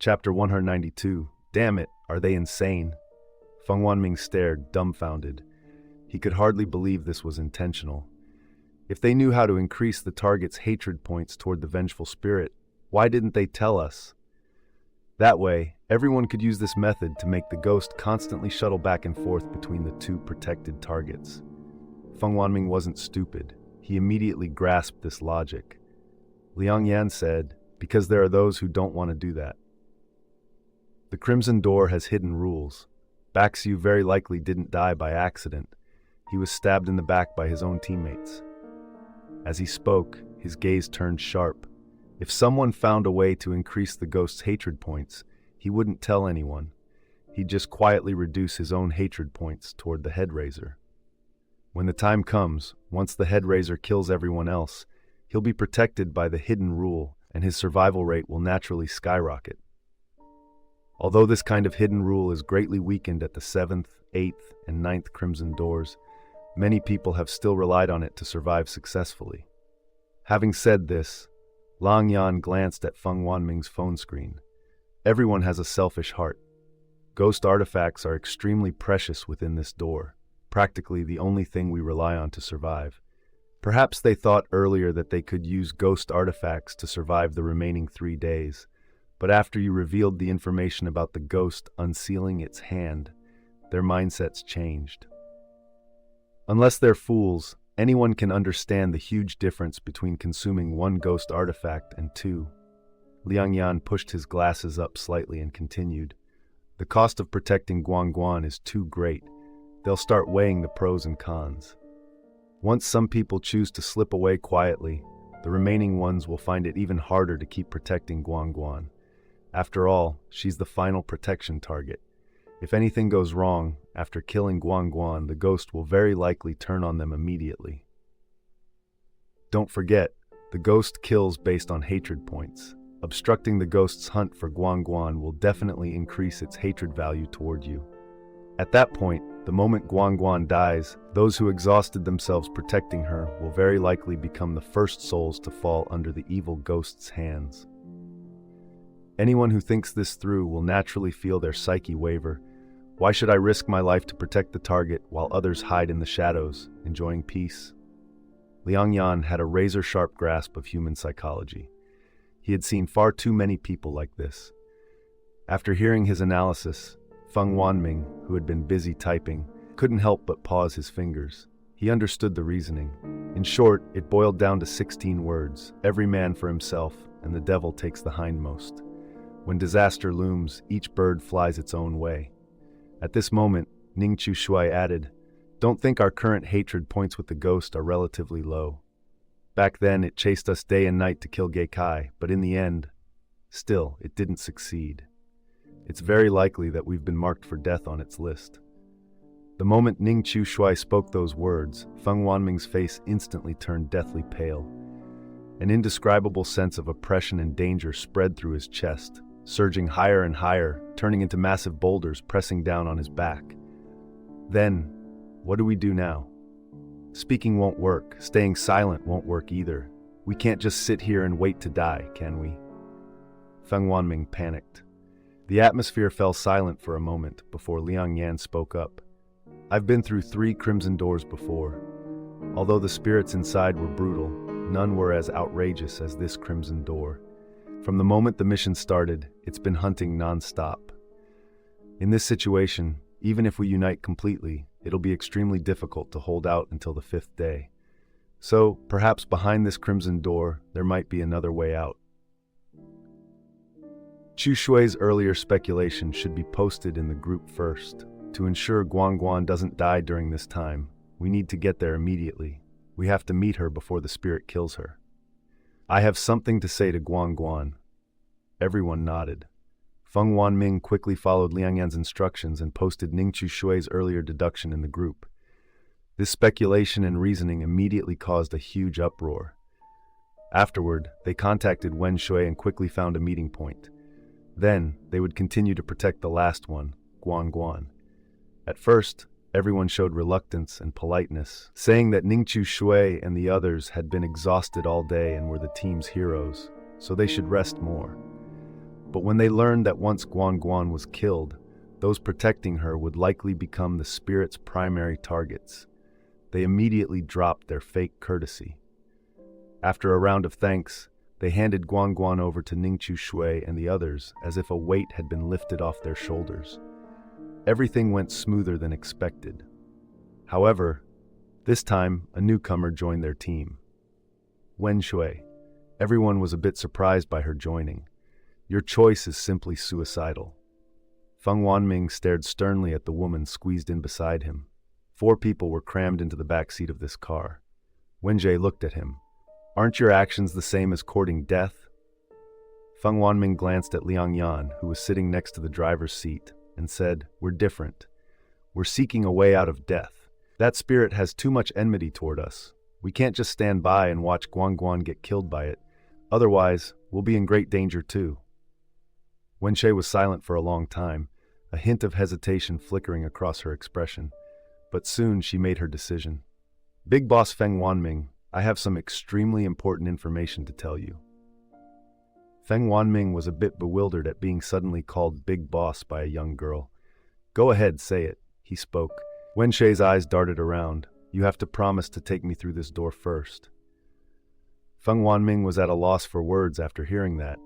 Chapter 192. Damn it, are they insane? Feng Wanming stared, dumbfounded. He could hardly believe this was intentional. If they knew how to increase the target's hatred points toward the vengeful spirit, why didn't they tell us? That way, everyone could use this method to make the ghost constantly shuttle back and forth between the two protected targets. Feng Wanming wasn't stupid. He immediately grasped this logic. Liang Yan said, because there are those who don't want to do that. The Crimson Door has hidden rules. Baxiu very likely didn't die by accident. He was stabbed in the back by his own teammates. As he spoke, his gaze turned sharp. If someone found a way to increase the ghost's hatred points, he wouldn't tell anyone. He'd just quietly reduce his own hatred points toward the Headraiser. When the time comes, once the Headraiser kills everyone else, he'll be protected by the hidden rule, and his survival rate will naturally skyrocket. Although this kind of hidden rule is greatly weakened at the 7th, 8th, and 9th Crimson Doors, many people have still relied on it to survive successfully. Having said this, Lang Yan glanced at Feng Wanming's phone screen. Everyone has a selfish heart. Ghost artifacts are extremely precious within this door, practically the only thing we rely on to survive. Perhaps they thought earlier that they could use ghost artifacts to survive the remaining 3 days, but after you revealed the information about the ghost unsealing its hand, their mindsets changed. Unless they're fools, anyone can understand the huge difference between consuming 1 ghost artifact and 2. Liang Yan pushed his glasses up slightly and continued. The cost of protecting Guangguan is too great. They'll start weighing the pros and cons. Once some people choose to slip away quietly, the remaining ones will find it even harder to keep protecting Guangguan. After all, she's the final protection target. If anything goes wrong, after killing Guangguan, the ghost will very likely turn on them immediately. Don't forget, the ghost kills based on hatred points. Obstructing the ghost's hunt for Guangguan will definitely increase its hatred value toward you. At that point, the moment Guangguan dies, those who exhausted themselves protecting her will very likely become the first souls to fall under the evil ghost's hands. Anyone who thinks this through will naturally feel their psyche waver. Why should I risk my life to protect the target while others hide in the shadows, enjoying peace? Liang Yan had a razor-sharp grasp of human psychology. He had seen far too many people like this. After hearing his analysis, Feng Wanming, who had been busy typing, couldn't help but pause his fingers. He understood the reasoning. In short, it boiled down to 16 words: every man for himself, and the devil takes the hindmost. When disaster looms, each bird flies its own way. At this moment, Ning Chu Shui added, "Don't think our current hatred points with the ghost are relatively low. Back then, it chased us day and night to kill Ge Kai, but in the end, still, it didn't succeed. It's very likely that we've been marked for death on its list." The moment Ning Chu Shui spoke those words, Feng Wanming's face instantly turned deathly pale. An indescribable sense of oppression and danger spread through his chest, surging higher and higher, turning into massive boulders pressing down on his back. Then, what do we do now? Speaking won't work, staying silent won't work either. We can't just sit here and wait to die, can we? Feng Wanming panicked. The atmosphere fell silent for a moment before Liang Yan spoke up. "I've been through 3 Crimson Doors before. Although the spirits inside were brutal, none were as outrageous as this Crimson Door. From the moment the mission started, it's been hunting non-stop. In this situation, even if we unite completely, it'll be extremely difficult to hold out until the 5th day. So, perhaps behind this Crimson Door, there might be another way out." Chu Shui's earlier speculation should be posted in the group first. To ensure Guangguan doesn't die during this time, we need to get there immediately. We have to meet her before the spirit kills her. "I have something to say to Guangguan." Everyone nodded. Feng Wanming quickly followed Liang Yan's instructions and posted Ning Chu Shui's earlier deduction in the group. This speculation and reasoning immediately caused a huge uproar. Afterward, they contacted Wen Shui and quickly found a meeting point. Then, they would continue to protect the last one, Guangguan. At first, everyone showed reluctance and politeness, saying that Ning Chu Shui and the others had been exhausted all day and were the team's heroes, so they should rest more. But when they learned that once Guan Guan was killed, those protecting her would likely become the spirit's primary targets, they immediately dropped their fake courtesy. After a round of thanks, they handed Guan Guan over to Ningqiu Shui and the others as if a weight had been lifted off their shoulders. Everything went smoother than expected. However, this time a newcomer joined their team. Wen Shui. Everyone was a bit surprised by her joining. Your choice is simply suicidal. Feng Wanming stared sternly at the woman squeezed in beside him. 4 people were crammed into the back seat of this car. Wenjie looked at him. Aren't your actions the same as courting death? Feng Wanming glanced at Liang Yan, who was sitting next to the driver's seat, and said, We're different. We're seeking a way out of death. That spirit has too much enmity toward us. We can't just stand by and watch Guan Guan get killed by it. Otherwise, we'll be in great danger too. Wenxie was silent for a long time, a hint of hesitation flickering across her expression. But soon she made her decision. Big Boss Feng Wanming, I have some extremely important information to tell you. Feng Wanming was a bit bewildered at being suddenly called Big Boss by a young girl. Go ahead, say it, he spoke. Wenxie's eyes darted around. You have to promise to take me through this door first. Feng Wanming was at a loss for words after hearing that.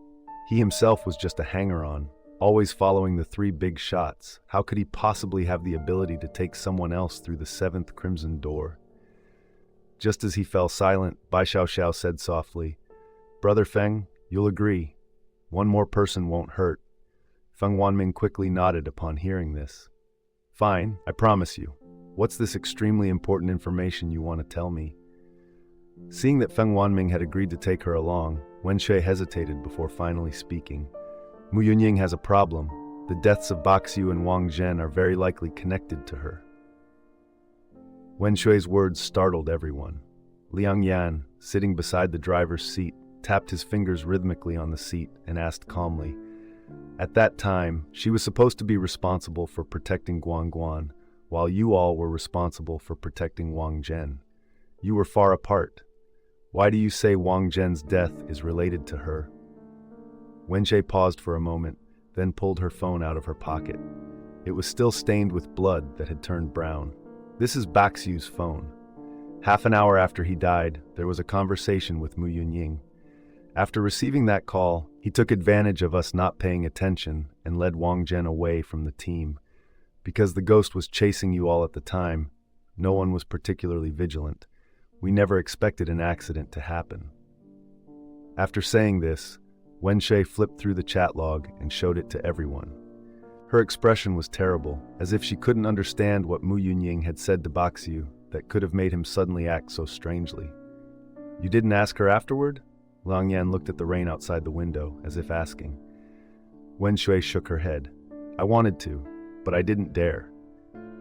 He himself was just a hanger-on, always following the 3 big shots. How could he possibly have the ability to take someone else through the 7th crimson door? Just as he fell silent, Bai Xiaoxiao said softly, Brother Feng, you'll agree. 1 more person won't hurt. Feng Wanming quickly nodded upon hearing this. Fine, I promise you. What's this extremely important information you want to tell me? Seeing that Feng Wanming had agreed to take her along, Wenxue hesitated before finally speaking. Mu Yunying has a problem. The deaths of Baxiu and Wang Zhen are very likely connected to her. Wenshui's words startled everyone. Liang Yan, sitting beside the driver's seat, tapped his fingers rhythmically on the seat and asked calmly. At that time, she was supposed to be responsible for protecting Guan Guan, while you all were responsible for protecting Wang Zhen. You were far apart. Why do you say Wang Zhen's death is related to her? Wenxie paused for a moment, then pulled her phone out of her pocket. It was still stained with blood that had turned brown. This is Baxiu's phone. Half an hour after he died, there was a conversation with Mu Yunying. After receiving that call, he took advantage of us not paying attention and led Wang Zhen away from the team. Because the ghost was chasing you all at the time, no one was particularly vigilant. We never expected an accident to happen. After saying this, Wenxie flipped through the chat log and showed it to everyone. Her expression was terrible, as if she couldn't understand what Mu Yunying had said to Baxiu that could have made him suddenly act so strangely. You didn't ask her afterward? Liang Yan looked at the rain outside the window, as if asking. Wenxue shook her head. I wanted to, but I didn't dare.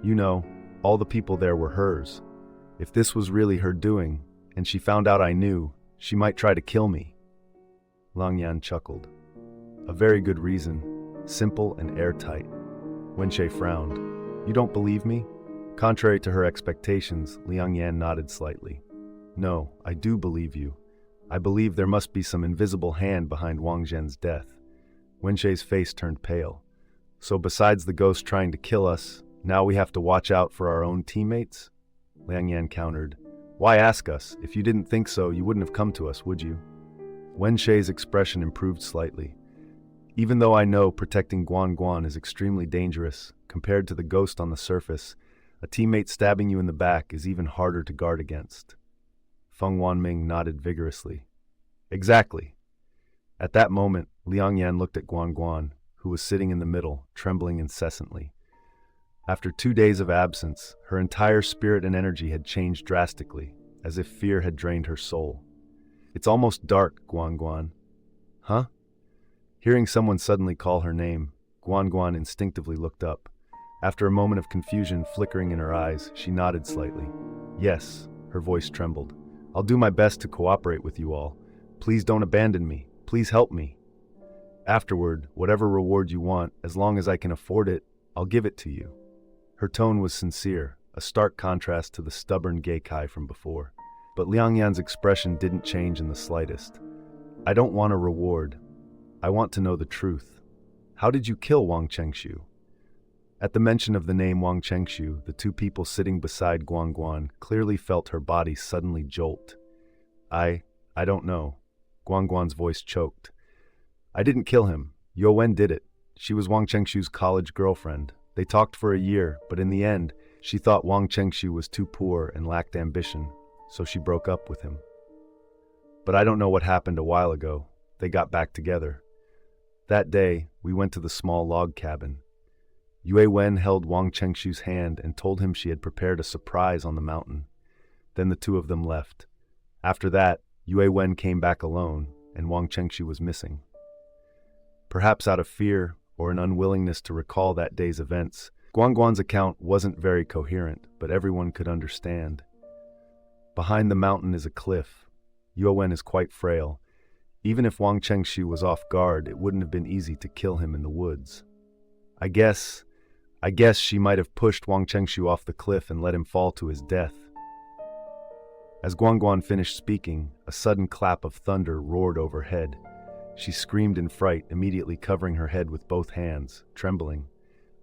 You know, all the people there were hers. If this was really her doing, and she found out I knew, she might try to kill me. Liang Yan chuckled. A very good reason, simple and airtight. Wenxie frowned. You don't believe me? Contrary to her expectations, Liang Yan nodded slightly. No, I do believe you. I believe there must be some invisible hand behind Wang Zhen's death. Wenxie's face turned pale. So besides the ghost trying to kill us, now we have to watch out for our own teammates? Liang Yan countered. Why ask us? If you didn't think so, you wouldn't have come to us, would you? Wenxie's expression improved slightly. Even though I know protecting Guan Guan is extremely dangerous, compared to the ghost on the surface, a teammate stabbing you in the back is even harder to guard against. Feng Wanming nodded vigorously. Exactly. At that moment, Liang Yan looked at Guan Guan, who was sitting in the middle, trembling incessantly. After 2 days of absence, her entire spirit and energy had changed drastically, as if fear had drained her soul. It's almost dark, Guan Guan. Huh? Hearing someone suddenly call her name, Guan Guan instinctively looked up. After a moment of confusion flickering in her eyes, she nodded slightly. Yes, her voice trembled. I'll do my best to cooperate with you all. Please don't abandon me. Please help me. Afterward, whatever reward you want, as long as I can afford it, I'll give it to you. Her tone was sincere, a stark contrast to the stubborn Geikai from before. But Liang Yan's expression didn't change in the slightest. I don't want a reward. I want to know the truth. How did you kill Wang Chengshu?" At the mention of the name Wang Chengshu, the two people sitting beside Guangguan clearly felt her body suddenly jolt. I don't know." Guangguan's voice choked. "I didn't kill him. Yue Wen did it. She was Wang Chengshu's college girlfriend. They talked for a year, but in the end, she thought Wang Chengshu was too poor and lacked ambition, so she broke up with him. But I don't know what happened a while ago. They got back together. That day, we went to the small log cabin. Yue Wen held Wang Chengshu's hand and told him she had prepared a surprise on the mountain. Then the two of them left. After that, Yue Wen came back alone, and Wang Chengshu was missing. Perhaps out of fear or an unwillingness to recall that day's events, Guangguan's account wasn't very coherent, but everyone could understand. Behind the mountain is a cliff. Yue Wen is quite frail. Even if Wang Chengshu was off guard, it wouldn't have been easy to kill him in the woods. I guess she might have pushed Wang Chengshu off the cliff and let him fall to his death. As Guangguan finished speaking, a sudden clap of thunder roared overhead. She screamed in fright, immediately covering her head with both hands, trembling.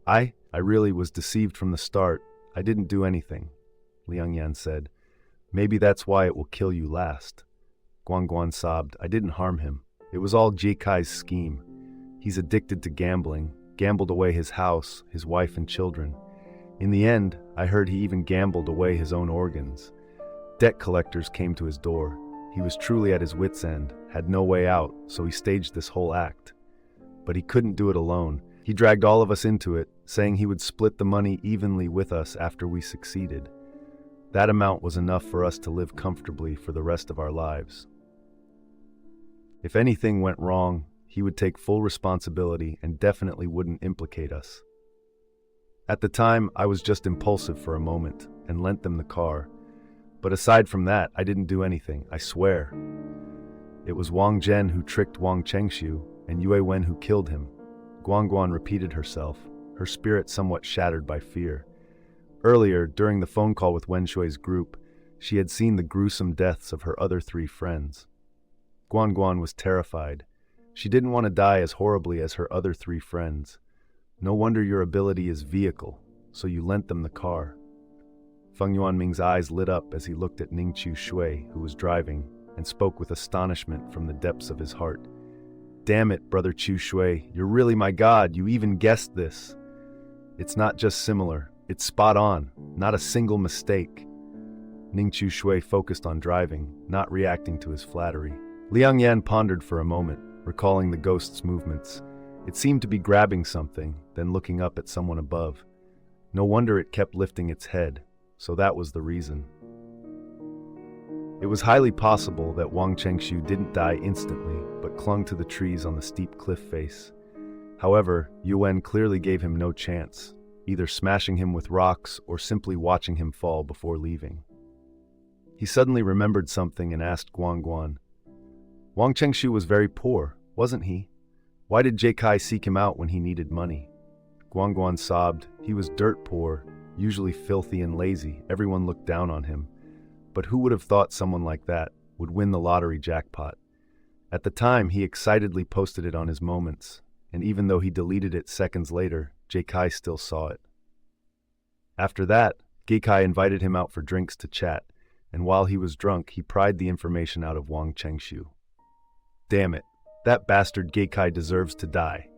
I really was deceived from the start. I didn't do anything," Liang Yan said. "Maybe that's why it will kill you last." Guangguan sobbed. "I didn't harm him. It was all Jie Kai's scheme. He's addicted to gambling, gambled away his house, his wife and children. In the end, I heard he even gambled away his own organs. Debt collectors came to his door. He was truly at his wit's end, had no way out, so he staged this whole act. But he couldn't do it alone. He dragged all of us into it, saying he would split the money evenly with us after we succeeded. That amount was enough for us to live comfortably for the rest of our lives. If anything went wrong, he would take full responsibility and definitely wouldn't implicate us. At the time, I was just impulsive for a moment and lent them the car. But aside from that, I didn't do anything, I swear. It was Wang Zhen who tricked Wang Chengshu and Yue Wen who killed him." Guangguan repeated herself, her spirit somewhat shattered by fear. Earlier, during the phone call with Wen Shui's group, she had seen the gruesome deaths of her other 3 friends. Guangguan was terrified. She didn't want to die as horribly as her other 3 friends. No wonder your ability is vehicle, so you lent them the car. Feng Yuanming's eyes lit up as he looked at Ningqiu Shui, who was driving, and spoke with astonishment from the depths of his heart. "Damn it, Brother Chu Shui, you're really my god, you even guessed this. It's not just similar, it's spot on, not a single mistake." Ningqiu Shui focused on driving, not reacting to his flattery. Liang Yan pondered for a moment, recalling the ghost's movements. It seemed to be grabbing something, then looking up at someone above. No wonder it kept lifting its head, so that was the reason. It was highly possible that Wang Chengshu didn't die instantly, but clung to the trees on the steep cliff face. However, Yue Wen clearly gave him no chance, either smashing him with rocks or simply watching him fall before leaving. He suddenly remembered something and asked Guangguan, "Wang Chengshu was very poor, wasn't he? Why did Jie Kai seek him out when he needed money?" Guangguan sobbed. "He was dirt poor, usually filthy and lazy. Everyone looked down on him. But who would have thought someone like that would win the lottery jackpot? At the time, he excitedly posted it on his moments, and even though he deleted it seconds later, Jie Kai still saw it. After that, Jie Kai invited him out for drinks to chat, and while he was drunk, he pried the information out of Wang Chengshu. Damn it, that bastard Jie Kai deserves to die.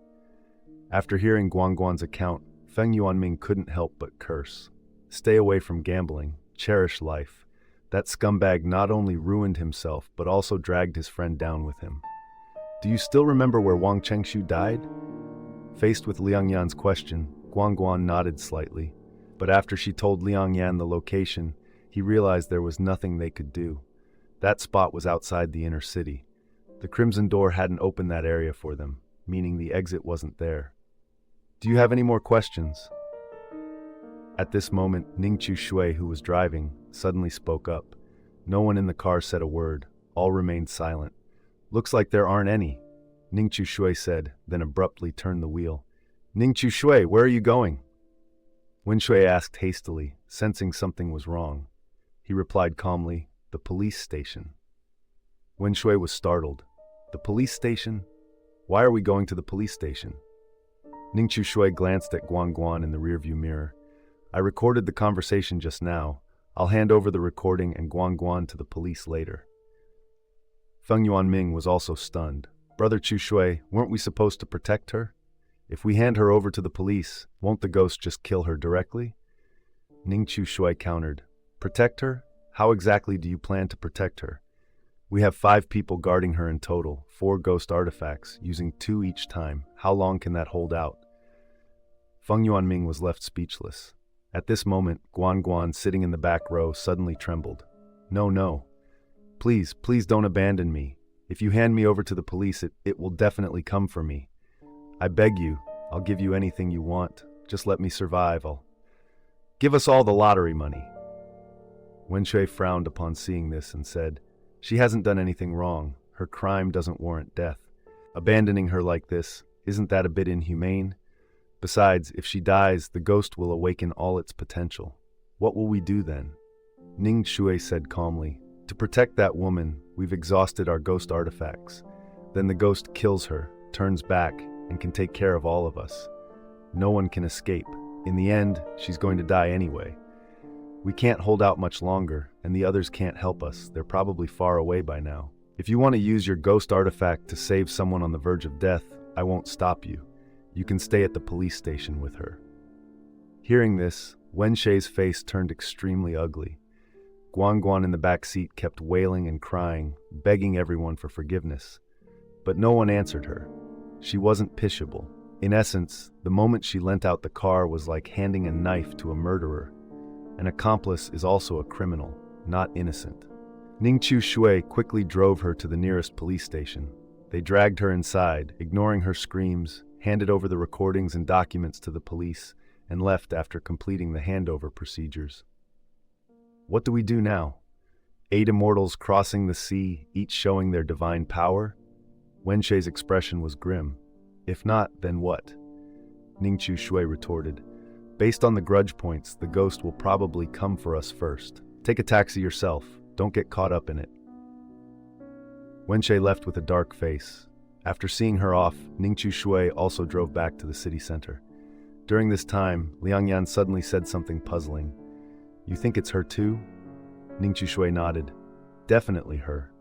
After hearing Guangguan's account, Feng Yuanming couldn't help but curse. Stay away from gambling, cherish life. That scumbag not only ruined himself, but also dragged his friend down with him. Do you still remember where Wang Chengshu died? Faced with Liang Yan's question, Guangguan nodded slightly, but after she told Liang Yan the location, he realized there was nothing they could do. That spot was outside the inner city. The Crimson Door hadn't opened that area for them, meaning the exit wasn't there. Do you have any more questions? At this moment, Ningqiu Shui, who was driving, suddenly spoke up. No one in the car said a word. All remained silent. Looks like there aren't any, Ningqiu Shui said, then abruptly turned the wheel. Ningqiu Shui, where are you going? Wen Shui asked hastily, sensing something was wrong. He replied calmly, the police station. Wen Shui was startled. The police station? Why are we going to the police station? Ning Shui glanced at Guan Guan in the rearview mirror. I recorded the conversation just now. I'll hand over the recording and Guan Guan to the police later. Feng Yuanming was also stunned. Brother Chu Shui, weren't we supposed to protect her? If we hand her over to the police, won't the ghost just kill her directly? Ning Shui countered. Protect her? How exactly do you plan to protect her? We have 5 people guarding her in total, 4 ghost artifacts, using 2 each time. How long can that hold out? Feng Yuanming was left speechless. At this moment, Guan Guan, sitting in the back row, suddenly trembled. No. Please don't abandon me. If you hand me over to the police, it will definitely come for me. I beg you, I'll give you anything you want. Just let me survive. Give us all the lottery money. Wenshui frowned upon seeing this and said, She hasn't done anything wrong. Her crime doesn't warrant death. Abandoning her like this, isn't that a bit inhumane? Besides, if she dies, the ghost will awaken all its potential. What will we do then? Ning Shui said calmly, To protect that woman, we've exhausted our ghost artifacts. Then the ghost kills her, turns back, and can take care of all of us. No one can escape. In the end, she's going to die anyway. We can't hold out much longer, and the others can't help us. They're probably far away by now. If you want to use your ghost artifact to save someone on the verge of death, I won't stop you. You can stay at the police station with her. Hearing this, Wenshui's face turned extremely ugly. Guan Guan in the back seat kept wailing and crying, begging everyone for forgiveness. But no one answered her. She wasn't pitiable. In essence, the moment she leant out the car was like handing a knife to a murderer. An accomplice is also a criminal, not innocent. Ning Shui quickly drove her to the nearest police station. They dragged her inside, ignoring her screams, handed over the recordings and documents to the police, and left after completing the handover procedures. What do we do now? 8 immortals crossing the sea, each showing their divine power? Wenshui's expression was grim. If not, then what? Ning Shui retorted. Based on the grudge points, the ghost will probably come for us first. Take a taxi yourself. Don't get caught up in it. Wenshui left with a dark face. After seeing her off, Ning Shui also drove back to the city center. During this time, Liang Yan suddenly said something puzzling. You think it's her too? Ning Shui nodded. Definitely her.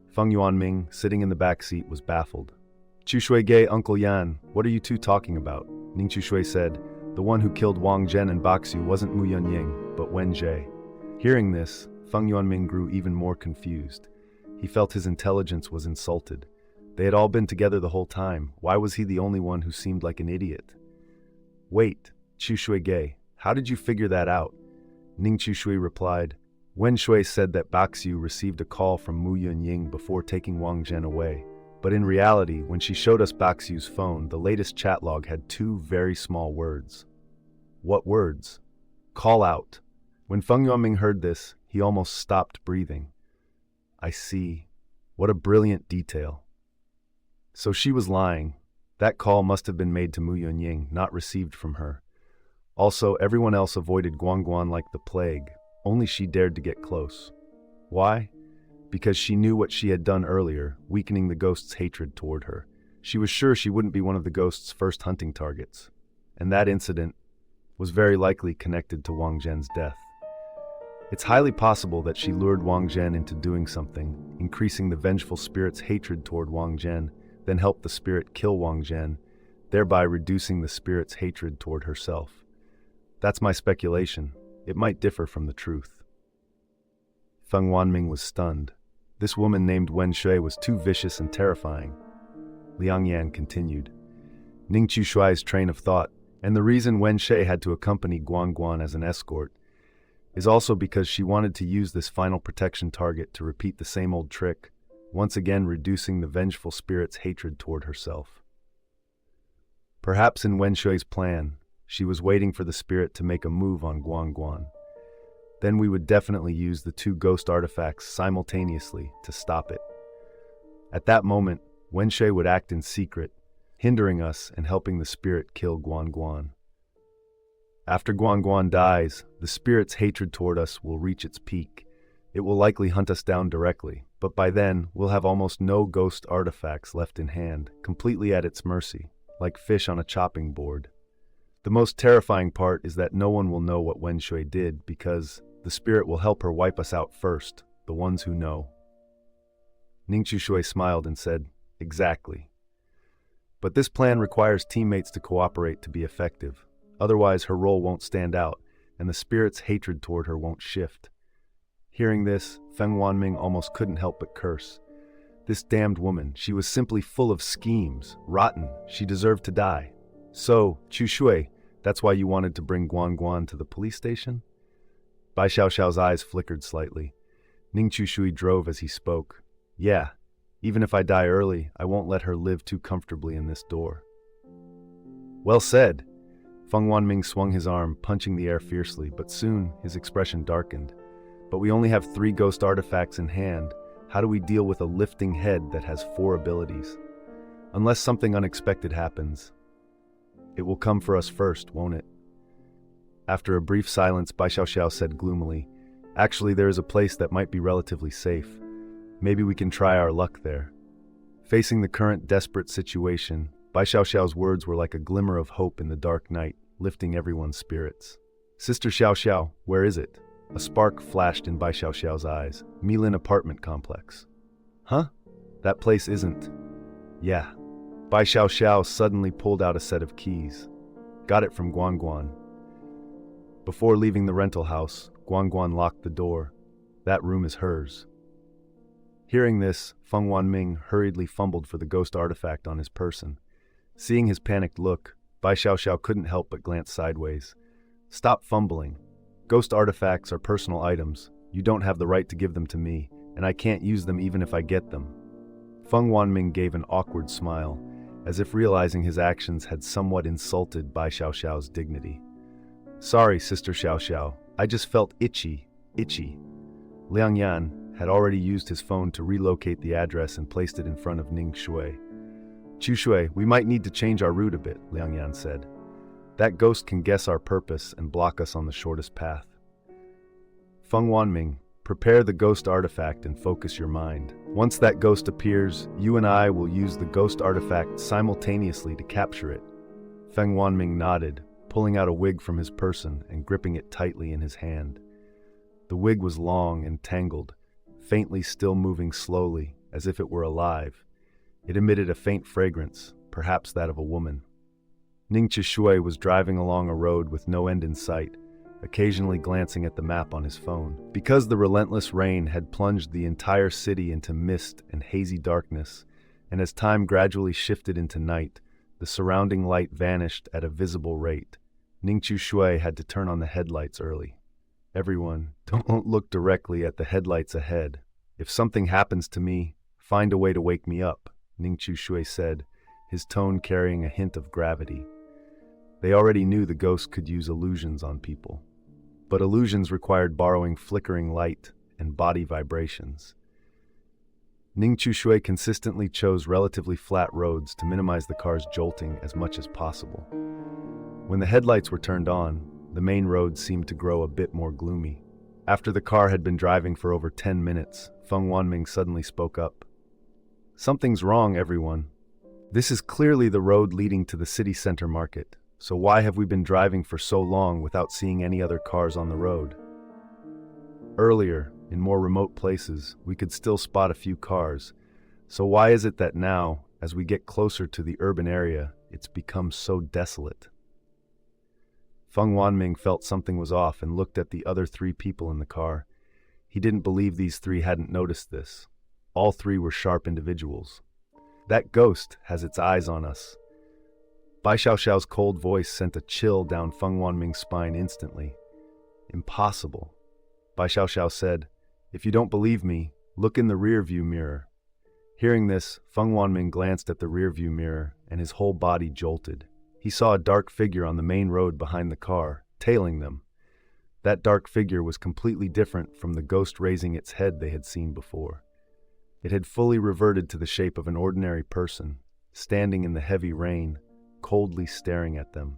Feng Yuanming, sitting in the back seat, was baffled. Chu Shui Gei, Uncle Yan, what are you two talking about? Ning Shui said, The one who killed Wang Zhen and Baxu wasn't Mu Yunying, but Wen Jie. Hearing this, Feng Yuanming grew even more confused. He felt his intelligence was insulted. They had all been together the whole time. Why was he the only one who seemed like an idiot? Wait, Chu Shui Gei, how did you figure that out? Ning Shui replied, Wen Shui said that Baxu received a call from Mu Yunying before taking Wang Zhen away. But in reality, when she showed us Baxu's phone, the latest chat log had 2 very small words. What words? Call out. When Feng Yuanming heard this, he almost stopped breathing. I see. What a brilliant detail. So she was lying. That call must have been made to Mu Yunying, not received from her. Also, everyone else avoided Guan Guan like the plague. Only she dared to get close. Why? Because she knew what she had done earlier, weakening the ghost's hatred toward her. She was sure she wouldn't be one of the ghost's first hunting targets. And that incident was very likely connected to Wang Zhen's death. It's highly possible that she lured Wang Zhen into doing something, increasing the vengeful spirit's hatred toward Wang Zhen, then helped the spirit kill Wang Zhen, thereby reducing the spirit's hatred toward herself. That's my speculation. It might differ from the truth. Feng Yuanming was stunned. This woman named Wen Shui was too vicious and terrifying. Liang Yan continued. Ning Shui's train of thought, and the reason Wen Shui had to accompany Guan Guan as an escort, is also because she wanted to use this final protection target to repeat the same old trick, once again reducing the vengeful spirit's hatred toward herself. Perhaps in Wen Shui's plan, she was waiting for the spirit to make a move on Guan Guan. Then we would definitely use the 2 ghost artifacts simultaneously to stop it. At that moment, Wen Shui would act in secret, hindering us and helping the spirit kill Guan Guan. After Guan Guan dies, the spirit's hatred toward us will reach its peak. It will likely hunt us down directly, but by then, we'll have almost no ghost artifacts left in hand, completely at its mercy, like fish on a chopping board. The most terrifying part is that no one will know what Wen Shui did because the spirit will help her wipe us out first, the ones who know. Ning Shui smiled and said, "Exactly. But this plan requires teammates to cooperate to be effective. Otherwise, her role won't stand out, and the spirit's hatred toward her won't shift." Hearing this, Feng Wanming almost couldn't help but curse. This damned woman, she was simply full of schemes, rotten, she deserved to die. "So, Chu Shui, that's why you wanted to bring Guan Guan to the police station?" Bai Xiaoxiao's eyes flickered slightly. Ning Chu Shui drove as he spoke. "Yeah, even if I die early, I won't let her live too comfortably in this door." "Well said." Feng Wanming swung his arm, punching the air fiercely, but soon his expression darkened. "But we only have 3 ghost artifacts in hand. How do we deal with a lifting head that has 4 abilities? Unless something unexpected happens. It will come for us first, won't it?" After a brief silence, Bai Xiaoxiao said gloomily, "Actually, there is a place that might be relatively safe. Maybe we can try our luck there." Facing the current desperate situation, Bai Xiaoxiao's words were like a glimmer of hope in the dark night, lifting everyone's spirits. "Sister Xiaoxiao, where is it?" A spark flashed in Bai Xiaoxiao's eyes. "Milin apartment complex." "Huh? That place isn't." "Yeah." Bai Xiaoxiao suddenly pulled out a set of keys. "Got it from Guan Guan." Before leaving the rental house, Guan Guan locked the door. "That room is hers." Hearing this, Feng Wanming hurriedly fumbled for the ghost artifact on his person. Seeing his panicked look, Bai Xiaoxiao couldn't help but glance sideways. "Stop fumbling. Ghost artifacts are personal items. You don't have the right to give them to me, and I can't use them even if I get them." Feng Wanming gave an awkward smile, as if realizing his actions had somewhat insulted Bai Xiaoxiao's dignity. "Sorry, Sister Xiaoxiao. I just felt itchy. Liang Yan had already used his phone to relocate the address and placed it in front of Ning Shui. "Chu Shui, we might need to change our route a bit," Liang Yan said. "That ghost can guess our purpose and block us on the shortest path." Feng Wanming, prepare the ghost artifact and focus your mind. Once that ghost appears, you and I will use the ghost artifact simultaneously to capture it. Feng Wanming nodded, pulling out a wig from his person and gripping it tightly in his hand. The wig was long and tangled, faintly still moving slowly, as if it were alive. It emitted a faint fragrance, perhaps that of a woman. Ning Shui was driving along a road with no end in sight, occasionally glancing at the map on his phone. Because the relentless rain had plunged the entire city into mist and hazy darkness, and as time gradually shifted into night, the surrounding light vanished at a visible rate. Ning Shui had to turn on the headlights early. "Everyone, don't look directly at the headlights ahead. If something happens to me, find a way to wake me up," Ning Shui said, his tone carrying a hint of gravity. They already knew the ghost could use illusions on people. But illusions required borrowing flickering light and body vibrations. Ning Shui consistently chose relatively flat roads to minimize the car's jolting as much as possible. When the headlights were turned on, the main road seemed to grow a bit more gloomy. After the car had been driving for over 10 minutes, Feng Wanming suddenly spoke up. "Something's wrong, everyone. This is clearly the road leading to the city center market. So why have we been driving for so long without seeing any other cars on the road? Earlier, in more remote places, we could still spot a few cars. So why is it that now, as we get closer to the urban area, it's become so desolate?" Feng Wanming felt something was off and looked at the other 3 people in the car. He didn't believe these 3 hadn't noticed this. All 3 were sharp individuals. "That ghost has its eyes on us." Bai Xiaoxiao's cold voice sent a chill down Feng Wanming's spine instantly. "Impossible." Bai Xiaoxiao said, "If you don't believe me, look in the rear-view mirror." Hearing this, Feng Wanming glanced at the rear-view mirror, and his whole body jolted. He saw a dark figure on the main road behind the car, tailing them. That dark figure was completely different from the ghost raising its head they had seen before. It had fully reverted to the shape of an ordinary person, standing in the heavy rain, coldly staring at them.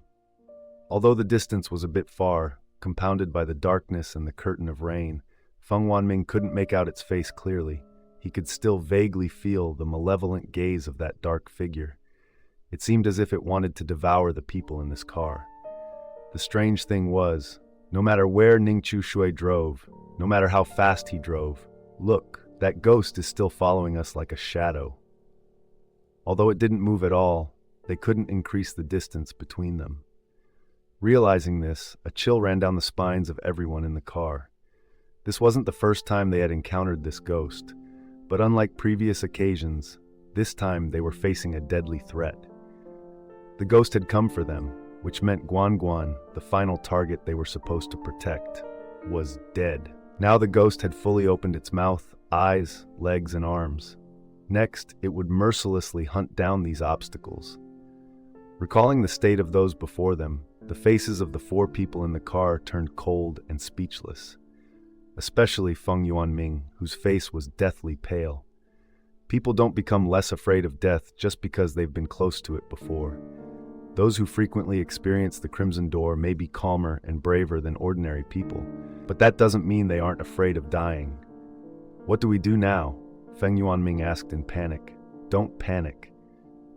Although the distance was a bit far, compounded by the darkness and the curtain of rain, Feng Wanming couldn't make out its face clearly. He could still vaguely feel the malevolent gaze of that dark figure. It seemed as if it wanted to devour the people in this car. The strange thing was, no matter where Ningqiu Shui drove, no matter how fast he drove, look, that ghost is still following us like a shadow. Although it didn't move at all, they couldn't increase the distance between them. Realizing this, a chill ran down the spines of everyone in the car. This wasn't the first time they had encountered this ghost, but unlike previous occasions, this time they were facing a deadly threat. The ghost had come for them, which meant Guan Guan, the final target they were supposed to protect, was dead. Now the ghost had fully opened its mouth, eyes, legs, and arms. Next, it would mercilessly hunt down these obstacles. Recalling the state of those before them, the faces of the 4 people in the car turned cold and speechless. Especially Feng Yuanming, whose face was deathly pale. People don't become less afraid of death just because they've been close to it before. Those who frequently experience the Crimson Door may be calmer and braver than ordinary people, but that doesn't mean they aren't afraid of dying. What do we do now? Feng Yuanming asked in panic. Don't panic.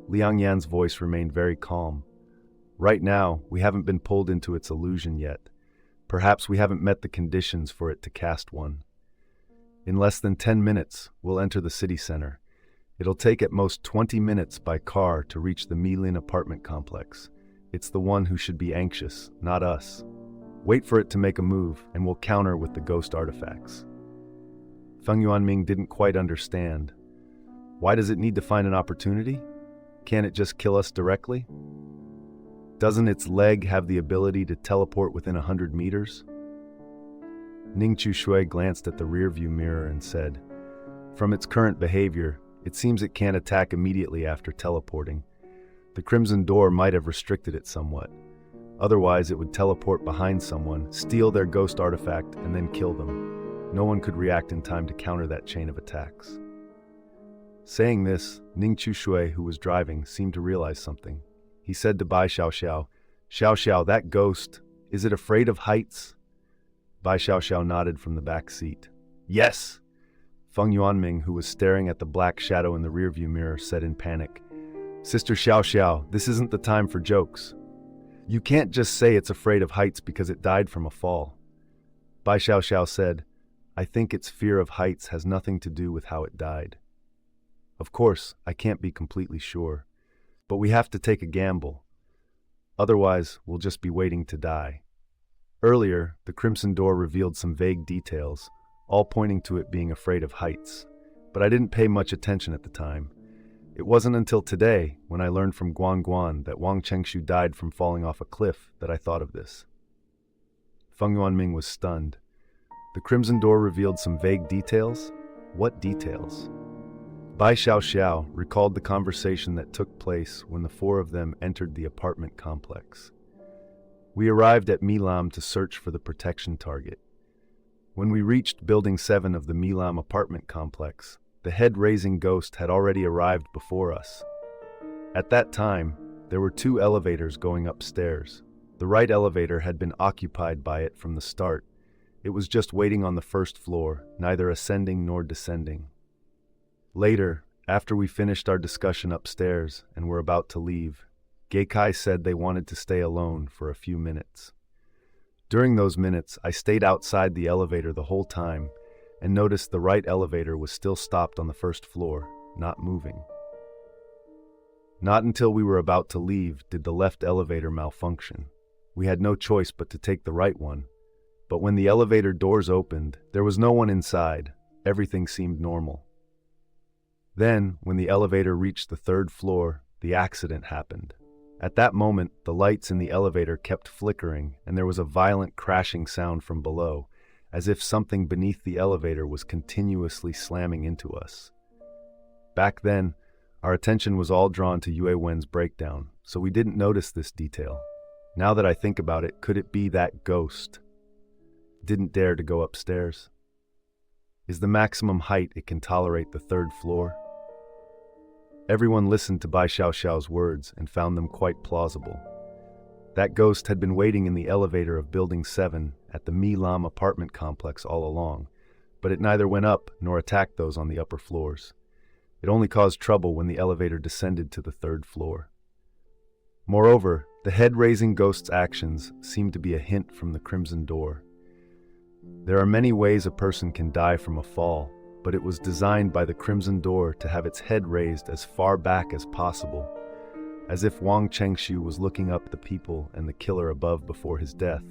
Liang Yan's voice remained very calm. Right now, we haven't been pulled into its illusion yet. Perhaps we haven't met the conditions for it to cast one. In less than 10 minutes, we'll enter the city center. It'll take at most 20 minutes by car to reach the Milin apartment complex. It's the one who should be anxious, not us. Wait for it to make a move, and we'll counter with the ghost artifacts. Feng Yuanming didn't quite understand. Why does it need to find an opportunity? Can't it just kill us directly? Doesn't its leg have the ability to teleport within 100 meters? Ningqiu Shui glanced at the rearview mirror and said, "From its current behavior, it seems it can't attack immediately after teleporting. The Crimson Door might have restricted it somewhat. Otherwise, it would teleport behind someone, steal their ghost artifact, and then kill them. No one could react in time to counter that chain of attacks." Saying this, Ningqiu Shui, who was driving, seemed to realize something. He said to Bai Xiaoxiao, "Xiaoxiao, that ghost, is it afraid of heights?" Bai Xiaoxiao nodded from the back seat. "Yes!" Feng Yuanming, who was staring at the black shadow in the rearview mirror, said in panic, "Sister Xiaoxiao, this isn't the time for jokes. You can't just say it's afraid of heights because it died from a fall." Bai Xiaoxiao said, "I think its fear of heights has nothing to do with how it died. Of course, I can't be completely sure, but we have to take a gamble. Otherwise, we'll just be waiting to die." Earlier, the Crimson Door revealed some vague details, all pointing to it being afraid of heights, but I didn't pay much attention at the time. It wasn't until today, when I learned from Guan Guan that Wang Chengshu died from falling off a cliff, that I thought of this. Feng Yuanming was stunned. The Crimson Door revealed some vague details? What details? Bai Xiaoxiao recalled the conversation that took place when the 4 of them entered the apartment complex. We arrived at Milam to search for the protection target. When we reached Building 7 of the Milam apartment complex, the head-raising ghost had already arrived before us. At that time, there were 2 elevators going upstairs. The right elevator had been occupied by it from the start. It was just waiting on the first floor, neither ascending nor descending. Later, after we finished our discussion upstairs and were about to leave, Geikai said they wanted to stay alone for a few minutes. During those minutes, I stayed outside the elevator the whole time and noticed the right elevator was still stopped on the first floor, not moving. Not until we were about to leave did the left elevator malfunction. We had no choice but to take the right one. But when the elevator doors opened, there was no one inside. Everything seemed normal. Then, when the elevator reached the 3rd floor, the accident happened. At that moment, the lights in the elevator kept flickering, and there was a violent crashing sound from below, as if something beneath the elevator was continuously slamming into us. Back then, our attention was all drawn to Yue Wen's breakdown, so we didn't notice this detail. Now that I think about it, could it be that ghost? Didn't dare to go upstairs. Is the maximum height it can tolerate the 3rd floor? Everyone listened to Bai Xiaoxiao's words and found them quite plausible. That ghost had been waiting in the elevator of Building 7 at the Mi Lam apartment complex all along, but it neither went up nor attacked those on the upper floors. It only caused trouble when the elevator descended to the third floor. Moreover, the head-raising ghost's actions seemed to be a hint from the Crimson Door. There are many ways a person can die from a fall, but it was designed by the Crimson Door to have its head raised as far back as possible, as if Wang Chengshu was looking up the people and the killer above before his death,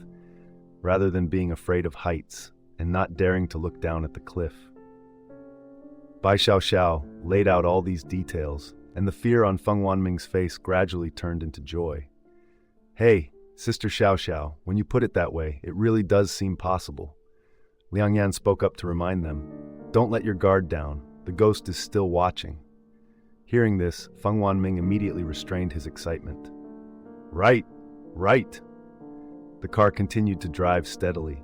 rather than being afraid of heights and not daring to look down at the cliff. Bai Xiaoxiao laid out all these details, and the fear on Feng Wanming's face gradually turned into joy. "Hey, Sister Xiaoxiao, when you put it that way, it really does seem possible." Liang Yan spoke up to remind them, "Don't let your guard down, the ghost is still watching." Hearing this, Feng Wanming immediately restrained his excitement. Right. The car continued to drive steadily.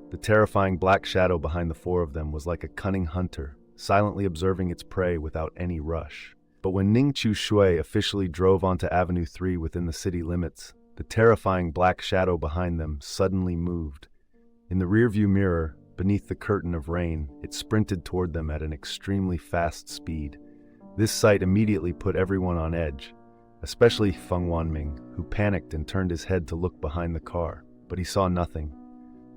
The terrifying black shadow behind the four of them was like a cunning hunter, silently observing its prey without any rush. But when Ning Chu Shui officially drove onto Avenue 3 within the city limits, the terrifying black shadow behind them suddenly moved. In the rearview mirror, beneath the curtain of rain, it sprinted toward them at an extremely fast speed. This sight immediately put everyone on edge, especially Feng Wanming, who panicked and turned his head to look behind the car, but he saw nothing.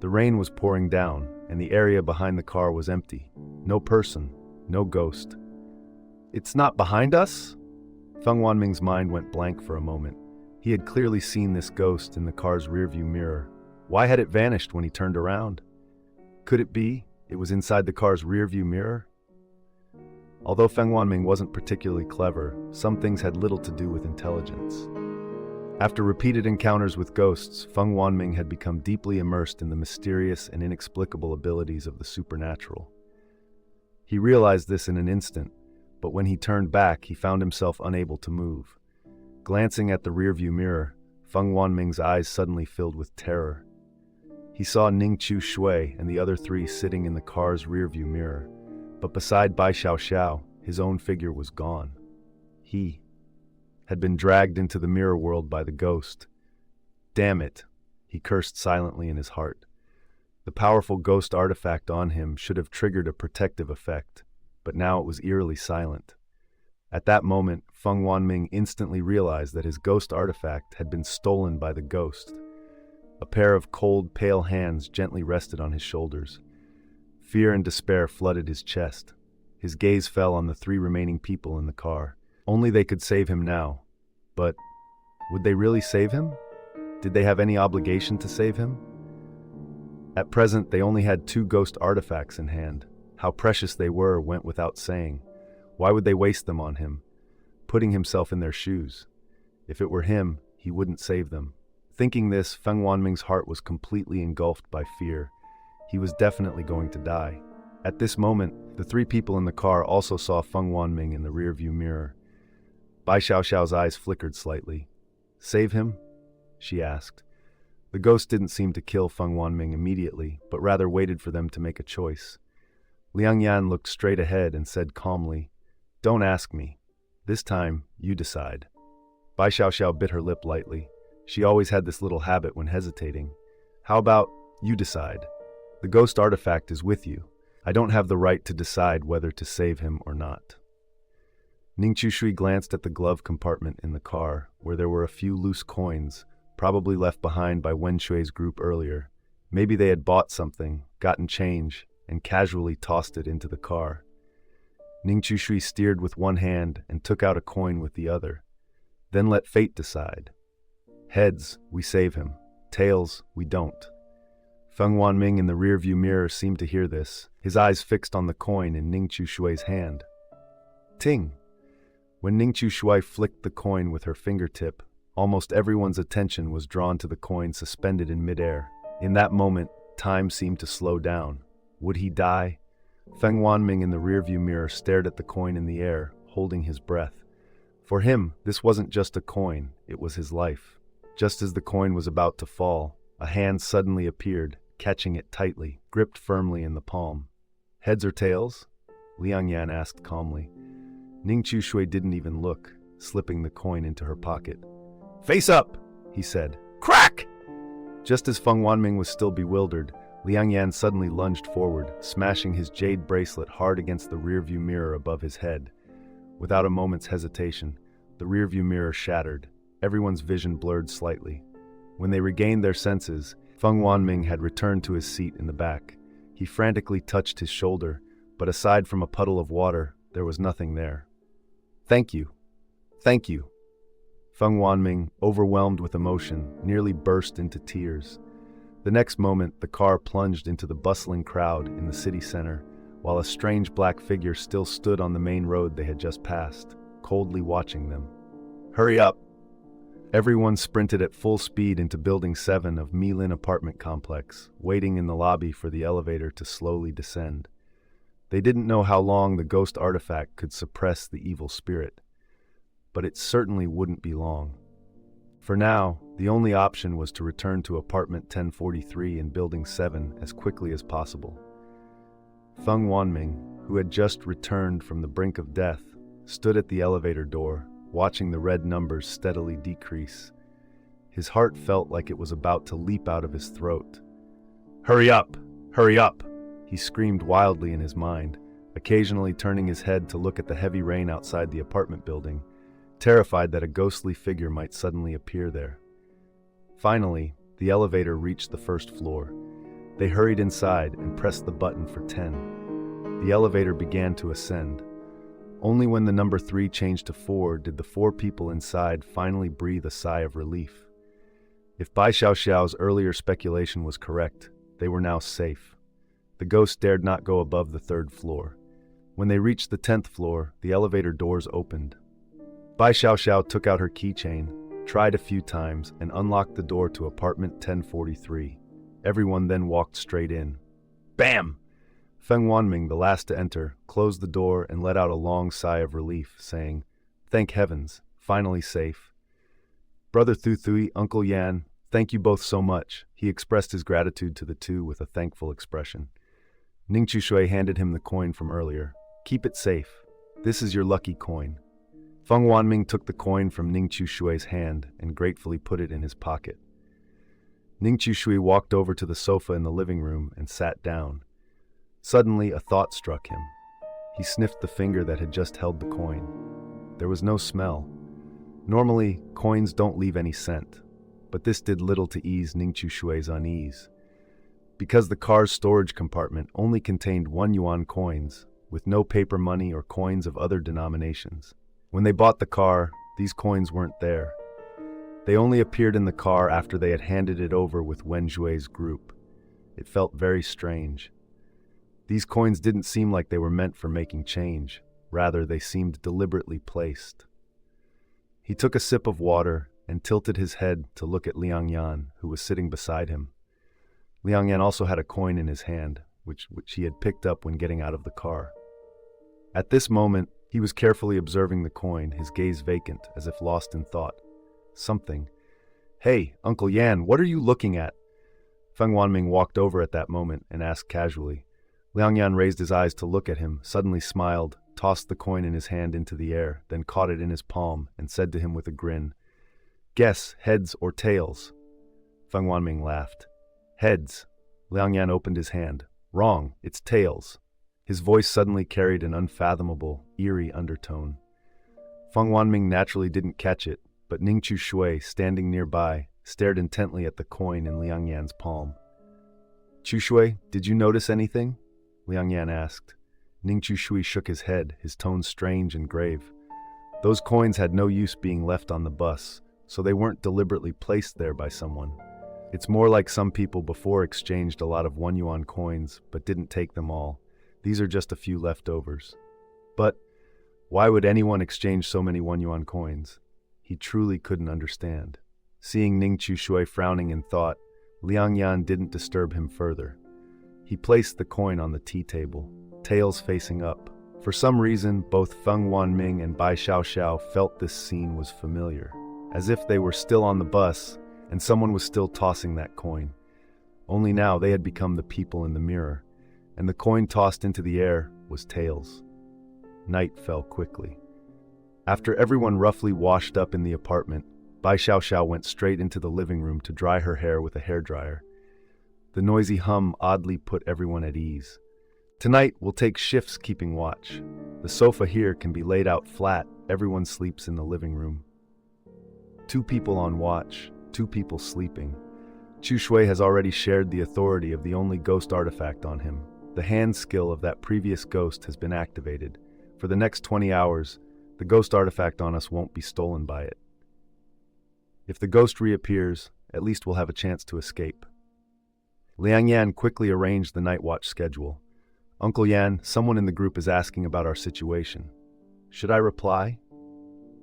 The rain was pouring down, and the area behind the car was empty. No person, no ghost. "It's not behind us?" Feng Wanming's mind went blank for a moment. He had clearly seen this ghost in the car's rearview mirror. Why had it vanished when he turned around? Could it be it was inside the car's rearview mirror? Although Feng Wanming wasn't particularly clever, some things had little to do with intelligence. After repeated encounters with ghosts, Feng Wanming had become deeply immersed in the mysterious and inexplicable abilities of the supernatural. He realized this in an instant, but when he turned back, he found himself unable to move. Glancing at the rearview mirror, Feng Wanming's eyes suddenly filled with terror. He saw Ning Chu Shui and the other three sitting in the car's rearview mirror, but beside Bai Xiaoxiao, his own figure was gone. He had been dragged into the mirror world by the ghost. Damn it, he cursed silently in his heart. The powerful ghost artifact on him should have triggered a protective effect, but now it was eerily silent. At that moment, Feng Wanming instantly realized that his ghost artifact had been stolen by the ghost. A pair of cold, pale hands gently rested on his shoulders. Fear and despair flooded his chest. His gaze fell on the three remaining people in the car. Only they could save him now. But would they really save him? Did they have any obligation to save him? At present, they only had 2 ghost artifacts in hand. How precious they were went without saying. Why would they waste them on him? Putting himself in their shoes. If it were him, he wouldn't save them. Thinking this, Feng Wanming's heart was completely engulfed by fear. He was definitely going to die. At this moment, the 3 people in the car also saw Feng Wanming in the rearview mirror. Bai Xiaoxiao's eyes flickered slightly. "Save him?" she asked. The ghost didn't seem to kill Feng Wanming immediately, but rather waited for them to make a choice. Liang Yan looked straight ahead and said calmly, "Don't ask me. This time, you decide." Bai Xiaoxiao bit her lip lightly. She always had this little habit when hesitating. "How about you decide? The ghost artifact is with you. I don't have the right to decide whether to save him or not." Ning Chu Shui glanced at the glove compartment in the car, where there were a few loose coins, probably left behind by Wen Shui's group earlier. Maybe they had bought something, gotten change, and casually tossed it into the car. Ning Chu Shui steered with one hand and took out a coin with the other. Then let fate decide. Heads, we save him. Tails, we don't. Feng Wanming in the rearview mirror seemed to hear this, his eyes fixed on the coin in Ning Chu Shui's hand. Ting! When Ning Chu Shui flicked the coin with her fingertip, almost everyone's attention was drawn to the coin suspended in midair. In that moment, time seemed to slow down. Would he die? Feng Wanming in the rearview mirror stared at the coin in the air, holding his breath. For him, this wasn't just a coin, it was his life. Just as the coin was about to fall, a hand suddenly appeared, catching it tightly, gripped firmly in the palm. Heads or tails? Liang Yan asked calmly. Ning Chu Shui didn't even look, slipping the coin into her pocket. "Face up!" he said. Crack! Just as Feng Wanming was still bewildered, Liang Yan suddenly lunged forward, smashing his jade bracelet hard against the rearview mirror above his head. Without a moment's hesitation, the rearview mirror shattered. Everyone's vision blurred slightly. When they regained their senses, Feng Wanming had returned to his seat in the back. He frantically touched his shoulder, but aside from a puddle of water, there was nothing there. "Thank you. Thank you." Feng Wanming, overwhelmed with emotion, nearly burst into tears. The next moment, the car plunged into the bustling crowd in the city center, while a strange black figure still stood on the main road they had just passed, coldly watching them. "Hurry up!" Everyone sprinted at full speed into Building 7 of Milin apartment complex, waiting in the lobby for the elevator to slowly descend. They didn't know how long the ghost artifact could suppress the evil spirit, but it certainly wouldn't be long. For now, the only option was to return to apartment 1043 in Building 7 as quickly as possible. Feng Wanming, who had just returned from the brink of death, stood at the elevator door, watching the red numbers steadily decrease. His heart felt like it was about to leap out of his throat. "Hurry up! Hurry up!" he screamed wildly in his mind, occasionally turning his head to look at the heavy rain outside the apartment building, terrified that a ghostly figure might suddenly appear there. Finally, the elevator reached the first floor. They hurried inside and pressed the button for 10. The elevator began to ascend. Only when the number 3 changed to 4 did the 4 people inside finally breathe a sigh of relief. If Bai Xiaoxiao's earlier speculation was correct, they were now safe. The ghost dared not go above the 3rd floor. When they reached the 10th floor, the elevator doors opened. Bai Xiaoxiao took out her keychain, tried a few times, and unlocked the door to apartment 1043. Everyone then walked straight in. Bam! Feng Wanming, the last to enter, closed the door and let out a long sigh of relief, saying, "Thank heavens, finally safe." "Brother Thu Thui, Uncle Yan, thank you both so much." He expressed his gratitude to the two with a thankful expression. Ning Chushui handed him the coin from earlier. "Keep it safe. This is your lucky coin." Feng Wanming took the coin from Ning Chushui's hand and gratefully put it in his pocket. Ning Chushui walked over to the sofa in the living room and sat down. Suddenly, a thought struck him. He sniffed the finger that had just held the coin. There was no smell. Normally, coins don't leave any scent, but this did little to ease Ning Chushui's unease. Because the car's storage compartment only contained 1 yuan coins, with no paper money or coins of other denominations. When they bought the car, these coins weren't there. They only appeared in the car after they had handed it over with Wen Zhui's group. It felt very strange. These coins didn't seem like they were meant for making change. Rather, they seemed deliberately placed. He took a sip of water and tilted his head to look at Liang Yan, who was sitting beside him. Liang Yan also had a coin in his hand, which he had picked up when getting out of the car. At this moment, he was carefully observing the coin, his gaze vacant, as if lost in thought. Something. "Hey, Uncle Yan, what are you looking at?" Feng Wanming walked over at that moment and asked casually. Liang Yan raised his eyes to look at him, suddenly smiled, tossed the coin in his hand into the air, then caught it in his palm and said to him with a grin, "Guess, heads or tails?" Feng Wanming laughed. "Heads." Liang Yan opened his hand. "Wrong, it's tails." His voice suddenly carried an unfathomable, eerie undertone. Feng Wanming naturally didn't catch it, but Ning Chushui, standing nearby, stared intently at the coin in Liang Yan's palm. "Chushui, did you notice anything?" Liang Yan asked. Ning Chushui shook his head, his tone strange and grave. Those coins had no use being left on the bus, so they weren't deliberately placed there by someone. It's more like some people before exchanged a lot of 1 yuan coins, but didn't take them all. These are just a few leftovers. But why would anyone exchange so many 1 yuan coins? He truly couldn't understand. Seeing Ning Chushui frowning in thought, Liang Yan didn't disturb him further. He placed the coin on the tea table, tails facing up. For some reason, both Feng Wanming and Bai Xiaoxiao felt this scene was familiar, as if they were still on the bus and someone was still tossing that coin. Only now they had become the people in the mirror, and the coin tossed into the air was tails. Night fell quickly. After everyone roughly washed up in the apartment, Bai Xiaoxiao went straight into the living room to dry her hair with a hairdryer. The noisy hum oddly put everyone at ease. Tonight, we'll take shifts keeping watch. The sofa here can be laid out flat. Everyone sleeps in the living room. 2 people on watch, 2 people sleeping. Chu Shui has already shared the authority of the only ghost artifact on him. The hand skill of that previous ghost has been activated. For the next 20 hours, the ghost artifact on us won't be stolen by it. If the ghost reappears, at least we'll have a chance to escape. Liang Yan quickly arranged the night watch schedule. Uncle Yan, someone in the group is asking about our situation. Should I reply?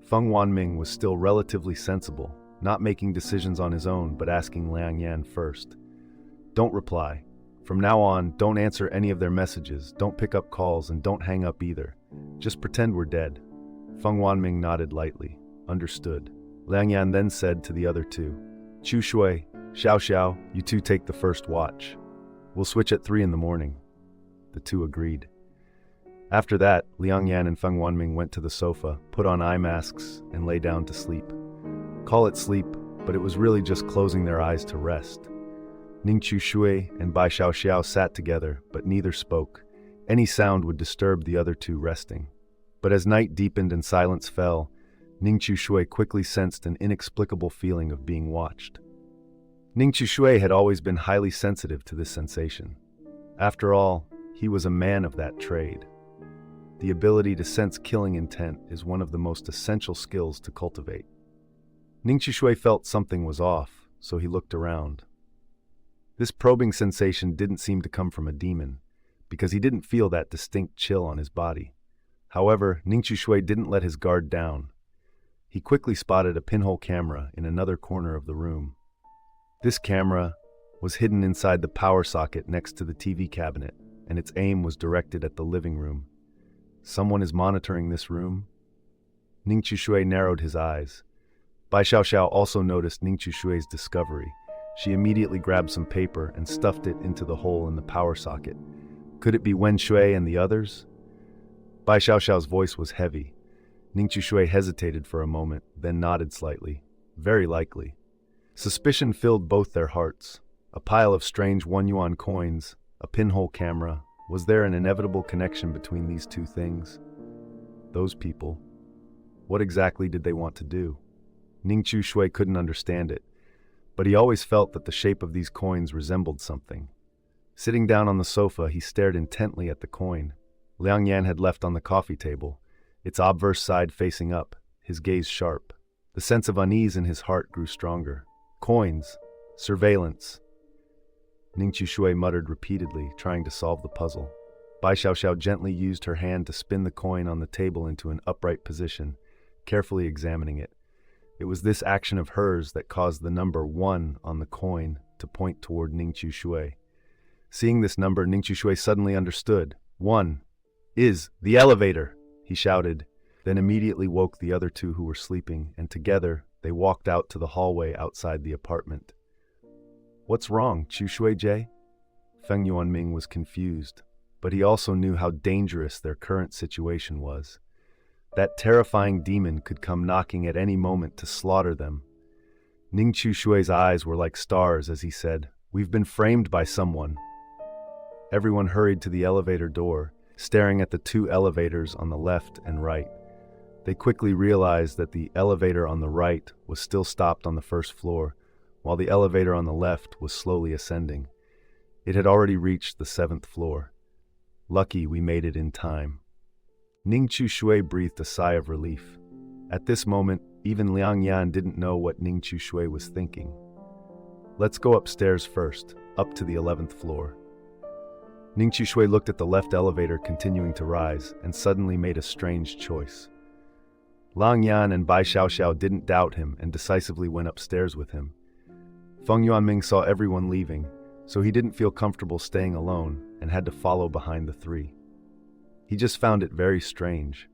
Feng Wanming was still relatively sensible, not making decisions on his own but asking Liang Yan first. Don't reply. From now on, don't answer any of their messages, don't pick up calls, and don't hang up either. Just pretend we're dead. Feng Wanming nodded lightly. Understood. Liang Yan then said to the other 2, Chu Shui, Xiao Xiao, you 2 take the first watch. We'll switch at 3 in the morning. The 2 agreed. After that, Liang Yan and Feng Wanming went to the sofa, put on eye masks, and lay down to sleep. Call it sleep, but it was really just closing their eyes to rest. Ning Chu Shui and Bai Xiao Xiao sat together, but neither spoke. Any sound would disturb the other 2 resting. But as night deepened and silence fell, Ning Chu Shui quickly sensed an inexplicable feeling of being watched. Ning Chu Shui had always been highly sensitive to this sensation. After all, he was a man of that trade. The ability to sense killing intent is one of the most essential skills to cultivate. Ning Chu Shui felt something was off, so he looked around. This probing sensation didn't seem to come from a demon, because he didn't feel that distinct chill on his body. However, Ning Chu Shui didn't let his guard down. He quickly spotted a pinhole camera in another corner of the room. This camera was hidden inside the power socket next to the TV cabinet, and its aim was directed at the living room. Someone is monitoring this room? Ning Chu Shui narrowed his eyes. Bai Xiao Xiao also noticed Ning Chu Shui's discovery. She immediately grabbed some paper and stuffed it into the hole in the power socket. Could it be Wen Shui and the others? Bai Xiao Xiao's voice was heavy. Ning Chu Shui hesitated for a moment, then nodded slightly. Very likely. Suspicion filled both their hearts. A pile of strange 1 yuan coins, a pinhole camera. Was there an inevitable connection between these 2 things? Those people. What exactly did they want to do? Ning Chu Shui couldn't understand it, but he always felt that the shape of these coins resembled something. Sitting down on the sofa, he stared intently at the coin. Liang Yan had left on the coffee table, its obverse side facing up, his gaze sharp. The sense of unease in his heart grew stronger. Coins. Surveillance. Ning Chu Shui muttered repeatedly, trying to solve the puzzle. Bai Xiao Xiao gently used her hand to spin the coin on the table into an upright position, carefully examining it. It was this action of hers that caused the number 1 on the coin to point toward Ning Chu Shui. Seeing this number, Ning Chu Shui suddenly understood. 1 is the elevator, he shouted, then immediately woke the other 2 who were sleeping, and together they walked out to the hallway outside the apartment. What's wrong, Chu Shui Jie? Feng Yuanming was confused, but he also knew how dangerous their current situation was. That terrifying demon could come knocking at any moment to slaughter them. Ning Chu Shui's eyes were like stars as he said, "We've been framed by someone." Everyone hurried to the elevator door, staring at the 2 elevators on the left and right. They quickly realized that the elevator on the right was still stopped on the 1st floor, while the elevator on the left was slowly ascending. It had already reached the 7th floor. Lucky we made it in time. Ning Chu Shui breathed a sigh of relief. At this moment, even Liang Yan didn't know what Ning Chu Shui was thinking. Let's go upstairs first, up to the 11th floor. Ning Chu Shui looked at the left elevator continuing to rise and suddenly made a strange choice. Liang Yan and Bai Xiao Xiao didn't doubt him and decisively went upstairs with him. Feng Yuanming saw everyone leaving, so he didn't feel comfortable staying alone and had to follow behind the 3. He just found it very strange.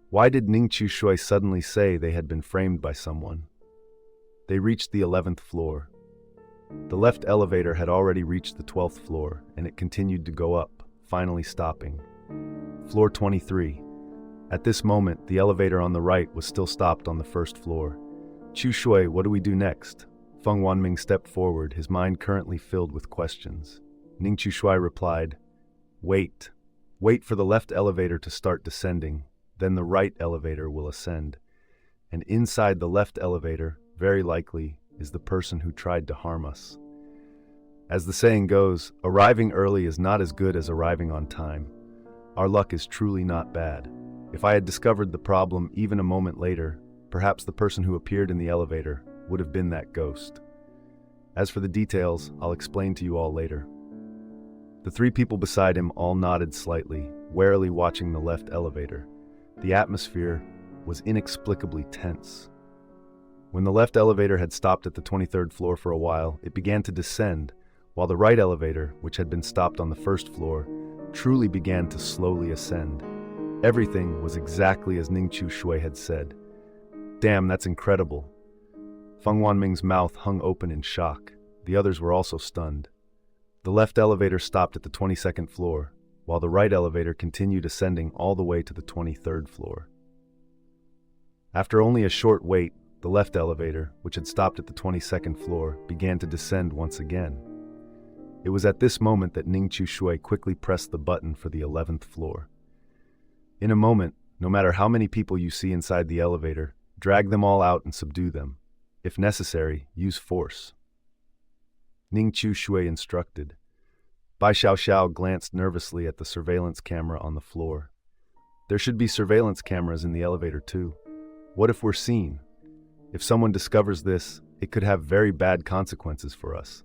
Why did Ning Chu Shui suddenly say they had been framed by someone? They reached the 11th floor. The left elevator had already reached the 12th floor, and it continued to go up, finally stopping. Floor 23. At this moment, the elevator on the right was still stopped on the 1st floor. Chu Shui, what do we do next? Feng Wanming stepped forward, his mind currently filled with questions. Ning Chushui replied, "Wait. Wait for the left elevator to start descending, then the right elevator will ascend. And inside the left elevator, very likely, is the person who tried to harm us." As the saying goes, arriving early is not as good as arriving on time. Our luck is truly not bad. If I had discovered the problem even a moment later, perhaps the person who appeared in the elevator would have been that ghost. As for the details, I'll explain to you all later. The three people beside him all nodded slightly, warily watching the left elevator. The atmosphere was inexplicably tense. When the left elevator had stopped at the 23rd floor for a while, it began to descend, while the right elevator, which had been stopped on the first floor, truly began to slowly ascend. Everything was exactly as Ning Chushui had said. Damn, that's incredible. Feng Wanming's mouth hung open in shock. The others were also stunned. The left elevator stopped at the 22nd floor, while the right elevator continued ascending all the way to the 23rd floor. After only a short wait, the left elevator, which had stopped at the 22nd floor, began to descend once again. It was at this moment that Ning Chushui quickly pressed the button for the 11th floor. In a moment, no matter how many people you see inside the elevator, drag them all out and subdue them. If necessary, use force. Ning Chushui instructed. Bai Xiaoxiao glanced nervously at the surveillance camera on the floor. There should be surveillance cameras in the elevator too. What if we're seen? If someone discovers this, it could have very bad consequences for us.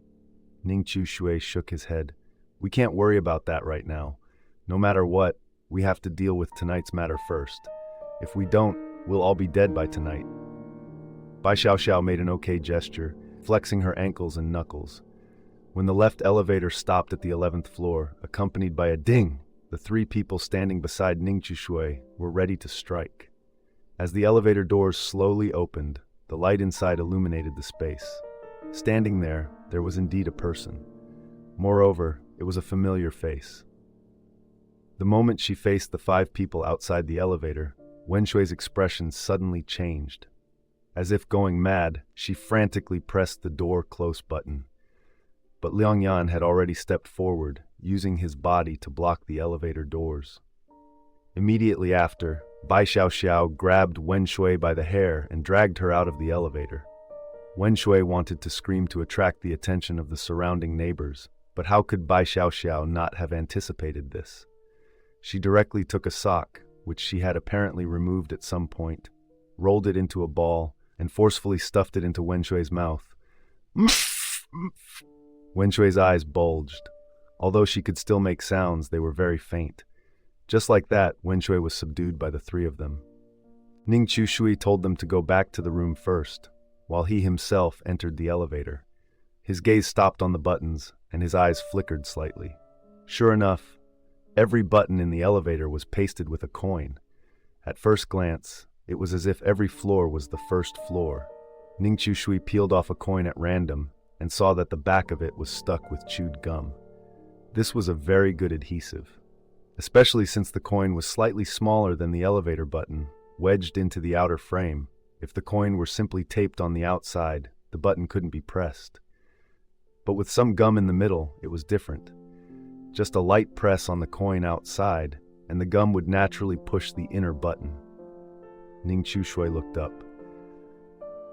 Ning Chushui shook his head. We can't worry about that right now. No matter what, we have to deal with tonight's matter first. If we don't, we'll all be dead by tonight. Bai Xiaoxiao made an okay gesture, flexing her ankles and knuckles. When the left elevator stopped at the 11th floor, accompanied by a ding, the three people standing beside Ning Chushui were ready to strike. As the elevator doors slowly opened, the light inside illuminated the space. Standing there was indeed a person. Moreover, it was a familiar face. The moment she faced the five people outside the elevator, Wenshui's expression suddenly changed. As if going mad, she frantically pressed the door close button. But Liang Yan had already stepped forward, using his body to block the elevator doors. Immediately after, Bai Xiaoxiao grabbed Wenshui by the hair and dragged her out of the elevator. Wenshui wanted to scream to attract the attention of the surrounding neighbors, but how could Bai Xiaoxiao not have anticipated this? She directly took a sock, which she had apparently removed at some point, rolled it into a ball, and forcefully stuffed it into Wenshui's mouth. Wenshui's eyes bulged. Although she could still make sounds, they were very faint. Just like that, Wenshui was subdued by the three of them. Ning Chushui told them to go back to the room first, while he himself entered the elevator. His gaze stopped on the buttons, and his eyes flickered slightly. Sure enough, every button in the elevator was pasted with a coin. At first glance, it was as if every floor was the first floor. Ning Chushui peeled off a coin at random and saw that the back of it was stuck with chewed gum. This was a very good adhesive, especially since the coin was slightly smaller than the elevator button, wedged into the outer frame. If the coin were simply taped on the outside, the button couldn't be pressed. But with some gum in the middle, it was different. Just a light press on the coin outside, and the gum would naturally push the inner button. Ning Chushui looked up.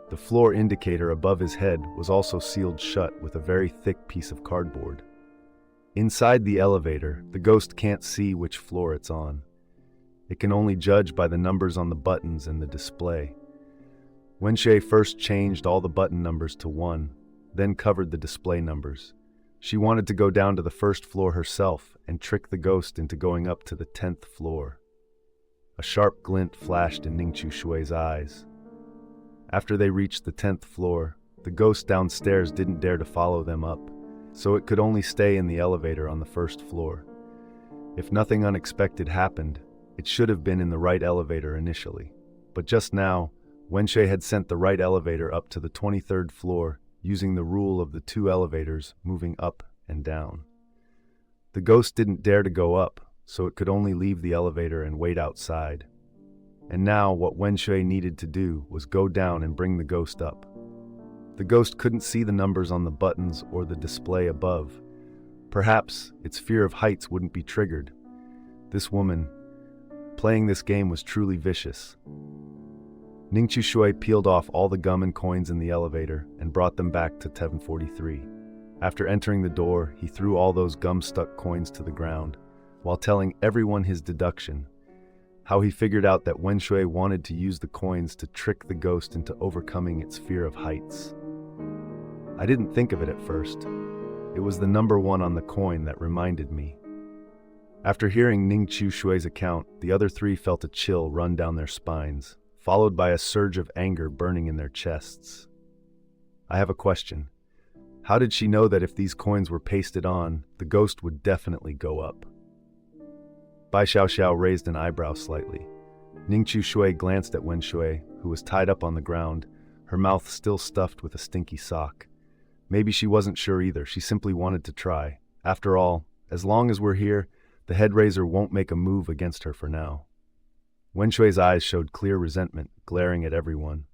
The floor indicator above his head was also sealed shut with a very thick piece of cardboard. Inside the elevator, the ghost can't see which floor it's on. It can only judge by the numbers on the buttons and the display. Wenshui first changed all the button numbers to 1, then covered the display numbers. She wanted to go down to the first floor herself and trick the ghost into going up to the 10th floor. A sharp glint flashed in Ning Chushui's eyes. After they reached the 10th floor, the ghost downstairs didn't dare to follow them up, so it could only stay in the elevator on the first floor. If nothing unexpected happened, it should have been in the right elevator initially. But just now, Wenshui had sent the right elevator up to the 23rd floor using the rule of the 2 elevators moving up and down. The ghost didn't dare to go up, so it could only leave the elevator and wait outside. And now what Wenshui needed to do was go down and bring the ghost up. The ghost couldn't see the numbers on the buttons or the display above. Perhaps its fear of heights wouldn't be triggered. This woman, playing this game, was truly vicious. Ningqiu Shui peeled off all the gum and coins in the elevator and brought them back to 743. After entering the door, he threw all those gum-stuck coins to the ground, while telling everyone his deduction, how he figured out that Wen Shui wanted to use the coins to trick the ghost into overcoming its fear of heights. I didn't think of it at first. It was the number 1 on the coin that reminded me. After hearing Ningqiu Shui's account, the other 3 felt a chill run down their spines, followed by a surge of anger burning in their chests. I have a question. How did she know that if these coins were pasted on, the ghost would definitely go up? Bai Xiaoxiao raised an eyebrow slightly. Ningqiu Shui glanced at Wen Shui, who was tied up on the ground, her mouth still stuffed with a stinky sock. Maybe she wasn't sure either, she simply wanted to try. After all, as long as we're here, the head raiser won't make a move against her for now. Wen Shui's eyes showed clear resentment, glaring at everyone.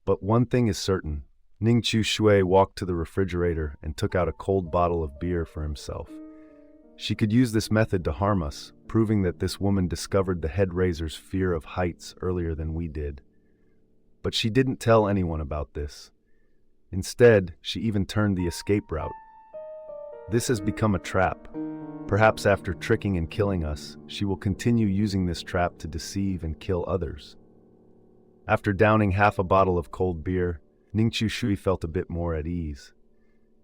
But one thing is certain. Ningqiu Shui walked to the refrigerator and took out a cold bottle of beer for himself. She could use this method to harm us, proving that this woman discovered the head raiser's fear of heights earlier than we did. But she didn't tell anyone about this. Instead, she even turned the escape route. This has become a trap. Perhaps after tricking and killing us, she will continue using this trap to deceive and kill others. After downing half a bottle of cold beer, Ningqiu Shui felt a bit more at ease.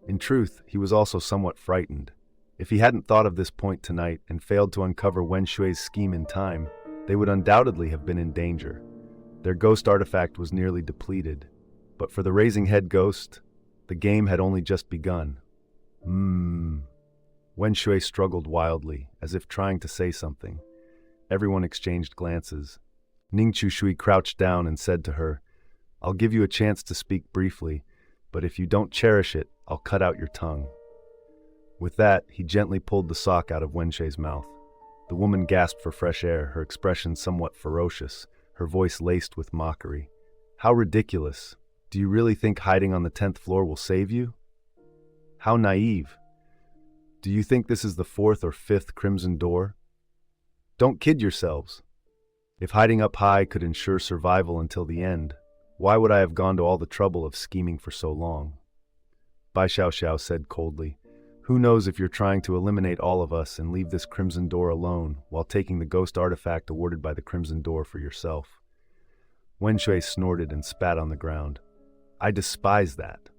In truth, he was also somewhat frightened. If he hadn't thought of this point tonight and failed to uncover Wen Shui's scheme in time, they would undoubtedly have been in danger. Their ghost artifact was nearly depleted. But for the raising head ghost, the game had only just begun. Wen Shui struggled wildly, as if trying to say something. Everyone exchanged glances. Ningqiu Shui crouched down and said to her, "I'll give you a chance to speak briefly, but if you don't cherish it, I'll cut out your tongue." With that, he gently pulled the sock out of Wen Shui's mouth. The woman gasped for fresh air, her expression somewhat ferocious, her voice laced with mockery. "How ridiculous! Do you really think hiding on the 10th floor will save you? How naive! Do you think this is the 4th or 5th Crimson Door? Don't kid yourselves. If hiding up high could ensure survival until the end, why would I have gone to all the trouble of scheming for so long?" Bai Xiaoxiao said coldly, "Who knows if you're trying to eliminate all of us and leave this Crimson Door alone while taking the ghost artifact awarded by the Crimson Door for yourself?" Wen Shui snorted and spat on the ground. "I despise that.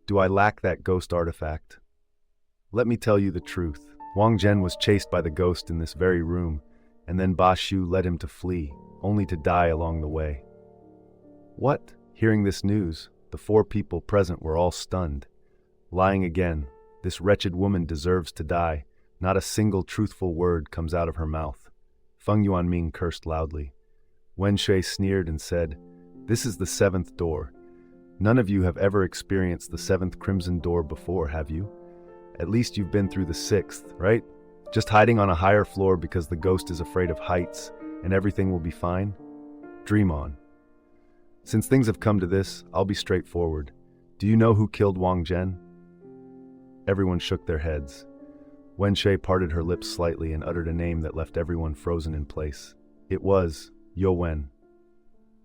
Do I lack that ghost artifact? Let me tell you the truth. Wang Zhen was chased by the ghost in this very room, and then Ba Shu led him to flee, only to die along the way." What? Hearing this news, the 4 people present were all stunned. Lying again, this wretched woman deserves to die. Not a single truthful word comes out of her mouth. Feng Yuanming cursed loudly. Wen Shui sneered and said, "This is the 7th door. None of you have ever experienced the 7th Crimson Door before, have you? At least you've been through the 6th, right? Just hiding on a higher floor because the ghost is afraid of heights, and everything will be fine? Dream on. Since things have come to this, I'll be straightforward. Do you know who killed Wang Zhen?" Everyone shook their heads. Wen Shui parted her lips slightly and uttered a name that left everyone frozen in place. It was Yo Wen.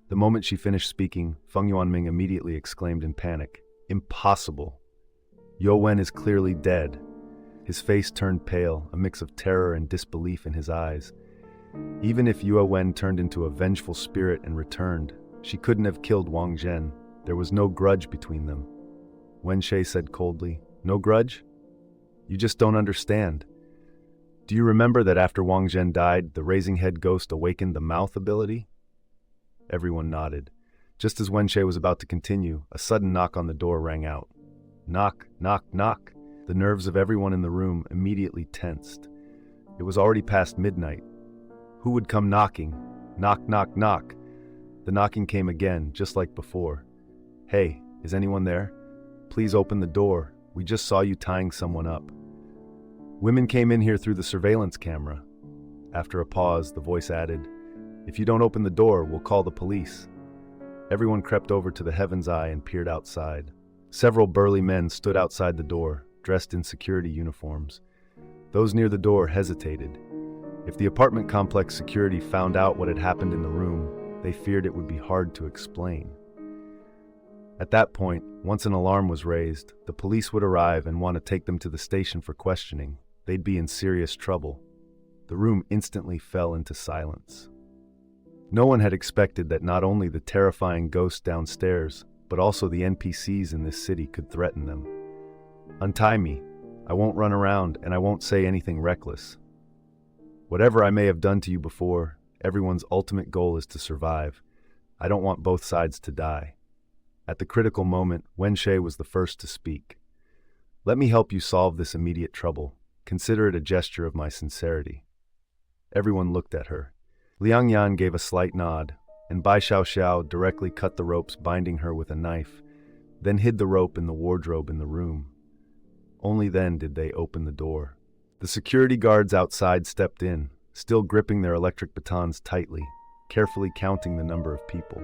The moment she finished speaking, Feng Yuanming immediately exclaimed in panic, "Impossible! Yo Wen is clearly dead." His face turned pale, a mix of terror and disbelief in his eyes. Even if Yo Wen turned into a vengeful spirit and returned, she couldn't have killed Wang Zhen. There was no grudge between them. Wen Shui said coldly, "No grudge? You just don't understand. Do you remember that after Wang Zhen died, the raising head ghost awakened the mouth ability?" Everyone nodded. Just as Wen Shui was about to continue, a sudden knock on the door rang out. Knock, knock, knock. The nerves of everyone in the room immediately tensed. It was already past midnight. Who would come knocking? Knock, knock, knock. The knocking came again, just like before. "Hey, is anyone there? Please open the door. We just saw you tying someone up." "Women came in here through the surveillance camera." After a pause, the voice added, "If you don't open the door, we'll call the police." everyone crept over to the Heaven's Eye and peered outside. Several burly men stood outside the door, dressed in security uniforms. Those near the door hesitated. If the apartment complex security found out what had happened in the room, they feared it would be hard to explain. At that point, once an alarm was raised, the police would arrive and want to take them to the station for questioning. They'd be in serious trouble. The room instantly fell into silence. No one had expected that not only the terrifying ghost downstairs, but also the NPCs in this city could threaten them. "Untie me. I won't run around, and I won't say anything reckless. Whatever I may have done to you before, everyone's ultimate goal is to survive. I don't want both sides to die." At the critical moment, Wenxue was the first to speak. "Let me help you solve this immediate trouble. Consider it a gesture of my sincerity." Everyone looked at her. Liang Yan gave a slight nod, and Bai Xiao directly cut the ropes binding her with a knife, then hid the rope in the wardrobe in the room. Only then did they open the door. The security guards outside stepped in, still gripping their electric batons tightly, carefully counting the number of people.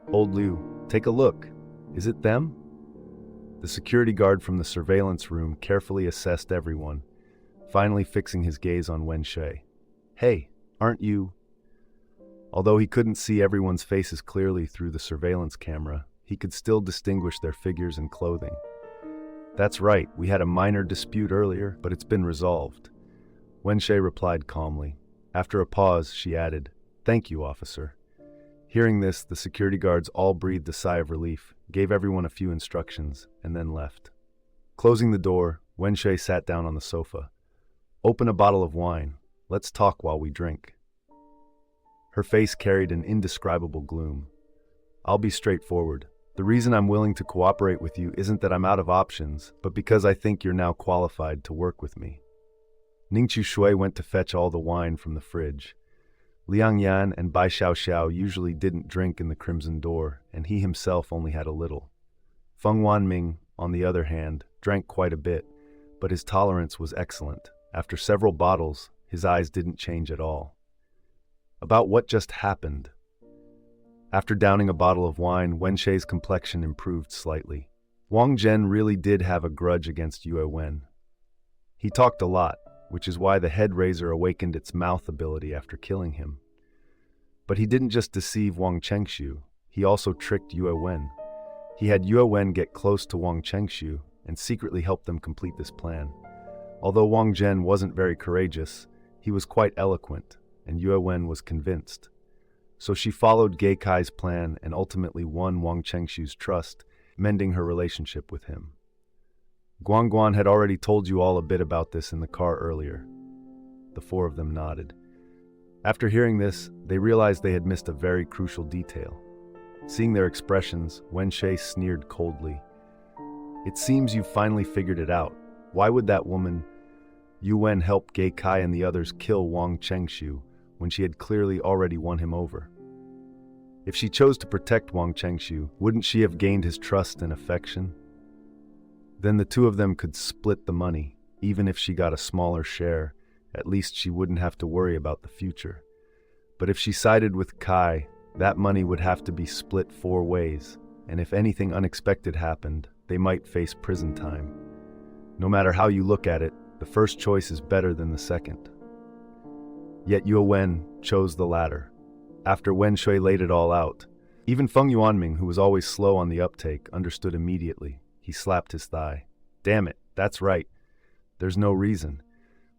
"Old Liu, take a look. Is it them?" The security guard from the surveillance room carefully assessed everyone, finally fixing his gaze on Wenxue. "Hey, aren't you—" Although he couldn't see everyone's faces clearly through the surveillance camera, he could still distinguish their figures and clothing. "That's right, we had a minor dispute earlier, but it's been resolved." Wenxue replied calmly. After a pause, she added, "Thank you, officer." Hearing this, the security guards all breathed a sigh of relief, gave everyone a few instructions, and then left. Closing the door, Wenxue sat down on the sofa. "Open a bottle of wine. Let's talk while we drink." Her face carried an indescribable gloom. "I'll be straightforward. The reason I'm willing to cooperate with you isn't that I'm out of options, but because I think you're now qualified to work with me." Ningqiu Shui went to fetch all the wine from the fridge. Liang Yan and Bai Xiao usually didn't drink in the Crimson Door, and he himself only had a little. Feng Wanming, on the other hand, drank quite a bit, but his tolerance was excellent. After several bottles, his eyes didn't change at all. About what just happened? After downing a bottle of wine, Wenxue's complexion improved slightly. Wang Zhen really did have a grudge against Yue Wen. He talked a lot, which is why the head razor awakened its mouth ability after killing him. But he didn't just deceive Wang Chengshu, he also tricked Yue Wen. He had Yue Wen get close to Wang Chengshu and secretly help them complete this plan. Although Wang Zhen wasn't very courageous, he was quite eloquent, and Yue Wen was convinced. So she followed Gai Kai's plan and ultimately won Wang Chengshu's trust, mending her relationship with him. Guan had already told you all a bit about this in the car earlier. The four of them nodded. After hearing this, they realized they had missed a very crucial detail. Seeing their expressions, Wenxue sneered coldly. "It seems you've finally figured it out. Why would that woman, Yu Wen, help Gai Kai and the others kill Wang Chengshu when she had clearly already won him over? If she chose to protect Wang Chengshu, wouldn't she have gained his trust and affection? Then the two of them could split the money. Even if she got a smaller share, at least she wouldn't have to worry about the future. But if she sided with Kai, that money would have to be split 4 ways, and if anything unexpected happened, they might face prison time. No matter how you look at it, the first choice is better than the second." Yet Yue Wen chose the latter. After Wenxue laid it all out, even Feng Yuanming, who was always slow on the uptake, understood immediately. He slapped his thigh. "Damn it, that's right. There's no reason.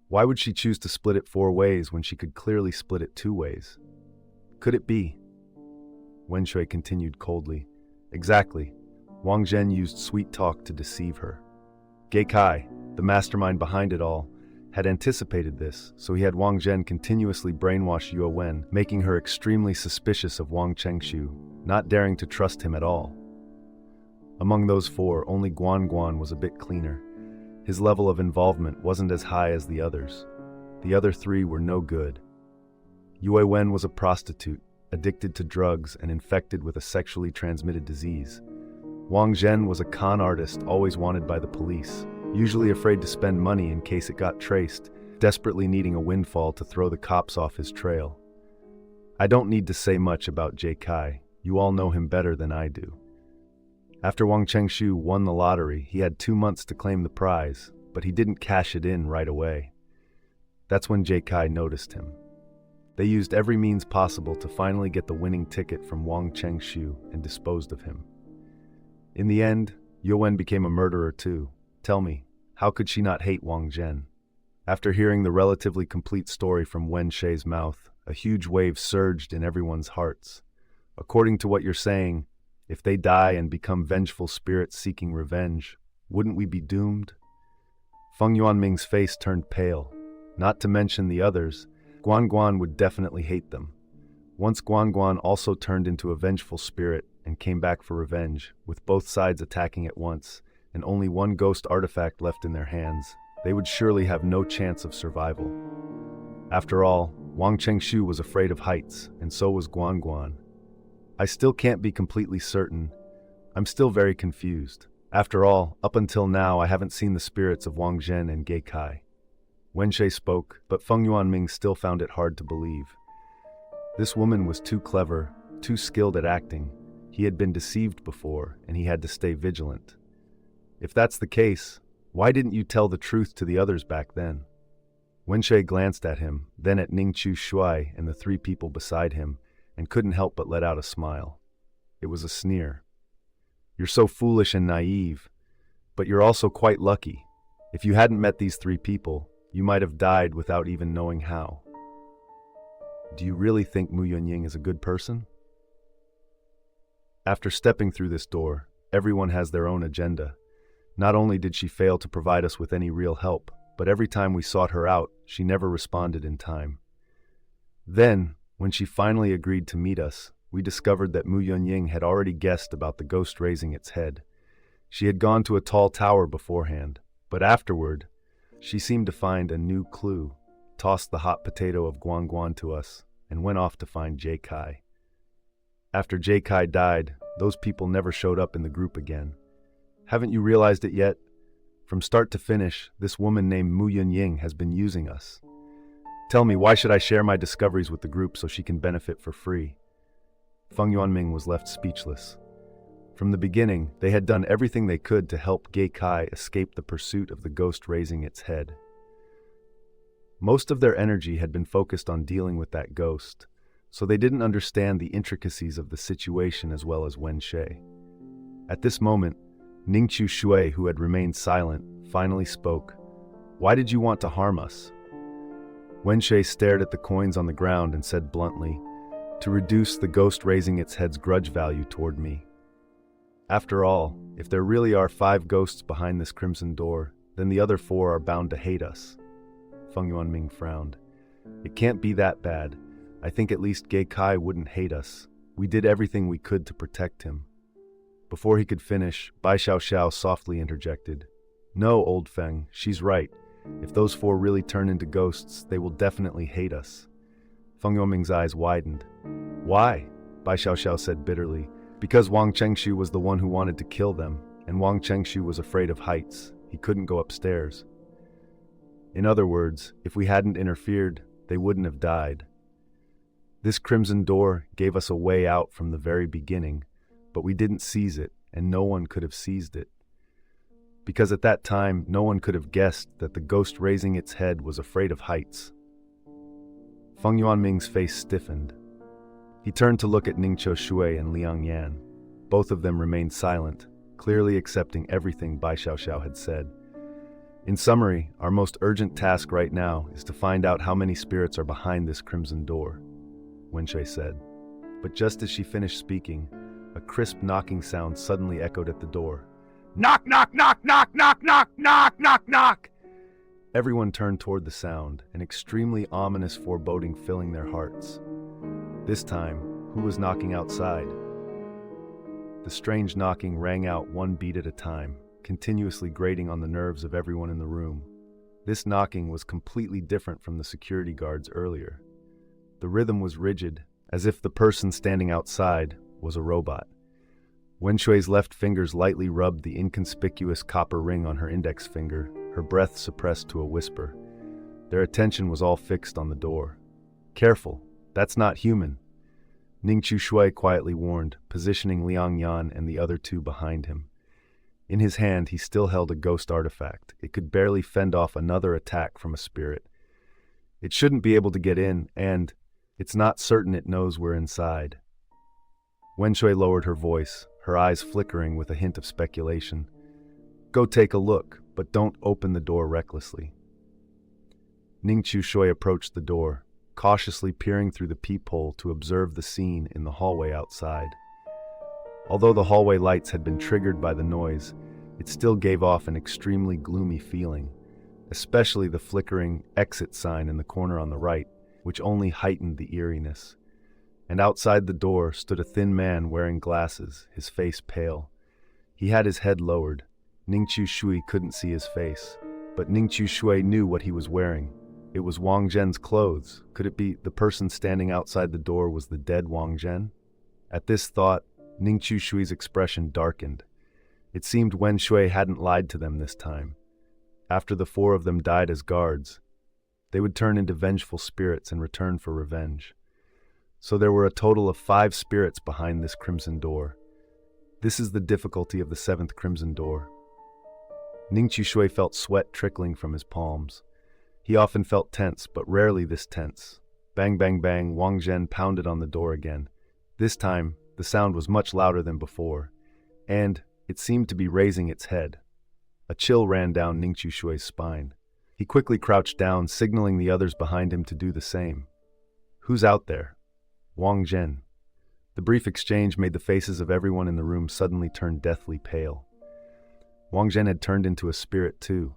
Why would she choose to split it 4 ways when she could clearly split it 2 ways? Could it be?" Wenxue continued coldly. "Exactly. Wang Zhen used sweet talk to deceive her. Gai Kai, the mastermind behind it all, had anticipated this, so he had Wang Zhen continuously brainwash Yue Wen, making her extremely suspicious of Wang Chengshu, not daring to trust him at all. Among those 4, only Guan was a bit cleaner. His level of involvement wasn't as high as the others. The other 3 were no good. Yue Wen was a prostitute, addicted to drugs and infected with a sexually transmitted disease. Wang Zhen was a con artist always wanted by the police, usually afraid to spend money in case it got traced, desperately needing a windfall to throw the cops off his trail. I don't need to say much about Gai Kai. You all know him better than I do. After Wang Chengshu won the lottery, he had 2 months to claim the prize, but he didn't cash it in right away. That's when Jie Kai noticed him. They used every means possible to finally get the winning ticket from Wang Chengshu and disposed of him. In the end, Yuwen became a murderer too. Tell me, how could she not hate Wang Zhen? After hearing the relatively complete story from Wen Shei's mouth, a huge wave surged in everyone's hearts. According to what you're saying, if they die and become vengeful spirits seeking revenge, wouldn't we be doomed? Feng Yuanming's face turned pale. Not to mention the others, Guan Guan would definitely hate them. Once Guan Guan also turned into a vengeful spirit and came back for revenge, with both sides attacking at once, and only one ghost artifact left in their hands, they would surely have no chance of survival. After all, Wang Chengshu was afraid of heights, and so was Guan Guan. I still can't be completely certain. I'm still very confused. After all, up until now I haven't seen the spirits of Wang Zhen and Jie Kai. Wen Shui spoke, but Feng Yuanming still found it hard to believe. This woman was too clever, too skilled at acting. He had been deceived before, and he had to stay vigilant. If that's the case, why didn't you tell the truth to the others back then? Wen Shui glanced at him, then at Ningqiu Shui and the 3 people beside him, and couldn't help but let out a smile. It was a sneer. You're so foolish and naive, but you're also quite lucky. If you hadn't met these 3 people, you might have died without even knowing how. Do you really think Mu Yuanying is a good person? After stepping through this door, everyone has their own agenda. Not only did she fail to provide us with any real help, but every time we sought her out, she never responded in time. Then, when she finally agreed to meet us, we discovered that Mu Yuanying had already guessed about the ghost raising its head. She had gone to a tall tower beforehand, but afterward, she seemed to find a new clue, tossed the hot potato of Guan Guan to us, and went off to find Jie Kai. After Jie Kai died, those people never showed up in the group again. Haven't you realized it yet? From start to finish, this woman named Mu Yuanying has been using us. Tell me, why should I share my discoveries with the group so she can benefit for free? Feng Yuanming was left speechless. From the beginning, they had done everything they could to help Jie Kai escape the pursuit of the ghost raising its head. Most of their energy had been focused on dealing with that ghost, so they didn't understand the intricacies of the situation as well as Wen Shui. At this moment, Ningqiu Shui, who had remained silent, finally spoke. Why did you want to harm us? Wen Shui stared at the coins on the ground and said bluntly, to reduce the ghost raising its head's grudge value toward me. After all, if there really are 5 ghosts behind this crimson door, then the other 4 are bound to hate us. Feng Yuanming frowned. It can't be that bad. I think at least Jie Kai wouldn't hate us. We did everything we could to protect him. Before he could finish, Bai Xiaoxiao softly interjected. No, old Feng, she's right. If those 4 really turn into ghosts, they will definitely hate us. Feng Yuanming's eyes widened. Why? Bai Xiaoxiao said bitterly. Because Wang Chengshu was the one who wanted to kill them, and Wang Chengshu was afraid of heights. He couldn't go upstairs. In other words, if we hadn't interfered, they wouldn't have died. This crimson door gave us a way out from the very beginning, but we didn't seize it, and no one could have seized it. Because at that time, no one could have guessed that the ghost raising its head was afraid of heights. Feng Yuanming's face stiffened. He turned to look at Ningqiu Shui and Liang Yan. Both of them remained silent, clearly accepting everything Bai Xiaoxiao had said. In summary, our most urgent task right now is to find out how many spirits are behind this crimson door, Wen Shui said. But just as she finished speaking, a crisp knocking sound suddenly echoed at the door. Knock, knock, knock, knock, knock, knock, knock, knock, knock! Everyone turned toward the sound, an extremely ominous foreboding filling their hearts. This time, who was knocking outside? The strange knocking rang out 1 beat at a time, continuously grating on the nerves of everyone in the room. This knocking was completely different from the security guards earlier. The rhythm was rigid, as if the person standing outside was a robot. Wen Shui's left fingers lightly rubbed the inconspicuous copper ring on her index finger, her breath suppressed to a whisper. Their attention was all fixed on the door. Careful, that's not human. Ning Chu Shui quietly warned, positioning Liang Yan and the other two behind him. In his hand, he still held a ghost artifact. It could barely fend off another attack from a spirit. It shouldn't be able to get in, and it's not certain it knows we're inside. Wen Shui lowered her voice, her eyes flickering with a hint of speculation. Go take a look, but don't open the door recklessly. Ning Chu Shui approached the door, cautiously peering through the peephole to observe the scene in the hallway outside. Although the hallway lights had been triggered by the noise, it still gave off an extremely gloomy feeling, especially the flickering exit sign in the corner on the right, which only heightened the eeriness. And outside the door stood a thin man wearing glasses, his face pale. He had his head lowered. Ning Chu Shui couldn't see his face, but Ning Chu Shui knew what he was wearing. It was Wang Zhen's clothes. Could it be the person standing outside the door was the dead Wang Zhen? At this thought, Ning Chu Shui's expression darkened. It seemed Wen Shui hadn't lied to them this time. After the four of them died as guards, they would turn into vengeful spirits and return for revenge. So there were a total of 5 spirits behind this crimson door. This is the difficulty of the 7th crimson door. Ning Chu Shui felt sweat trickling from his palms. He often felt tense, but rarely this tense. Bang, bang, bang, Wang Zhen pounded on the door again. This time, the sound was much louder than before, and it seemed to be raising its head. A chill ran down Ning Chu Shui's spine. He quickly crouched down, signaling the others behind him to do the same. Who's out there? Wang Zhen. The brief exchange made the faces of everyone in the room suddenly turn deathly pale. Wang Zhen had turned into a spirit too.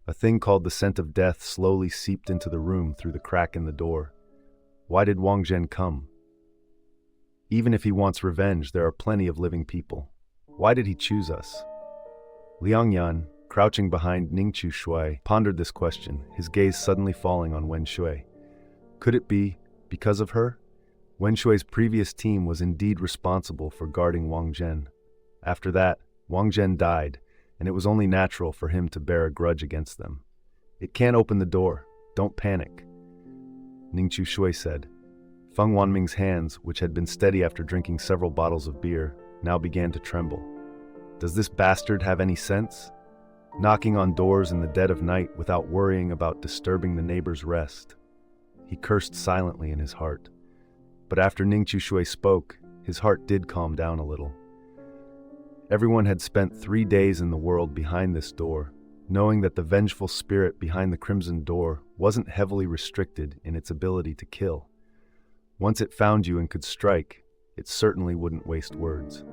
A thing called the scent of death slowly seeped into the room through the crack in the door. Why did Wang Zhen come? Even if he wants revenge, there are plenty of living people. Why did he choose us? Liang Yan, crouching behind Ning Chu Shui, pondered this question, his gaze suddenly falling on Wen Shui. Could it be because of her? Wen Shui's previous team was indeed responsible for guarding Wang Zhen. After that, Wang Zhen died, and it was only natural for him to bear a grudge against them. It can't open the door. Don't panic, Ning Chu Shui said. Feng Wanming's hands, which had been steady after drinking several bottles of beer, now began to tremble. Does this bastard have any sense? Knocking on doors in the dead of night without worrying about disturbing the neighbor's rest. He cursed silently in his heart. But after Ning Chu Shui spoke, his heart did calm down a little. Everyone had spent 3 days in the world behind this door, knowing that the vengeful spirit behind the crimson door wasn't heavily restricted in its ability to kill. Once it found you and could strike, it certainly wouldn't waste words.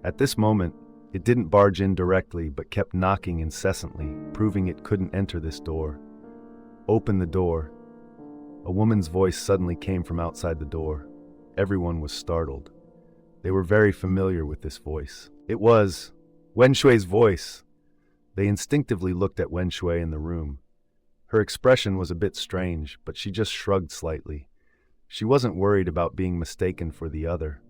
At this moment, it didn't barge in directly but kept knocking incessantly, proving it couldn't enter this door. Open the door. A woman's voice suddenly came from outside the door. Everyone was startled. They were very familiar with this voice. It was Wen Shui's voice. They instinctively looked at Wen Shui in the room. Her expression was a bit strange, but she just shrugged slightly. She wasn't worried about being mistaken for the other.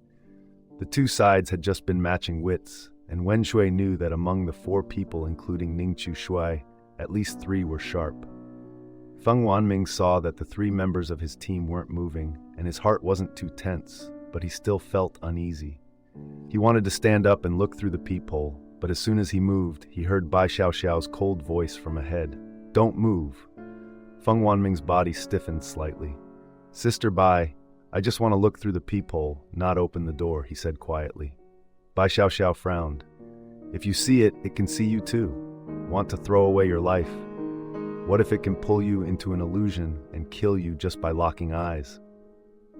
The two sides had just been matching wits, and Wen Shui knew that among the 4 people, including Ning Chu Shui, at least 3 were sharp. Feng Wanming saw that the 3 members of his team weren't moving, and his heart wasn't too tense, but he still felt uneasy. He wanted to stand up and look through the peephole, but as soon as he moved, he heard Bai Xiaoxiao's cold voice from ahead. Don't move. Feng Wanming's body stiffened slightly. Sister Bai, I just want to look through the peephole, not open the door, he said quietly. Bai Xiaoxiao frowned. If you see it, it can see you too. Want to throw away your life? What if it can pull you into an illusion and kill you just by locking eyes?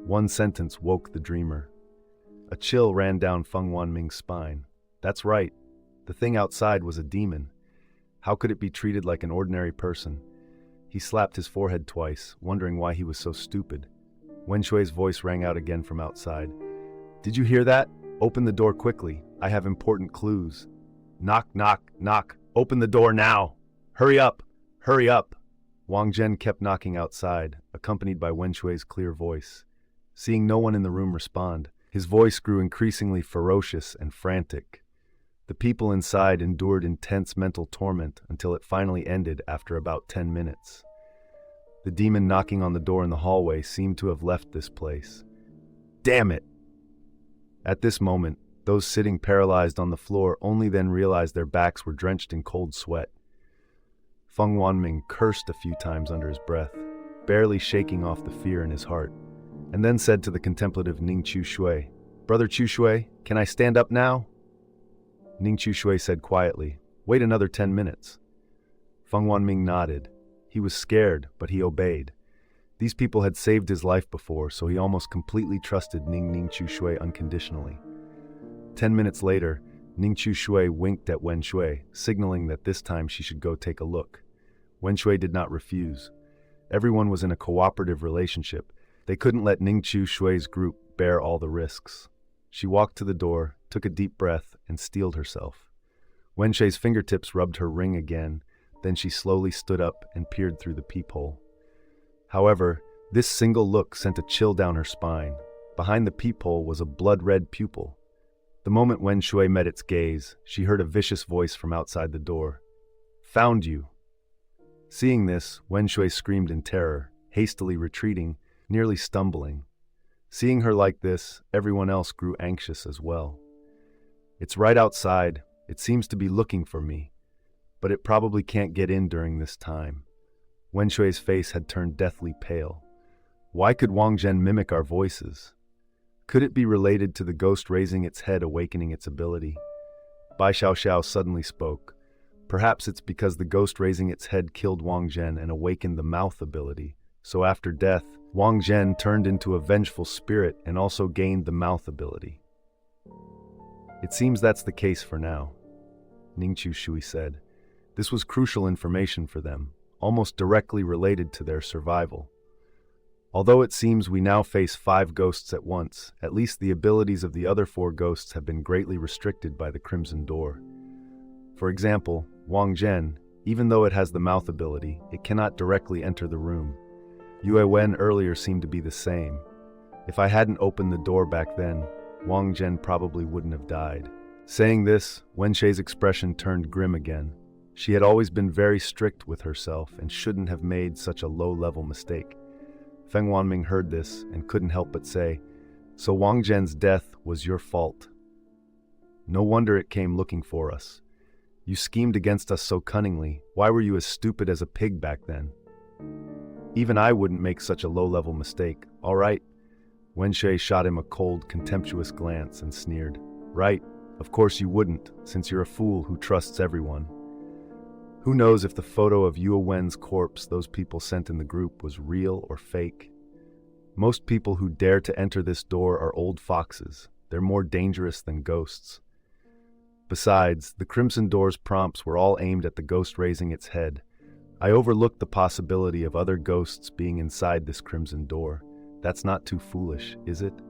One sentence woke the dreamer. A chill ran down Feng Wanming's spine. That's right. The thing outside was a demon. How could it be treated like an ordinary person? He slapped his forehead twice, wondering why he was so stupid. Wen Shui's voice rang out again from outside. Did you hear that? Open the door quickly. I have important clues. Knock, knock, knock. Open the door now. Hurry up. Hurry up. Wang Zhen kept knocking outside, accompanied by Wen Shui's clear voice. Seeing no one in the room respond, his voice grew increasingly ferocious and frantic. The people inside endured intense mental torment until it finally ended after about 10 minutes. The demon knocking on the door in the hallway seemed to have left this place. Damn it! At this moment, those sitting paralyzed on the floor only then realized their backs were drenched in cold sweat. Feng Wanming cursed a few times under his breath, barely shaking off the fear in his heart, and then said to the contemplative Ning Chu Shui, "Brother Chu Shui, can I stand up now?" Ning Chu Shui said quietly, "Wait another 10 minutes." Feng Wanming nodded. He was scared, but he obeyed. These people had saved his life before, so he almost completely trusted Ning Chu Shui unconditionally. 10 minutes later, Ning Chu Shui winked at Wen Shui, signaling that this time she should go take a look. Wen Shui did not refuse. Everyone was in a cooperative relationship. They couldn't let Ning Chu Shui's group bear all the risks. She walked to the door, took a deep breath, and steeled herself. Wen Shui's fingertips rubbed her ring again, then she slowly stood up and peered through the peephole. However, this single look sent a chill down her spine. Behind the peephole was a blood-red pupil. The moment Wen Shui met its gaze, she heard a vicious voice from outside the door. "Found you!" Seeing this, Wen Shui screamed in terror, hastily retreating, nearly stumbling. Seeing her like this, everyone else grew anxious as well. "It's right outside. It seems to be looking for me. But it probably can't get in during this time." Wen Shui's face had turned deathly pale. Why could Wang Zhen mimic our voices? Could it be related to the ghost raising its head, awakening its ability? Bai Xiaoxiao suddenly spoke. Perhaps it's because the ghost raising its head killed Wang Zhen and awakened the mouth ability. So after death, Wang Zhen turned into a vengeful spirit and also gained the mouth ability. "It seems that's the case for now," Ning Chu Shui said. This was crucial information for them, almost directly related to their survival. Although it seems we now face 5 ghosts at once, at least the abilities of the other 4 ghosts have been greatly restricted by the Crimson Door. For example, Wang Zhen, even though it has the mouth ability, it cannot directly enter the room. Yue Wen earlier seemed to be the same. If I hadn't opened the door back then, Wang Zhen probably wouldn't have died. Saying this, Wen Shui's expression turned grim again. She had always been very strict with herself and shouldn't have made such a low-level mistake. Feng Wanming heard this and couldn't help but say, "So Wang Zhen's death was your fault. No wonder it came looking for us. You schemed against us so cunningly. Why were you as stupid as a pig back then? Even I wouldn't make such a low-level mistake, all right?" Wen Shui shot him a cold, contemptuous glance and sneered. "Right, of course you wouldn't, since you're a fool who trusts everyone. Who knows if the photo of Yue Wen's corpse those people sent in the group was real or fake? Most people who dare to enter this door are old foxes. They're more dangerous than ghosts. Besides, the Crimson Door's prompts were all aimed at the ghost raising its head. I overlooked the possibility of other ghosts being inside this Crimson Door. That's not too foolish, is it?"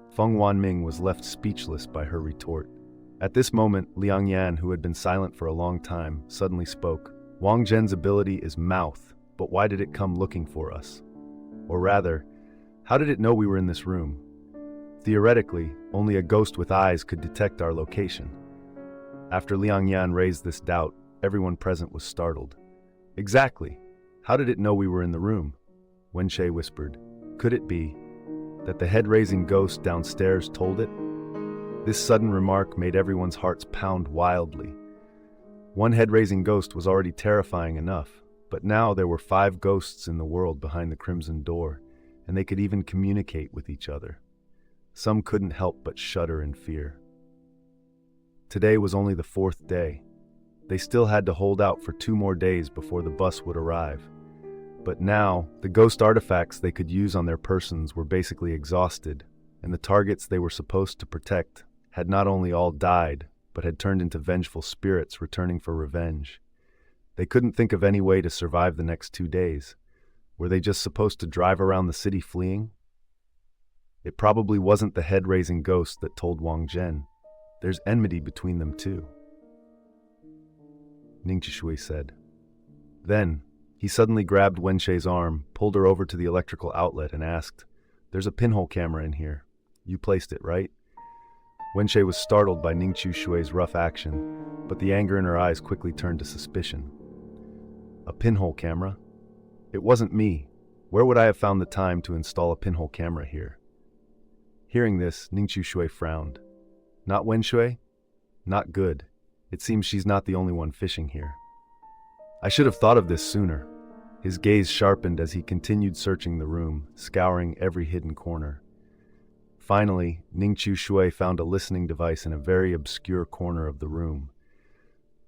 Feng Wanming was left speechless by her retort. At this moment, Liang Yan, who had been silent for a long time, suddenly spoke. "Wang Zhen's ability is mouth, but why did it come looking for us? Or rather, how did it know we were in this room? Theoretically, only a ghost with eyes could detect our location." After Liang Yan raised this doubt, everyone present was startled. "Exactly. How did it know we were in the room?" Wen Shui whispered. "Could it be that the head-raising ghost downstairs told it?" This sudden remark made everyone's hearts pound wildly. One head-raising ghost was already terrifying enough, but now there were 5 ghosts in the world behind the Crimson Door, and they could even communicate with each other. Some couldn't help but shudder in fear. Today was only the 4th day. They still had to hold out for 2 more days before the bus would arrive. But now, the ghost artifacts they could use on their persons were basically exhausted, and the targets they were supposed to protect had not only all died, but had turned into vengeful spirits returning for revenge. They couldn't think of any way to survive the next 2 days. Were they just supposed to drive around the city fleeing? It probably wasn't the head-raising ghost that told Wang Zhen. There's enmity between them too, Ning Chishui said. Then, he suddenly grabbed Wen Shui's arm, pulled her over to the electrical outlet and asked, "There's a pinhole camera in here. You placed it, right?" Wen Shui was startled by Ning Chishui's rough action, but the anger in her eyes quickly turned to suspicion. "A pinhole camera? It wasn't me. Where would I have found the time to install a pinhole camera here?" Hearing this, Ningqiu Shui frowned. Not Wen Shui? Not good. It seems she's not the only one fishing here. I should have thought of this sooner. His gaze sharpened as he continued searching the room, scouring every hidden corner. Finally, Ningqiu Shui found a listening device in a very obscure corner of the room.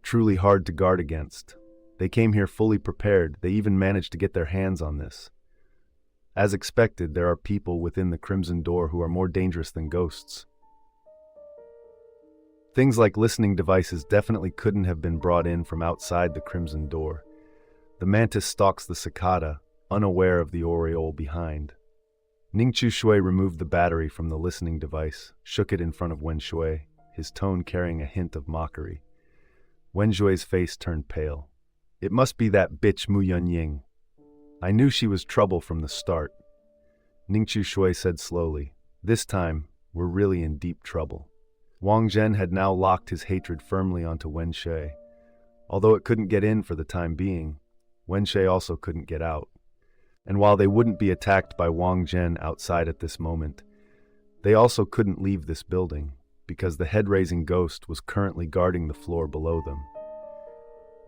Truly hard to guard against. They came here fully prepared. They even managed to get their hands on this. As expected, there are people within the Crimson Door who are more dangerous than ghosts. Things like listening devices definitely couldn't have been brought in from outside the Crimson Door. The mantis stalks the cicada, unaware of the aureole behind. Ningqiu Shui removed the battery from the listening device, shook it in front of Wen Shui, his tone carrying a hint of mockery. Wen Shui's face turned pale. It must be that bitch Mu Yunying. I knew she was trouble from the start. Ningqiu Shui said slowly, this time, we're really in deep trouble. Wang Zhen had now locked his hatred firmly onto Wen Shui. Although it couldn't get in for the time being, Wen Shui also couldn't get out. And while they wouldn't be attacked by Wang Zhen outside at this moment, they also couldn't leave this building, because the head-raising ghost was currently guarding the floor below them.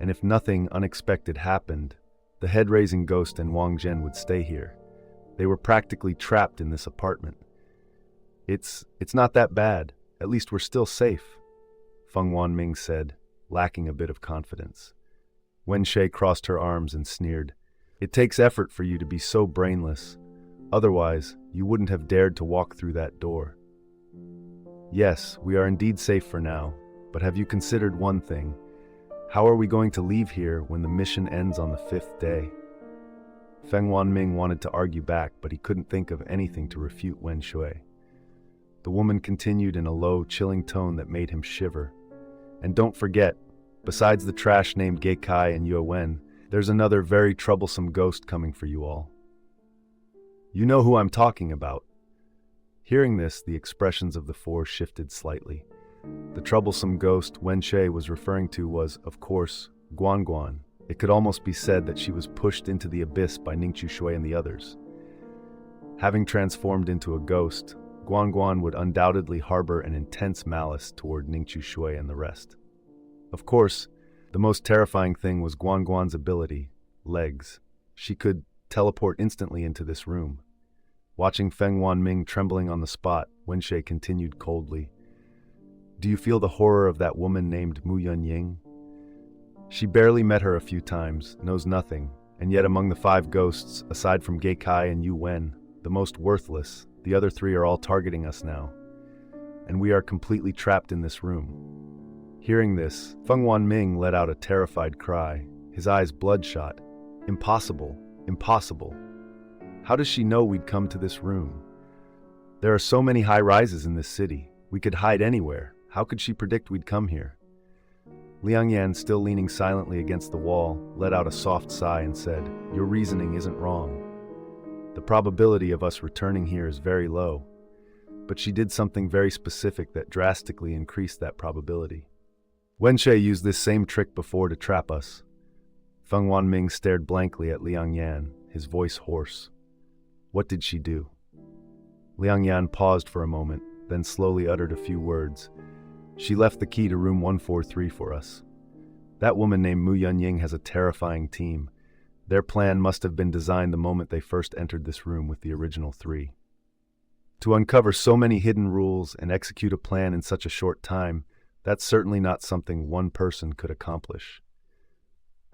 And if nothing unexpected happened, the head-raising ghost and Wang Zhen would stay here. They were practically trapped in this apartment. It's not that bad. At least we're still safe, Feng Wanming said, lacking a bit of confidence. Wen Shui crossed her arms and sneered. It takes effort for you to be so brainless. Otherwise, you wouldn't have dared to walk through that door. Yes, we are indeed safe for now, but have you considered one thing? How are we going to leave here when the mission ends on the 5th day? Feng Wanming wanted to argue back, but he couldn't think of anything to refute Wen Shui. The woman continued in a low, chilling tone that made him shiver. And don't forget, besides the trash named Ge Kai and Yue Wen, there's another very troublesome ghost coming for you all. You know who I'm talking about. Hearing this, the expressions of the four shifted slightly. The troublesome ghost Wen Shui was referring to was, of course, Guan Guan. It could almost be said that she was pushed into the abyss by Ningqiu Shui and the others. Having transformed into a ghost, Guan Guan would undoubtedly harbor an intense malice toward Ningqiu Shui and the rest. Of course, the most terrifying thing was Guan Guan's ability, legs. She could teleport instantly into this room. Watching Feng Wanming trembling on the spot, Wen Shui continued coldly. Do you feel the horror of that woman named Mu Yunying? She barely met her a few times, knows nothing, and yet among the 5 ghosts, aside from Ge Kai and Yu Wen, the most worthless, the other 3 are all targeting us now. And we are completely trapped in this room. Hearing this, Feng Wanming let out a terrified cry, his eyes bloodshot. Impossible, impossible. How does she know we'd come to this room? There are so many high rises in this city. We could hide anywhere. How could she predict we'd come here? Liang Yan, still leaning silently against the wall, let out a soft sigh and said, Your reasoning isn't wrong. The probability of us returning here is very low, but she did something very specific that drastically increased that probability. Wen Shui used this same trick before to trap us. Feng Wanming stared blankly at Liang Yan, his voice hoarse. What did she do? Liang Yan paused for a moment, then slowly uttered a few words. She left the key to room 143 for us. That woman named Mu Yunying has a terrifying team. Their plan must have been designed the moment they first entered this room with the original 3. To uncover so many hidden rules and execute a plan in such a short time, that's certainly not something one person could accomplish.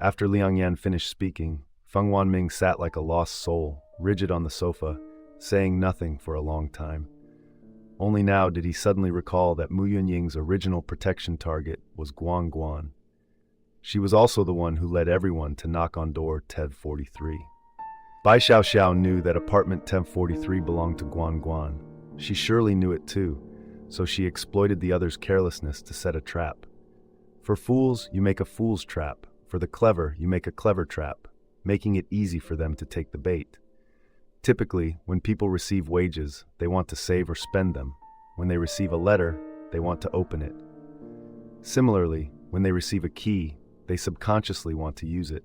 After Liang Yan finished speaking, Feng Wanming sat like a lost soul, rigid on the sofa, saying nothing for a long time. Only now did he suddenly recall that Mu Yunying's original protection target was Guan Guan. She was also the one who led everyone to knock on door TEV 43. Bai Xiaoxiao knew that apartment TEV 43 belonged to Guan Guan. She surely knew it too, so she exploited the others' carelessness to set a trap. For fools, you make a fool's trap. For the clever, you make a clever trap, making it easy for them to take the bait. Typically, when people receive wages, they want to save or spend them. When they receive a letter, they want to open it. Similarly, when they receive a key, they subconsciously want to use it.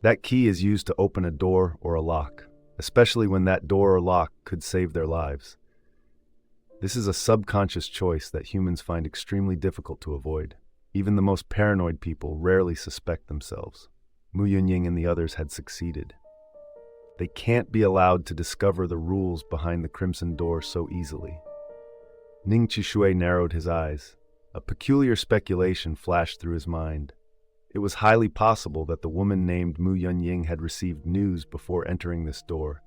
That key is used to open a door or a lock, especially when that door or lock could save their lives. This is a subconscious choice that humans find extremely difficult to avoid. Even the most paranoid people rarely suspect themselves. Mu Yunying and the others had succeeded. They can't be allowed to discover the rules behind the Crimson Door so easily. Ning Qishui narrowed his eyes. A peculiar speculation flashed through his mind. It was highly possible that the woman named Mu Yunying had received news before entering this door.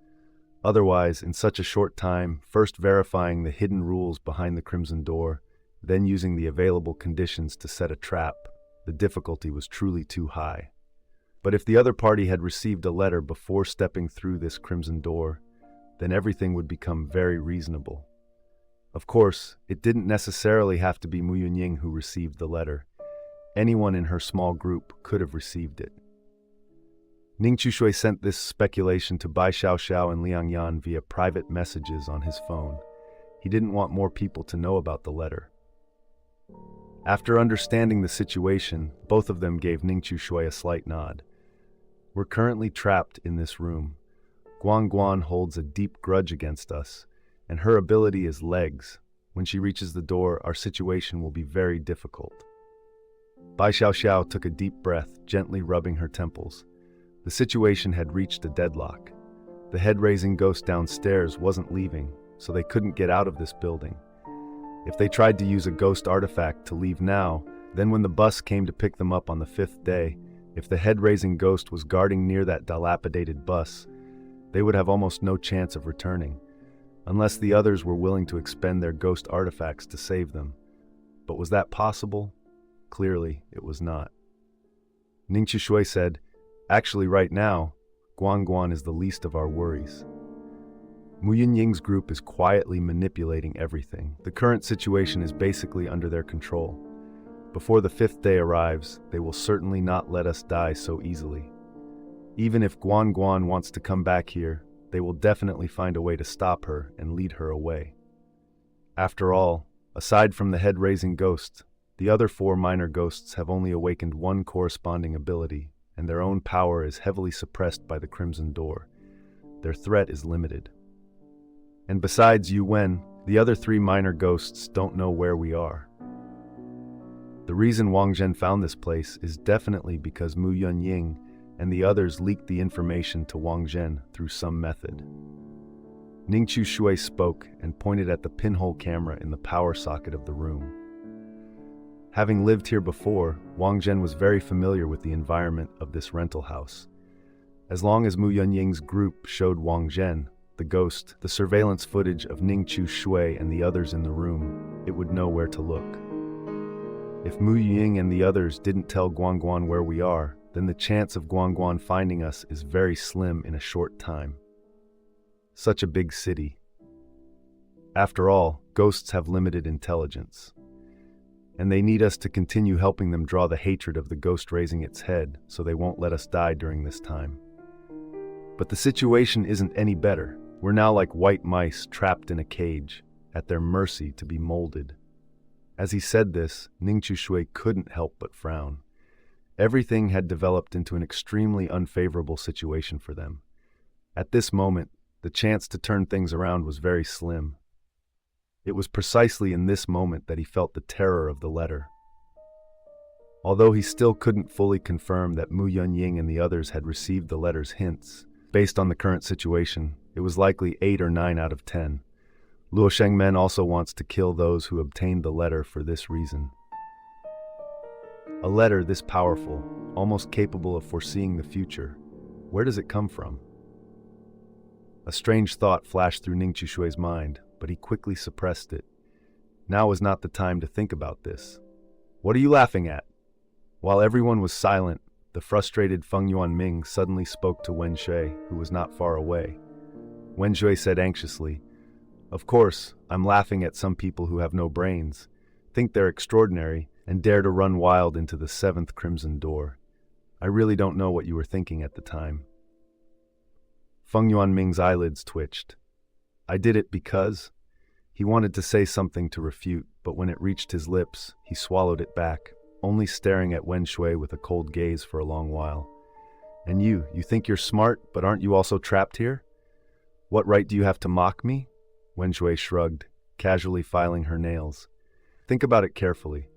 Otherwise, in such a short time, first verifying the hidden rules behind the Crimson Door, then using the available conditions to set a trap, the difficulty was truly too high. But if the other party had received a letter before stepping through this Crimson Door, then everything would become very reasonable. Of course, it didn't necessarily have to be Mu Yunying who received the letter. Anyone in her small group could have received it. Ning Qishui sent this speculation to Bai Xiaoxiao and Liang Yan via private messages on his phone. He didn't want more people to know about the letter. After understanding the situation, both of them gave Ning Qishui a slight nod. We're currently trapped in this room. Guan Guan holds a deep grudge against us, and her ability is legs. When she reaches the door, our situation will be very difficult. Bai Xiaoxiao took a deep breath, gently rubbing her temples. The situation had reached a deadlock. The head-raising ghost downstairs wasn't leaving, so they couldn't get out of this building. If they tried to use a ghost artifact to leave now, then when the bus came to pick them up on the 5th day, if the head-raising ghost was guarding near that dilapidated bus, they would have almost no chance of returning, unless the others were willing to expend their ghost artifacts to save them. But was that possible? Clearly, it was not. Ning Qishui said, "Actually, right now, Guan Guan is the least of our worries." Mu Yunying's group is quietly manipulating everything. The current situation is basically under their control. Before the 5th day arrives, they will certainly not let us die so easily. Even if Guan Guan wants to come back here, they will definitely find a way to stop her and lead her away. After all, aside from the head-raising ghost, the other 4 minor ghosts have only awakened one corresponding ability, and their own power is heavily suppressed by the Crimson Door. Their threat is limited. And besides Yu Wen, the other 3 minor ghosts don't know where we are. The reason Wang Zhen found this place is definitely because Mu Yunying and the others leaked the information to Wang Zhen through some method. Ning Qishui spoke and pointed at the pinhole camera in the power socket of the room. Having lived here before, Wang Zhen was very familiar with the environment of this rental house. As long as Mu Yunying's group showed Wang Zhen, the ghost, the surveillance footage of Ning Qishui and the others in the room, it would know where to look. If Mu Yunying and the others didn't tell Guan Guan where we are, then the chance of Guan Guan finding us is very slim in a short time. Such a big city. After all, ghosts have limited intelligence. And they need us to continue helping them draw the hatred of the ghost raising its head, so they won't let us die during this time. But the situation isn't any better. We're now like white mice trapped in a cage, at their mercy to be molded. As he said this, Ning Qishui couldn't help but frown. Everything had developed into an extremely unfavorable situation for them. At this moment, the chance to turn things around was very slim. It was precisely in this moment that he felt the terror of the letter. Although he still couldn't fully confirm that Mu Yunying and the others had received the letter's hints, based on the current situation, it was likely 8 or 9 out of 10. Luo Shengmen also wants to kill those who obtained the letter for this reason. A letter this powerful, almost capable of foreseeing the future, where does it come from? A strange thought flashed through Ning Qishui's mind, but he quickly suppressed it. Now was not the time to think about this. "What are you laughing at?" While everyone was silent, the frustrated Feng Yuanming suddenly spoke to Wen Shui, who was not far away. Wen Shui said anxiously, "Of course, I'm laughing at some people who have no brains, think they're extraordinary, and dare to run wild into the 7th Crimson Door. I really don't know what you were thinking at the time." Feng Yuanming's eyelids twitched. "I did it because..." He wanted to say something to refute, but when it reached his lips, he swallowed it back, only staring at Wen Shui with a cold gaze for a long while. "And you think you're smart, but aren't you also trapped here? What right do you have to mock me?" Wen Shui shrugged. casually filing her nails. Think about it carefully.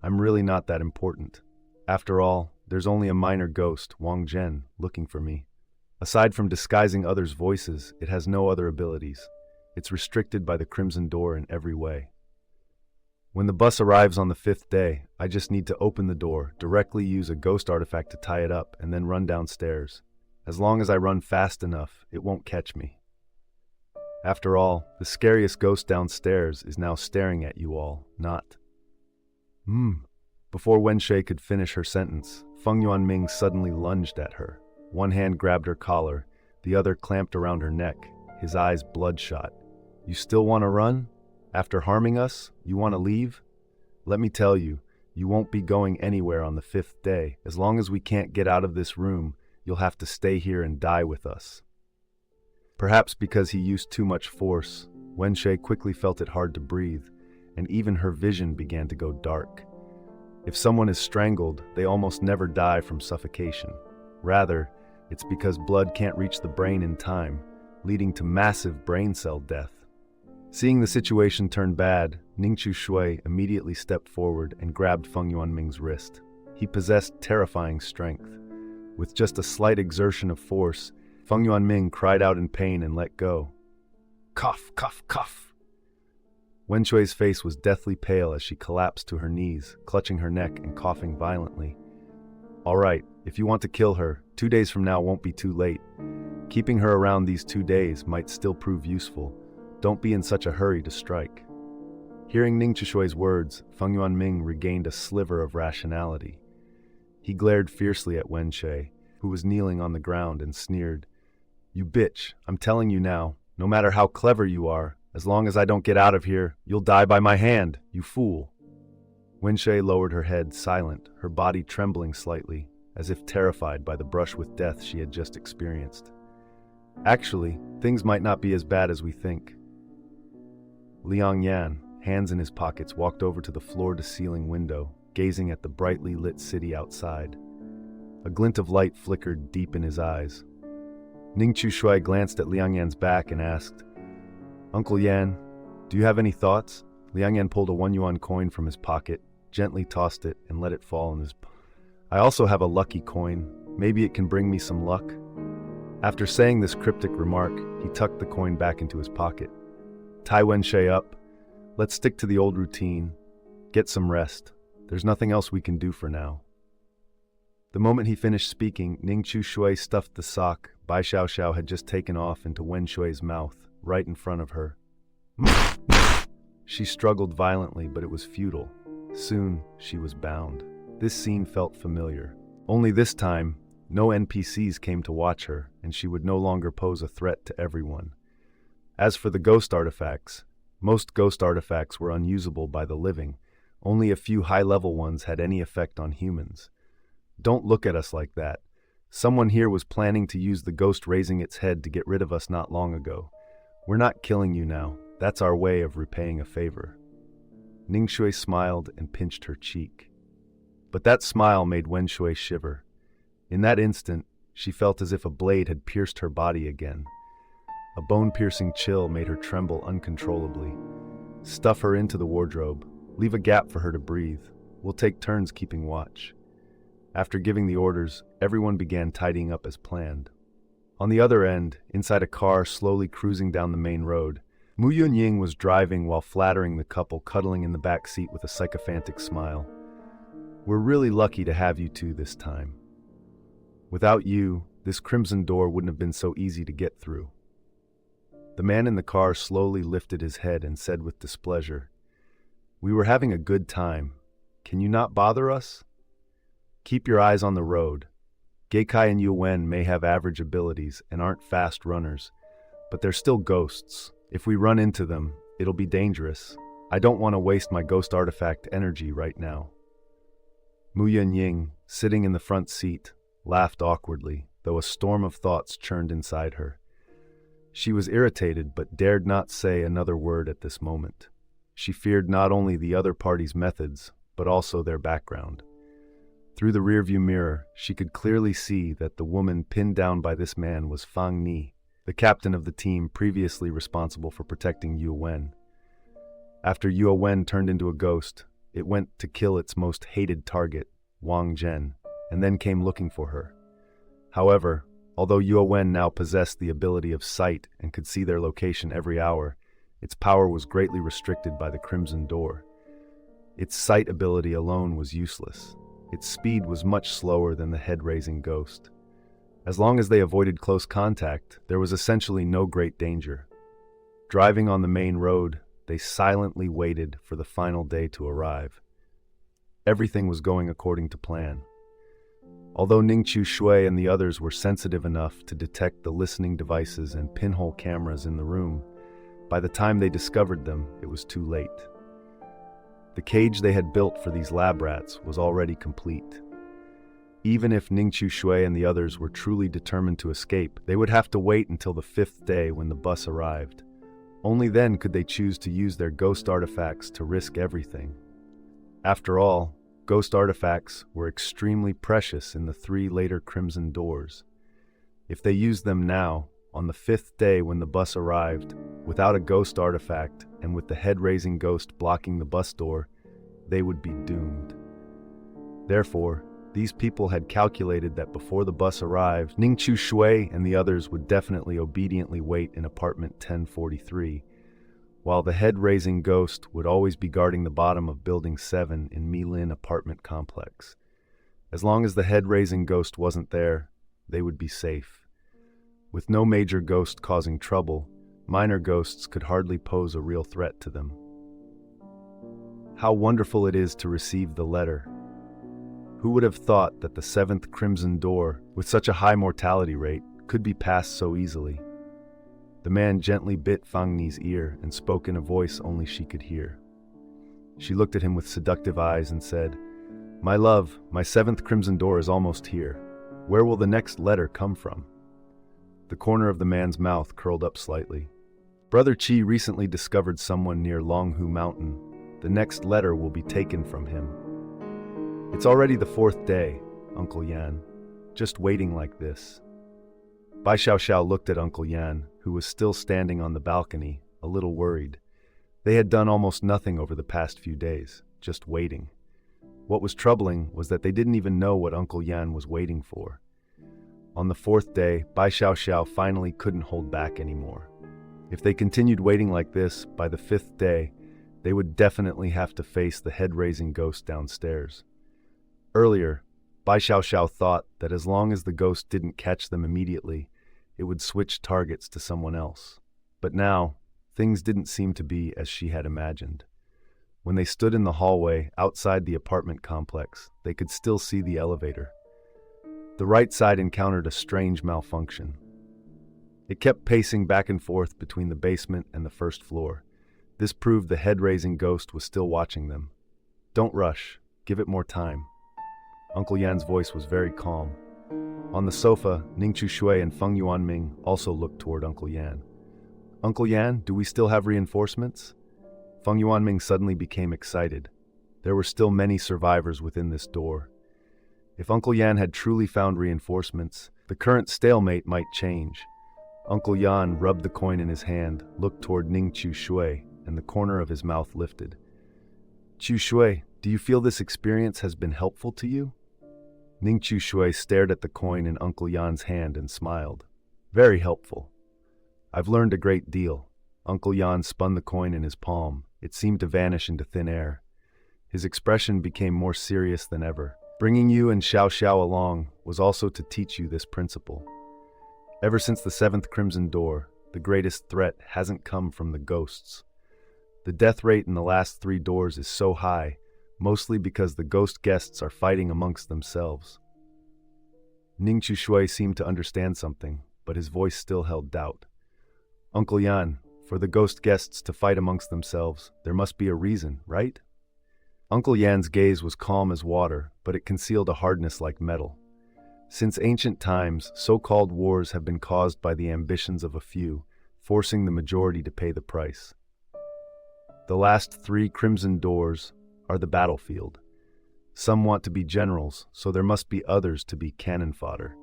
I'm really not that important. After all, there's only a minor ghost, Wang Zhen, looking for me. Aside from disguising others' voices, it has no other abilities. It's restricted by the Crimson Door in every way. When the bus arrives on the 5th day, I just need to open the door, directly use a ghost artifact to tie it up, and then run downstairs. As long as I run fast enough, it won't catch me. After all, the scariest ghost downstairs is now staring at you all, not. Before Wenxue could finish her sentence, Feng Yuanming suddenly lunged at her. One hand grabbed her collar, the other clamped around her neck, his eyes bloodshot. You still want to run? After harming us, you want to leave? Let me tell you, you won't be going anywhere on the 5th day. As long as we can't get out of this room, you'll have to stay here and die with us. Perhaps because he used too much force, Wenxue quickly felt it hard to breathe, and even her vision began to go dark. If someone is strangled, they almost never die from suffocation. Rather, it's because blood can't reach the brain in time, leading to massive brain cell death. Seeing the situation turn bad, Ningqiu Shui immediately stepped forward and grabbed Feng Yuanming's wrist. He possessed terrifying strength. With just a slight exertion of force, Feng Yuanming cried out in pain and let go. Cough, cough, cough. Wenshui's face was deathly pale as she collapsed to her knees, clutching her neck and coughing violently. All right, if you want to kill her, 2 days from now won't be too late. Keeping her around these 2 days might still prove useful. Don't be in such a hurry to strike. Hearing Ning Chishui's words, Feng Yuanming regained a sliver of rationality. He glared fiercely at Wenxue, who was kneeling on the ground, and sneered, You bitch, I'm telling you now, no matter how clever you are, as long as I don't get out of here, you'll die by my hand, you fool. Wenxue lowered her head, silent, her body trembling slightly, as if terrified by the brush with death she had just experienced. Actually, things might not be as bad as we think. Liang Yan, hands in his pockets, walked over to the floor-to-ceiling window, gazing at the brightly lit city outside. A glint of light flickered deep in his eyes. Ning Shui glanced at Liang Yan's back and asked, Uncle Yan, do you have any thoughts? Liang Yan pulled a 1 yuan coin from his pocket, gently tossed it, and let it fall in his... I also have a lucky coin. Maybe it can bring me some luck. After saying this cryptic remark, he tucked the coin back into his pocket. Tie Wenxue up. Let's stick to the old routine. Get some rest. There's nothing else we can do for now. The moment he finished speaking, Ning Shui stuffed the sock Bai Xiao had just taken off into Wenshui's mouth, right in front of her. She struggled violently, but it was futile. Soon, she was bound. This scene felt familiar. Only this time, no NPCs came to watch her, and she would no longer pose a threat to everyone. As for the ghost artifacts, most ghost artifacts were unusable by the living. Only a few high-level ones had any effect on humans. Don't look at us like that. Someone here was planning to use the ghost raising its head to get rid of us not long ago. We're not killing you now. That's our way of repaying a favor. Ning Shui smiled and pinched her cheek. But that smile made Wenshui shiver. In that instant, she felt as if a blade had pierced her body again. A bone-piercing chill made her tremble uncontrollably. Stuff her into the wardrobe. Leave a gap for her to breathe. We'll take turns keeping watch. After giving the orders, everyone began tidying up as planned. On the other end, inside a car slowly cruising down the main road, Mu Yunying was driving while flattering the couple cuddling in the back seat with a sycophantic smile. We're really lucky to have you two this time. Without you, this crimson door wouldn't have been so easy to get through. The man in the car slowly lifted his head and said with displeasure, We were having a good time. Can you not bother us? Keep your eyes on the road. Geikai and Yuwen may have average abilities and aren't fast runners, but they're still ghosts. If we run into them, it'll be dangerous. I don't want to waste my ghost artifact energy right now. Mu Yunying, sitting in the front seat, laughed awkwardly, though a storm of thoughts churned inside her. She was irritated but dared not say another word at this moment. She feared not only the other party's methods, but also their background. Through the rearview mirror, she could clearly see that the woman pinned down by this man was Fang Ni, the captain of the team previously responsible for protecting Yu Wen. After Yue Wen turned into a ghost, it went to kill its most hated target, Wang Zhen, and then came looking for her. However, although Yue Wen now possessed the ability of sight and could see their location every hour, its power was greatly restricted by the Crimson Door. Its sight ability alone was useless. Its speed was much slower than the head-raising ghost. As long as they avoided close contact, there was essentially no great danger. Driving on the main road, they silently waited for the final day to arrive. Everything was going according to plan. Although Ningqiu Shui and the others were sensitive enough to detect the listening devices and pinhole cameras in the room, by the time they discovered them, it was too late. The cage they had built for these lab rats was already complete. Even if Ningqiu Shui and the others were truly determined to escape, they would have to wait until the 5th day when the bus arrived. Only then could they choose to use their ghost artifacts to risk everything. After all, ghost artifacts were extremely precious in the 3 later Crimson Doors. If they used them now, on the 5th day when the bus arrived, without a ghost artifact and with the head-raising ghost blocking the bus door, they would be doomed. Therefore, these people had calculated that before the bus arrived, Ningqiu Shui and the others would definitely obediently wait in apartment 1043, while the head-raising ghost would always be guarding the bottom of Building 7 in Milin apartment complex. As long as the head-raising ghost wasn't there, they would be safe. With no major ghost causing trouble, minor ghosts could hardly pose a real threat to them. How wonderful it is to receive the letter. Who would have thought that the 7th Crimson Door, with such a high mortality rate, could be passed so easily? The man gently bit Feng Ni's ear and spoke in a voice only she could hear. She looked at him with seductive eyes and said, "My love, my 7th Crimson Door is almost here. Where will the next letter come from?" The corner of the man's mouth curled up slightly. "Brother Qi recently discovered someone near Longhu Mountain. The next letter will be taken from him. It's already the 4th day, Uncle Yan. Just waiting like this." Bai Xiaoxiao looked at Uncle Yan, who was still standing on the balcony, a little worried. They had done almost nothing over the past few days, just waiting. What was troubling was that they didn't even know what Uncle Yan was waiting for. On the 4th day, Bai Xiaoxiao finally couldn't hold back anymore. If they continued waiting like this, by the 5th day, they would definitely have to face the head-raising ghost downstairs. Earlier, Bai Xiaoxiao thought that as long as the ghost didn't catch them immediately, it would switch targets to someone else. But now, things didn't seem to be as she had imagined. When they stood in the hallway outside the apartment complex, they could still see the elevator. The right side encountered a strange malfunction. It kept pacing back and forth between the basement and the 1st floor. This proved the head-raising ghost was still watching them. "Don't rush. Give it more time." Uncle Yan's voice was very calm. On the sofa, Ningqiu Shui and Feng Yuanming also looked toward Uncle Yan. "Uncle Yan, do we still have reinforcements?" Feng Yuanming suddenly became excited. There were still many survivors within this door. If Uncle Yan had truly found reinforcements, the current stalemate might change. Uncle Yan rubbed the coin in his hand, looked toward Ningqiu Shui, and the corner of his mouth lifted. "Qiu Shui, do you feel this experience has been helpful to you?" Ningqiu Shui stared at the coin in Uncle Yan's hand and smiled. "Very helpful. I've learned a great deal." Uncle Yan spun the coin in his palm. It seemed to vanish into thin air. His expression became more serious than ever. "Bringing you and Xiao Xiao along was also to teach you this principle. Ever since the 7th Crimson Door, the greatest threat hasn't come from the ghosts. The death rate in the last 3 doors is so high, mostly because the ghost guests are fighting amongst themselves." Ningqiu Shui seemed to understand something, but his voice still held doubt. "Uncle Yan, for the ghost guests to fight amongst themselves, there must be a reason, right?" Uncle Yan's gaze was calm as water, but it concealed a hardness like metal. Since ancient times, so-called wars have been caused by the ambitions of a few, forcing the majority to pay the price. The last 3 Crimson Doors are the battlefield. Some want to be generals, so there must be others to be cannon fodder.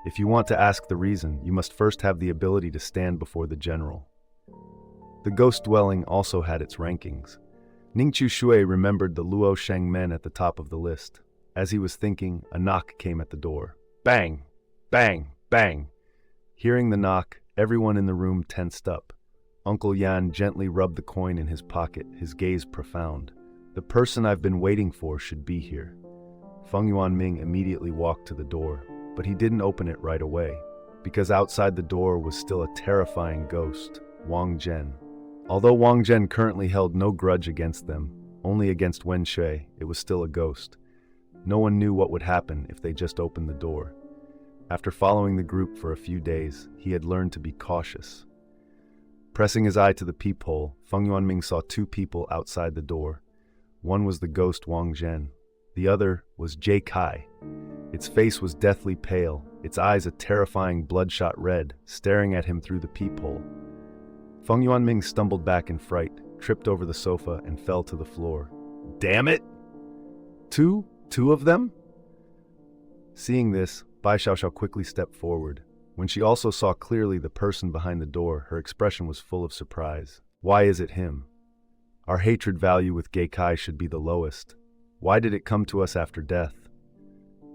If you want to ask the reason, you must first have the ability to stand before the general. The ghost dwelling also had its rankings. Ningqiu Shui remembered the Luo Sheng men at the top of the list. As he was thinking, a knock came at the door. Bang! Bang! Bang! Hearing the knock, everyone in the room tensed up. Uncle Yan gently rubbed the coin in his pocket, his gaze profound. The person I've been waiting for should be here. Feng Yuanming immediately walked to the door, but he didn't open it right away, because outside the door was still a terrifying ghost, Wang Zhen. Although Wang Zhen currently held no grudge against them, only against Wen Shui, it was still a ghost. No one knew what would happen if they just opened the door. After following the group for a few days, he had learned to be cautious. Pressing his eye to the peephole, Feng Yuanming saw two people outside the door. One was the ghost Wang Zhen. The other was Jie Kai. Its face was deathly pale, its eyes a terrifying bloodshot red, staring at him through the peephole. Feng Yuanming stumbled back in fright, tripped over the sofa, and fell to the floor. Damn it! Two of them? Seeing this, Bai Xiaoxiao quickly stepped forward. When she also saw clearly the person behind the door, her expression was full of surprise. Why is it him? Our hatred value with Jie Kai should be the lowest. Why did it come to us after death?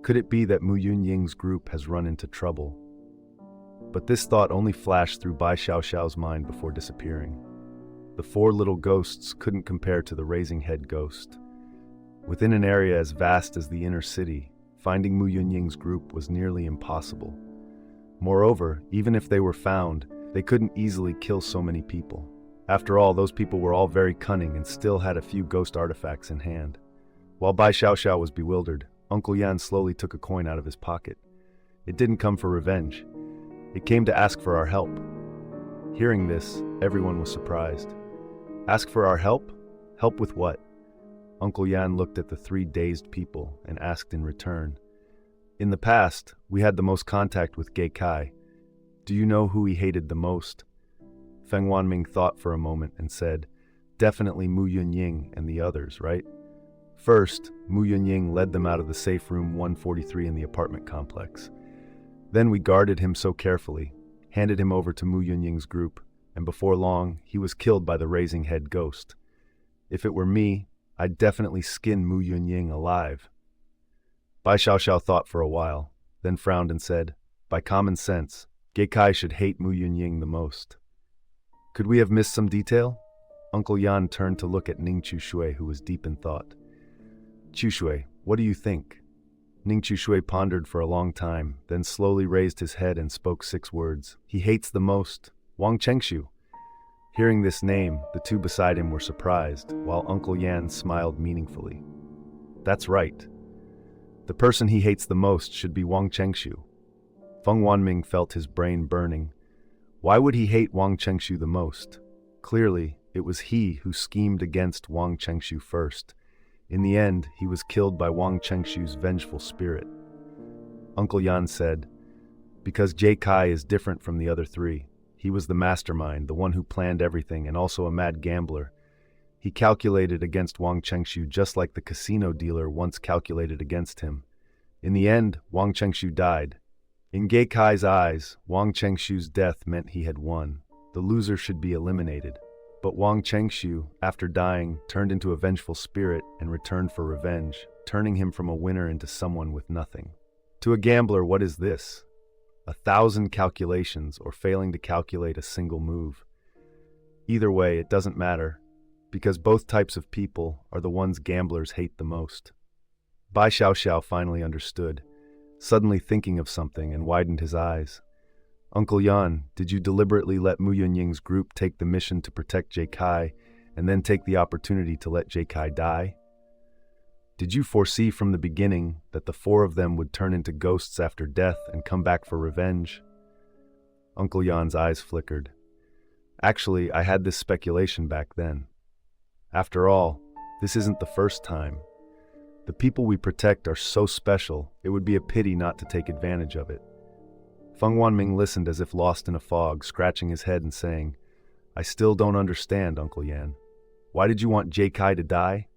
Could it be that Mu Yunying's group has run into trouble? But this thought only flashed through Bai Xiaoxiao's mind before disappearing. The four little ghosts couldn't compare to the raising head ghost. Within an area as vast as the inner city, finding Mu Yunying's group was nearly impossible. Moreover, even if they were found, they couldn't easily kill so many people. After all, those people were all very cunning and still had a few ghost artifacts in hand. While Bai Xiaoxiao was bewildered, Uncle Yan slowly took a coin out of his pocket. It didn't come for revenge. It came to ask for our help. Hearing this, everyone was surprised. Ask for our help? Help with what? Uncle Yan looked at the three dazed people and asked in return. In the past, we had the most contact with Jie Kai. Do you know who he hated the most? Feng Yuanming thought for a moment and said, definitely Mu Yunying and the others, right? First, Mu Yunying led them out of the safe room 143 in the apartment complex. Then we guarded him so carefully, handed him over to Mu Yunying's group, and before long, he was killed by the raising head ghost. If it were me, I'd definitely skin Mu Yunying alive. Bai Xiaoxiao thought for a while, then frowned and said, by common sense, Jie Kai should hate Mu Yunying the most. Could we have missed some detail? Uncle Yan turned to look at Ningqiu Shui, who was deep in thought. Qiu Shui, what do you think? Ningqiu Shui pondered for a long time, then slowly raised his head and spoke 6 words. He hates the most, Wang Chengshu. Hearing this name, the two beside him were surprised, while Uncle Yan smiled meaningfully. That's right. The person he hates the most should be Wang Chengshu. Feng Yuanming felt his brain burning. Why would he hate Wang Chengshu the most? Clearly, it was he who schemed against Wang Chengshu first. In the end, he was killed by Wang Chengshu's vengeful spirit. Uncle Yan said, because Jie Kai is different from the other three. He was the mastermind, the one who planned everything, and also a mad gambler. He calculated against Wang Chengshu just like the casino dealer once calculated against him. In the end, Wang Chengshu died. In Jie Kai's eyes, Wang Chengshu's death meant he had won. The loser should be eliminated. But Wang Chengshu, after dying, turned into a vengeful spirit and returned for revenge, turning him from a winner into someone with nothing. To a gambler, what is this? 1,000 calculations or failing to calculate a single move. Either way, it doesn't matter, because both types of people are the ones gamblers hate the most. Bai Xiaoxiao finally understood, suddenly thinking of something, and widened his eyes. Uncle Yan, did you deliberately let Mu Yunying's group take the mission to protect Jie Kai and then take the opportunity to let Jie Kai die? Did you foresee from the beginning that the 4 of them would turn into ghosts after death and come back for revenge? Uncle Yan's eyes flickered. Actually, I had this speculation back then. After all, this isn't the first time. The people we protect are so special, it would be a pity not to take advantage of it. Feng Yuanming listened as if lost in a fog, scratching his head and saying, I still don't understand, Uncle Yan. Why did you want Jie Kai to die?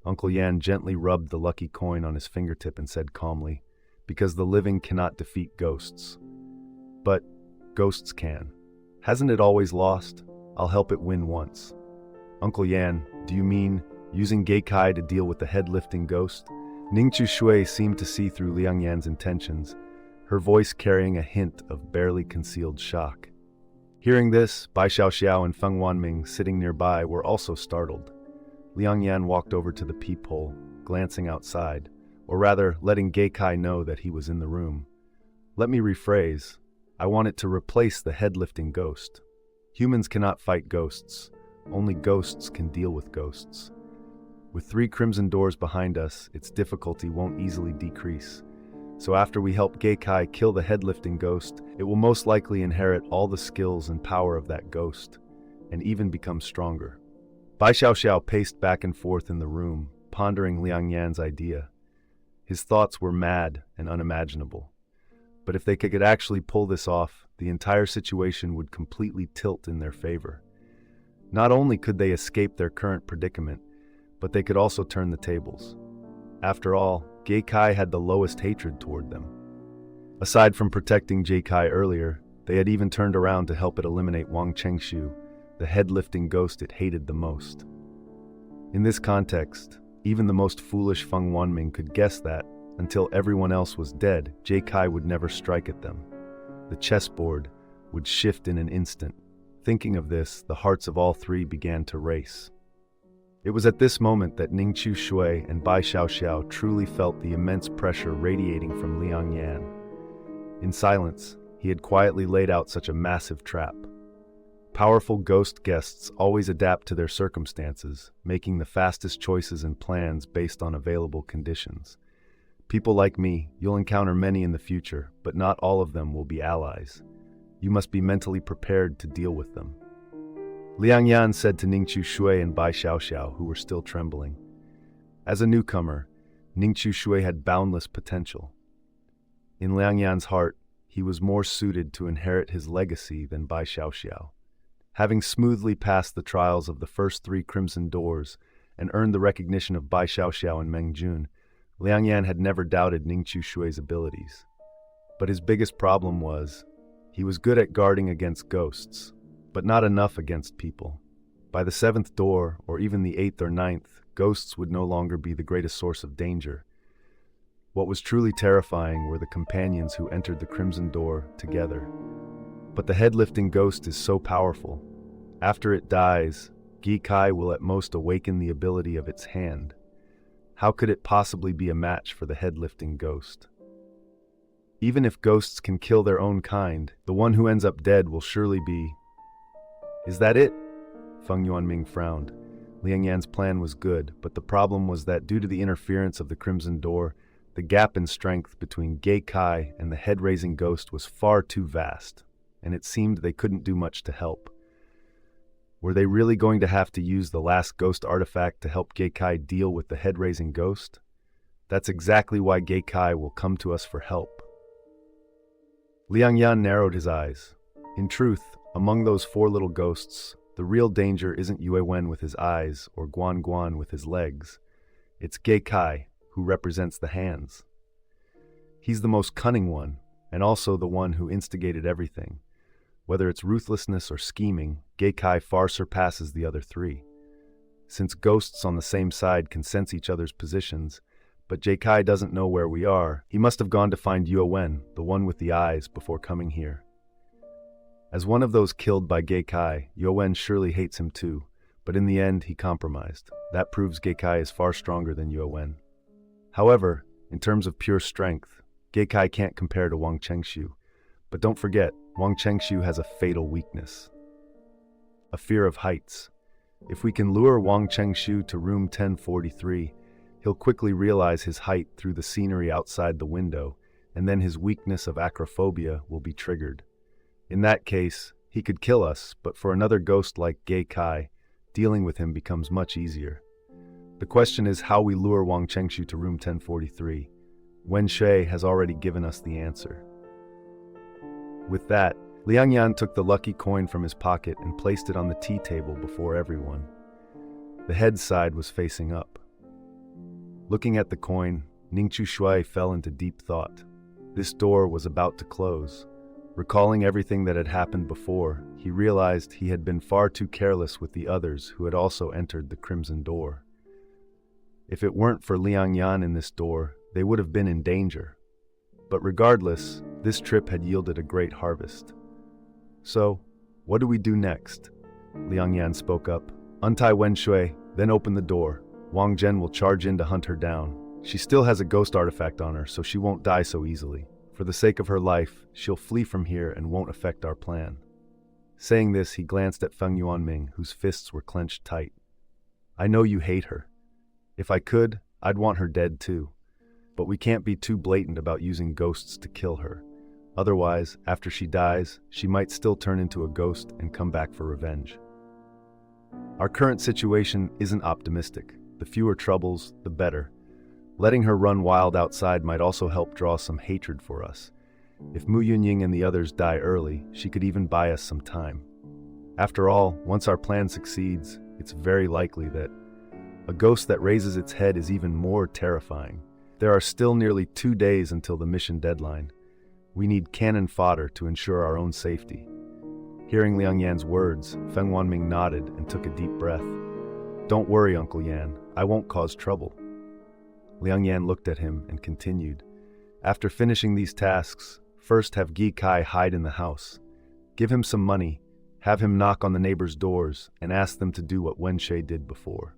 Uncle Yan gently rubbed the lucky coin on his fingertip and said calmly, because the living cannot defeat ghosts. But ghosts can. Hasn't it always lost? I'll help it win once. Uncle Yan, do you mean using Geikai to deal with the head-lifting ghost? Ningqiu Shui seemed to see through Liang Yan's intentions, her voice carrying a hint of barely concealed shock. Hearing this, Bai Xiaoxiao and Feng Wanming sitting nearby were also startled. Liang Yan walked over to the peephole, glancing outside, or rather letting Geikai know that he was in the room. Let me rephrase. I want it to replace the head-lifting ghost. Humans cannot fight ghosts. Only ghosts can deal with ghosts. With 3 crimson doors behind us, its difficulty won't easily decrease. So after we help Geikai kill the head-lifting ghost, it will most likely inherit all the skills and power of that ghost, and even become stronger. Bai Xiaoxiao paced back and forth in the room, pondering Liang Yan's idea. His thoughts were mad and unimaginable. But if they could actually pull this off, the entire situation would completely tilt in their favor. Not only could they escape their current predicament, but they could also turn the tables. After all, Geikai had the lowest hatred toward them. Aside from protecting Geikai earlier, they had even turned around to help it eliminate Wang Chengshu, the head-lifting ghost it hated the most. In this context, even the most foolish Feng Wanming could guess that, until everyone else was dead, Geikai would never strike at them. The chessboard would shift in an instant. Thinking of this, the hearts of all 3 began to race. It was at this moment that Ningqiu Shui and Bai Xiaoxiao truly felt the immense pressure radiating from Liang Yan. In silence, he had quietly laid out such a massive trap. Powerful ghost guests always adapt to their circumstances, making the fastest choices and plans based on available conditions. People like me, you'll encounter many in the future, but not all of them will be allies. You must be mentally prepared to deal with them. Liang Yan said to Ningqiu Shui and Bai Xiaoxiao, who were still trembling. As a newcomer, Ningqiu Shui had boundless potential. In Liang Yan's heart, he was more suited to inherit his legacy than Bai Xiaoxiao. Having smoothly passed the trials of the first 3 crimson doors and earned the recognition of Bai Xiaoxiao and Meng Jun, Liang Yan had never doubted Ningqiu Shui's abilities. But his biggest problem was, he was good at guarding against ghosts, but not enough against people. By the 7th door, or even the 8th or 9th, ghosts would no longer be the greatest source of danger. What was truly terrifying were the companions who entered the crimson door together. But the head-lifting ghost is so powerful. After it dies, Geikai will at most awaken the ability of its hand. How could it possibly be a match for the head-lifting ghost? Even if ghosts can kill their own kind, the one who ends up dead will surely be... Is that it? Feng Yuanming frowned. Liang Yan's plan was good, but the problem was that due to the interference of the Crimson Door, the gap in strength between Geikai and the head-raising ghost was far too vast, and it seemed they couldn't do much to help. Were they really going to have to use the last ghost artifact to help Geikai deal with the head-raising ghost? That's exactly why Geikai will come to us for help. Liang Yan narrowed his eyes. In truth, among those 4 little ghosts, the real danger isn't Yue Wen with his eyes or Guan Guan with his legs. It's Geikai, who represents the hands. He's the most cunning one, and also the one who instigated everything. Whether it's ruthlessness or scheming, Geikai far surpasses the other 3. Since ghosts on the same side can sense each other's positions, but Geikai doesn't know where we are, he must have gone to find Yue Wen, the one with the eyes, before coming here. As one of those killed by Geikai, Yue Wen surely hates him too, but in the end he compromised. That proves Geikai is far stronger than Yue Wen. However, in terms of pure strength, Geikai can't compare to Wang Chengshu. But don't forget, Wang Chengshu has a fatal weakness. A fear of heights. If we can lure Wang Chengshu to room 1043, he'll quickly realize his height through the scenery outside the window, and then his weakness of acrophobia will be triggered. In that case, he could kill us, but for another ghost like Geikai, dealing with him becomes much easier. The question is how we lure Wang Chengshu to room 1043. Wen Shui has already given us the answer. With that, Liang Yan took the lucky coin from his pocket and placed it on the tea table before everyone. The head side was facing up. Looking at the coin, Ningqiu Shui fell into deep thought. This door was about to close. Recalling everything that had happened before, he realized he had been far too careless with the others who had also entered the Crimson Door. If it weren't for Liang Yan in this door, they would have been in danger. But regardless, this trip had yielded a great harvest. So, what do we do next? Liang Yan spoke up. Untie Wen Shui, then open the door. Wang Zhen will charge in to hunt her down. She still has a ghost artifact on her, so she won't die so easily. For the sake of her life, she'll flee from here and won't affect our plan. Saying this, he glanced at Feng Yuanming, whose fists were clenched tight. I know you hate her. If I could, I'd want her dead too. But we can't be too blatant about using ghosts to kill her. Otherwise, after she dies, she might still turn into a ghost and come back for revenge. Our current situation isn't optimistic. The fewer troubles, the better. Letting her run wild outside might also help draw some hatred for us. If Mu Yunying and the others die early, she could even buy us some time. After all, once our plan succeeds, it's very likely that a ghost that raises its head is even more terrifying. There are still nearly 2 days until the mission deadline. We need cannon fodder to ensure our own safety. Hearing Liang Yan's words, Feng Wanming nodded and took a deep breath. Don't worry, Uncle Yan, I won't cause trouble. Liang Yan looked at him and continued. After finishing these tasks, first have Gi Kai hide in the house. Give him some money, have him knock on the neighbors' doors, and ask them to do what Wen Shui did before.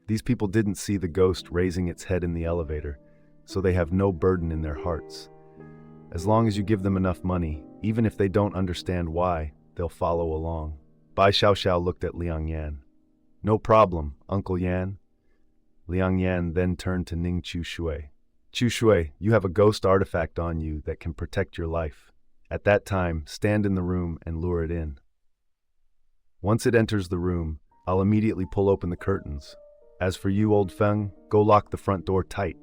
These people didn't see the ghost raising its head in the elevator, so they have no burden in their hearts. As long as you give them enough money, even if they don't understand why, they'll follow along. Bai Xiaoxiao looked at Liang Yan. No problem, Uncle Yan. Liang Yan then turned to Ning Chu Shui. Chu Shui, you have a ghost artifact on you that can protect your life. At that time, stand in the room and lure it in. Once it enters the room, I'll immediately pull open the curtains. As for you, old Feng, go lock the front door tight.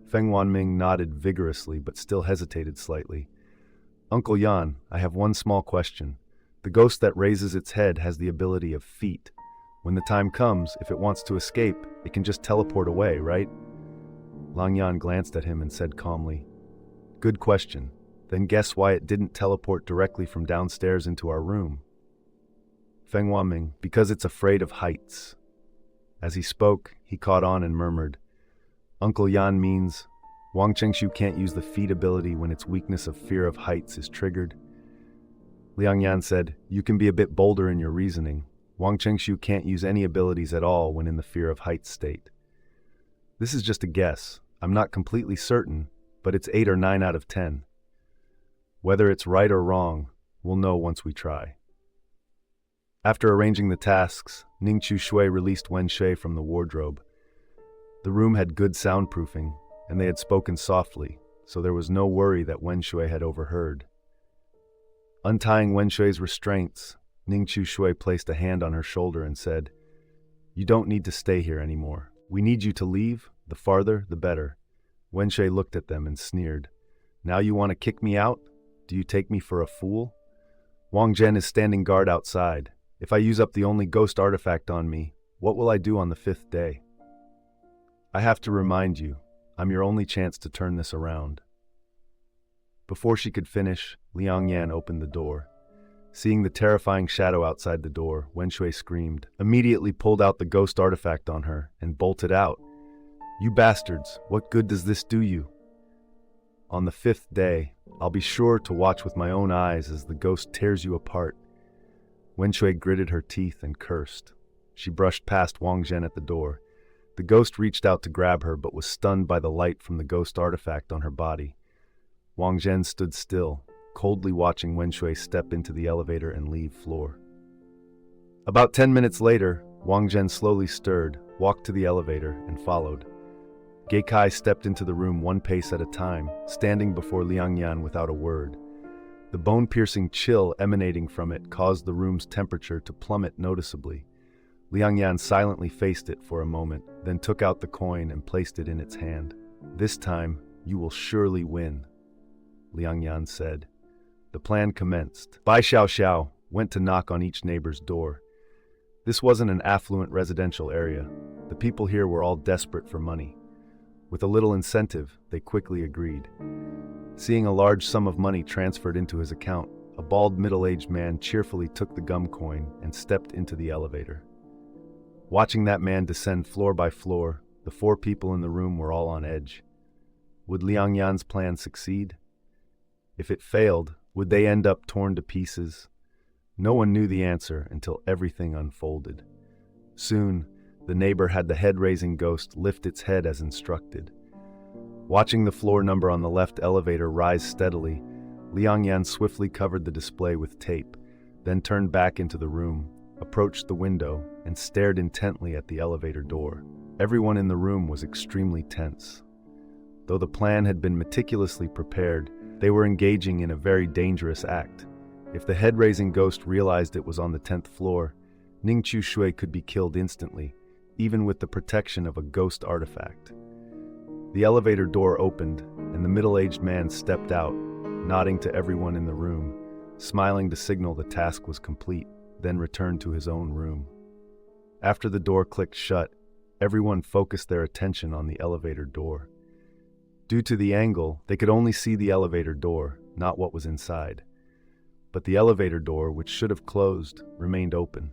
Feng Wanming nodded vigorously but still hesitated slightly. Uncle Yan, I have one small question. The ghost that raises its head has the ability of feet. When the time comes, if it wants to escape, it can just teleport away, right? Liang Yan glanced at him and said calmly, Good question. Then guess why it didn't teleport directly from downstairs into our room? Feng Wanming, because it's afraid of heights. As he spoke, he caught on and murmured, Uncle Yan means Wang Chengshu can't use the feet ability when its weakness of fear of heights is triggered. Liang Yan said, You can be a bit bolder in your reasoning. Wang Chengshu can't use any abilities at all when in the fear of heights state. This is just a guess. I'm not completely certain, but it's 8 or 9 out of 10. Whether it's right or wrong, we'll know once we try. After arranging the tasks, Ning Chu Shui released Wen Shui from the wardrobe. The room had good soundproofing, and they had spoken softly, so there was no worry that Wen Shui had overheard. Untying Wen Shui's restraints, Ning Chu Shui placed a hand on her shoulder and said, You don't need to stay here anymore. We need you to leave. The farther, the better. Wen Shui looked at them and sneered. Now you want to kick me out? Do you take me for a fool? Wang Zhen is standing guard outside. If I use up the only ghost artifact on me, what will I do on the 5th day? I have to remind you, I'm your only chance to turn this around. Before she could finish, Liang Yan opened the door. Seeing the terrifying shadow outside the door, Wen Shui screamed, immediately pulled out the ghost artifact on her, and bolted out. You bastards, what good does this do you? On the 5th day, I'll be sure to watch with my own eyes as the ghost tears you apart. Wen Shui gritted her teeth and cursed. She brushed past Wang Zhen at the door. The ghost reached out to grab her but was stunned by the light from the ghost artifact on her body. Wang Zhen stood still, coldly watching Wen Shui step into the elevator and leave floor. About 10 minutes later, Wang Zhen slowly stirred, walked to the elevator, and followed. Ge Kai stepped into the room 1 pace at a time, standing before Liang Yan without a word. The bone-piercing chill emanating from it caused the room's temperature to plummet noticeably. Liang Yan silently faced it for a moment, then took out the coin and placed it in its hand. This time, you will surely win, Liang Yan said. The plan commenced. Bai Xiaoxiao went to knock on each neighbor's door. This wasn't an affluent residential area. The people here were all desperate for money. With a little incentive, they quickly agreed. Seeing a large sum of money transferred into his account, a bald middle-aged man cheerfully took the gum coin and stepped into the elevator. Watching that man descend floor by floor, the 4 people in the room were all on edge. Would Liang Yan's plan succeed? If it failed, would they end up torn to pieces? No one knew the answer until everything unfolded. Soon, the neighbor had the head-raising ghost lift its head as instructed. Watching the floor number on the left elevator rise steadily, Liang Yan swiftly covered the display with tape, then turned back into the room, approached the window, and stared intently at the elevator door. Everyone in the room was extremely tense. Though the plan had been meticulously prepared, they were engaging in a very dangerous act. If the head-raising ghost realized it was on the 10th floor, Ning Chu Shui could be killed instantly, even with the protection of a ghost artifact. The elevator door opened, and the middle-aged man stepped out, nodding to everyone in the room, smiling to signal the task was complete, then returned to his own room. After the door clicked shut, everyone focused their attention on the elevator door. Due to the angle, they could only see the elevator door, not what was inside. But the elevator door, which should have closed, remained open.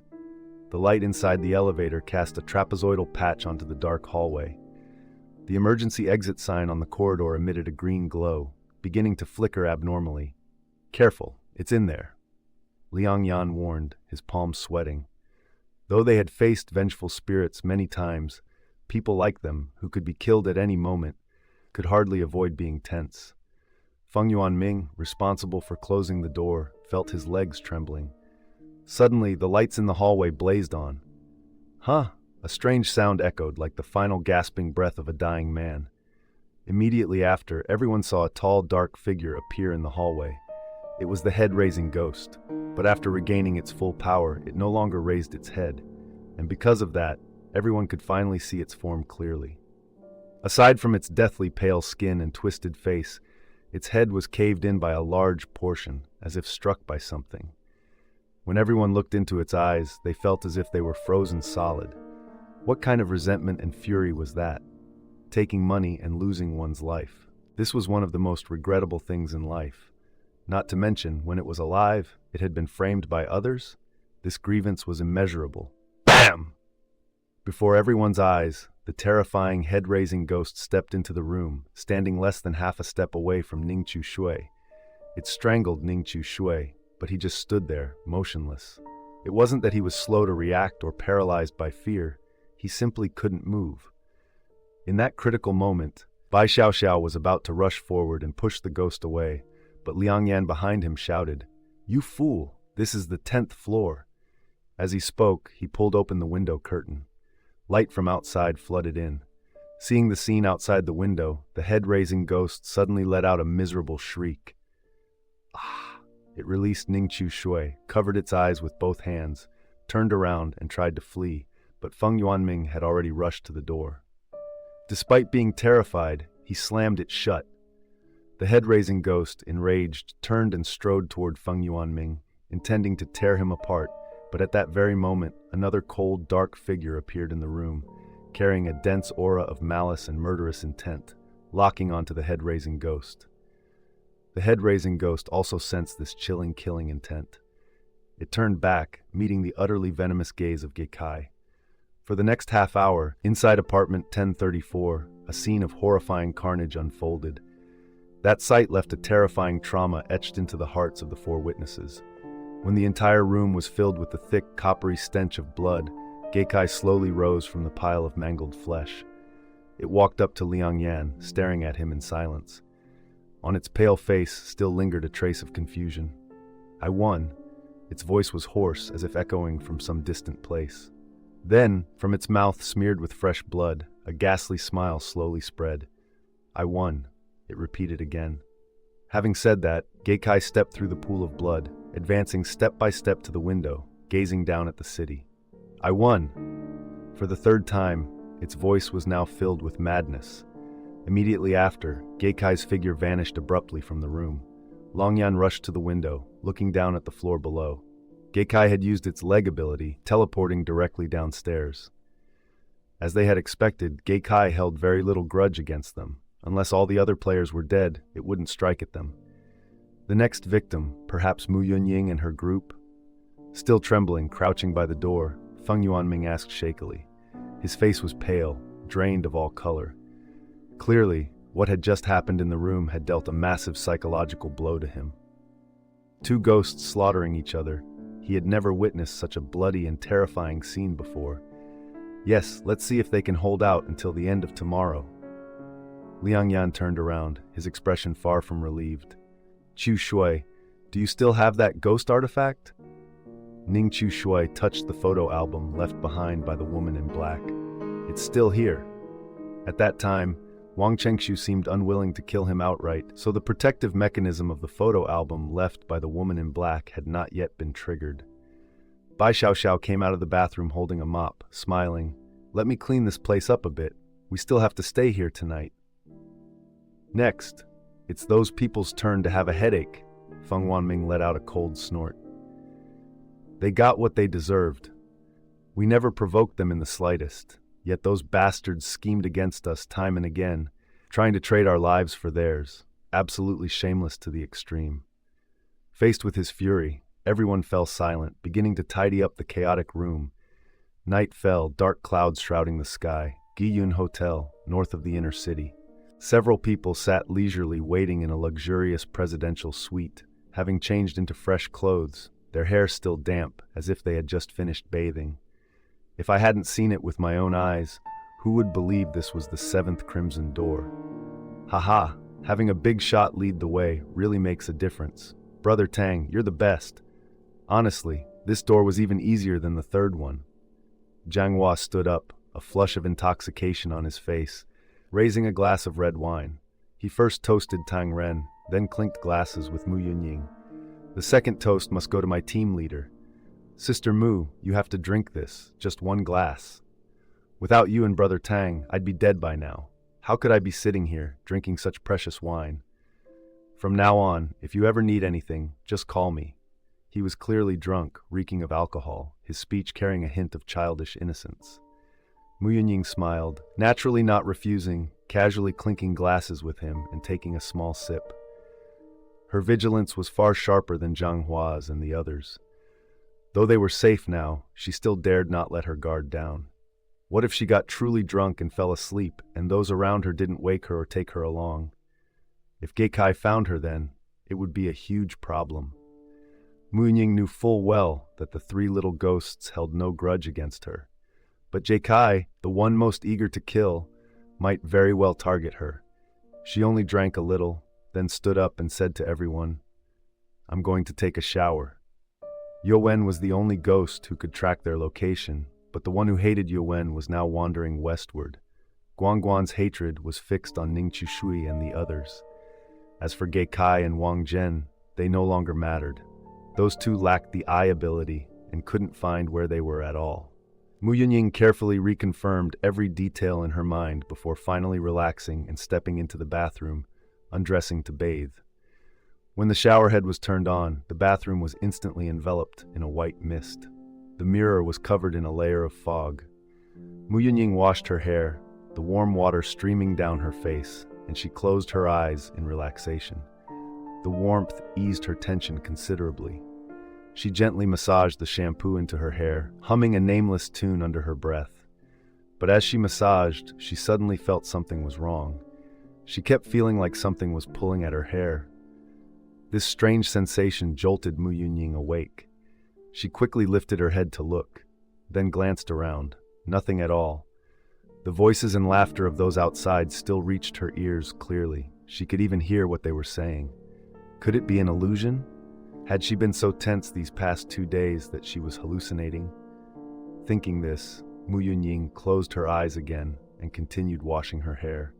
The light inside the elevator cast a trapezoidal patch onto the dark hallway. The emergency exit sign on the corridor emitted a green glow, beginning to flicker abnormally. "Careful, it's in there," Liang Yan warned, his palms sweating. Though they had faced vengeful spirits many times, people like them, who could be killed at any moment, could hardly avoid being tense. Feng Yuanming, responsible for closing the door, felt his legs trembling. Suddenly, the lights in the hallway blazed on. "Huh!" A strange sound echoed like the final gasping breath of a dying man. Immediately after, everyone saw a tall, dark figure appear in the hallway. It was the head-raising ghost, but after regaining its full power, it no longer raised its head, and because of that, everyone could finally see its form clearly. Aside from its deathly pale skin and twisted face, its head was caved in by a large portion, as if struck by something. When everyone looked into its eyes, they felt as if they were frozen solid. What kind of resentment and fury was that? Taking money and losing one's life. This was one of the most regrettable things in life. Not to mention, when it was alive, it had been framed by others. This grievance was immeasurable. Bam! Before everyone's eyes, the terrifying head-raising ghost stepped into the room, standing less than half a step away from Ning Chu Shui. It strangled Ning Chu Shui, but he just stood there, motionless. It wasn't that he was slow to react or paralyzed by fear. He simply couldn't move. In that critical moment, Bai Xiaoxiao was about to rush forward and push the ghost away, but Liang Yan behind him shouted, "You fool! This is the 10th floor!" As he spoke, he pulled open the window curtain. Light from outside flooded in. Seeing the scene outside the window, the head-raising ghost suddenly let out a miserable shriek. Ah! It released Ning Chu Shui, covered its eyes with both hands, turned around and tried to flee, but Feng Yuanming had already rushed to the door. Despite being terrified, he slammed it shut. The head-raising ghost, enraged, turned and strode toward Feng Yuanming, intending to tear him apart, but at that very moment, another cold, dark figure appeared in the room, carrying a dense aura of malice and murderous intent, locking onto the head-raising ghost. The head-raising ghost also sensed this chilling, killing intent. It turned back, meeting the utterly venomous gaze of Geikai. For the next half hour, inside apartment 1034, a scene of horrifying carnage unfolded. That sight left a terrifying trauma etched into the hearts of the 4 witnesses. When the entire room was filled with the thick, coppery stench of blood, Geikai slowly rose from the pile of mangled flesh. It walked up to Liang Yan, staring at him in silence. On its pale face still lingered a trace of confusion. "I won." Its voice was hoarse, as if echoing from some distant place. Then, from its mouth smeared with fresh blood, a ghastly smile slowly spread. "I won," it repeated again. Having said that, Geikai stepped through the pool of blood, advancing step by step to the window, gazing down at the city. "I won!" For the 3rd time, its voice was now filled with madness. Immediately after, Geikai's figure vanished abruptly from the room. Longyan rushed to the window, looking down at the floor below. Geikai had used its leg ability, teleporting directly downstairs. As they had expected, Geikai held very little grudge against them. Unless all the other players were dead, it wouldn't strike at them. The next victim, perhaps Mu Yunying and her group? Still trembling, crouching by the door, Feng Yuanming asked shakily. His face was pale, drained of all color. Clearly, what had just happened in the room had dealt a massive psychological blow to him. Two ghosts slaughtering each other. He had never witnessed such a bloody and terrifying scene before. Yes, let's see if they can hold out until the end of tomorrow. Liang Yan turned around, his expression far from relieved. Chu Shui, do you still have that ghost artifact? Ning Chu Shui touched the photo album left behind by the woman in black. It's still here. At that time, Wang Chengshu seemed unwilling to kill him outright, so the protective mechanism of the photo album left by the woman in black had not yet been triggered. Bai Xiaoxiao came out of the bathroom holding a mop, smiling. Let me clean this place up a bit. We still have to stay here tonight. Next, it's those people's turn to have a headache. Feng Wanming let out a cold snort. They got what they deserved. We never provoked them in the slightest, yet those bastards schemed against us time and again, trying to trade our lives for theirs, absolutely shameless to the extreme. Faced with his fury, everyone fell silent, beginning to tidy up the chaotic room. Night fell, dark clouds shrouding the sky. Giyun Hotel, north of the inner city. Several people sat leisurely waiting in a luxurious presidential suite, having changed into fresh clothes, their hair still damp, as if they had just finished bathing. If I hadn't seen it with my own eyes, who would believe this was the 7th Crimson Door? Haha, having a big shot lead the way really makes a difference. Brother Tang, you're the best. Honestly, this door was even easier than the 3rd one. Jiang Hua stood up, a flush of intoxication on his face, raising a glass of red wine. He first toasted Tang Ren, then clinked glasses with Mu Yunying. The second toast must go to my team leader. Sister Mu, you have to drink this, just one glass. Without you and Brother Tang, I'd be dead by now. How could I be sitting here, drinking such precious wine? From now on, if you ever need anything, just call me. He was clearly drunk, reeking of alcohol, his speech carrying a hint of childish innocence. Mu Yunying smiled, naturally not refusing, casually clinking glasses with him and taking a small sip. Her vigilance was far sharper than Jiang Hua's and the others. Though they were safe now, she still dared not let her guard down. What if she got truly drunk and fell asleep, and those around her didn't wake her or take her along? If Geikai found her then, it would be a huge problem. Mu Yunying knew full well that the 3 little ghosts held no grudge against her. But Geikai, the one most eager to kill, might very well target her. She only drank a little, then stood up and said to everyone, I'm going to take a shower. Yuwen was the only ghost who could track their location, but the one who hated Yuwen was now wandering westward. Guangguan's hatred was fixed on Ning Chushui and the others. As for Geikai and Wang Zhen, they no longer mattered. Those two lacked the eye ability and couldn't find where they were at all. Mu Yunying carefully reconfirmed every detail in her mind before finally relaxing and stepping into the bathroom, undressing to bathe. When the shower head was turned on, the bathroom was instantly enveloped in a white mist. The mirror was covered in a layer of fog. Mu Yunying washed her hair, the warm water streaming down her face, and she closed her eyes in relaxation. The warmth eased her tension considerably. She gently massaged the shampoo into her hair, humming a nameless tune under her breath. But as she massaged, she suddenly felt something was wrong. She kept feeling like something was pulling at her hair. This strange sensation jolted Mu Yunying awake. She quickly lifted her head to look, then glanced around. Nothing at all. The voices and laughter of those outside still reached her ears clearly. She could even hear what they were saying. Could it be an illusion? Had she been so tense these past 2 days that she was hallucinating? Thinking this, Mu Yunying closed her eyes again and continued washing her hair.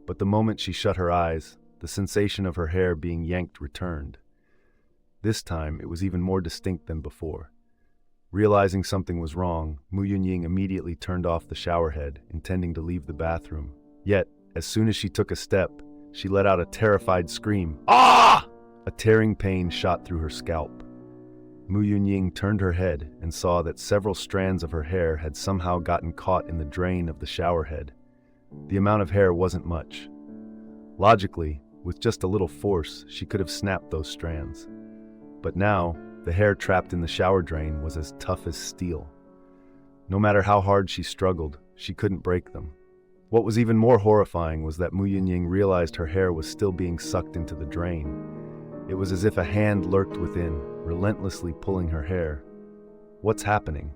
But the moment she shut her eyes, the sensation of her hair being yanked returned. This time, it was even more distinct than before. Realizing something was wrong, Mu Yunying immediately turned off the shower head, intending to leave the bathroom. Yet, as soon as she took a step, she let out a terrified scream. Ah! A tearing pain shot through her scalp. Mu Yunying turned her head and saw that several strands of her hair had somehow gotten caught in the drain of the shower head. The amount of hair wasn't much. Logically, with just a little force, she could have snapped those strands. But now, the hair trapped in the shower drain was as tough as steel. No matter how hard she struggled, she couldn't break them. What was even more horrifying was that Mu Yunying realized her hair was still being sucked into the drain. It was as if a hand lurked within, relentlessly pulling her hair. What's happening?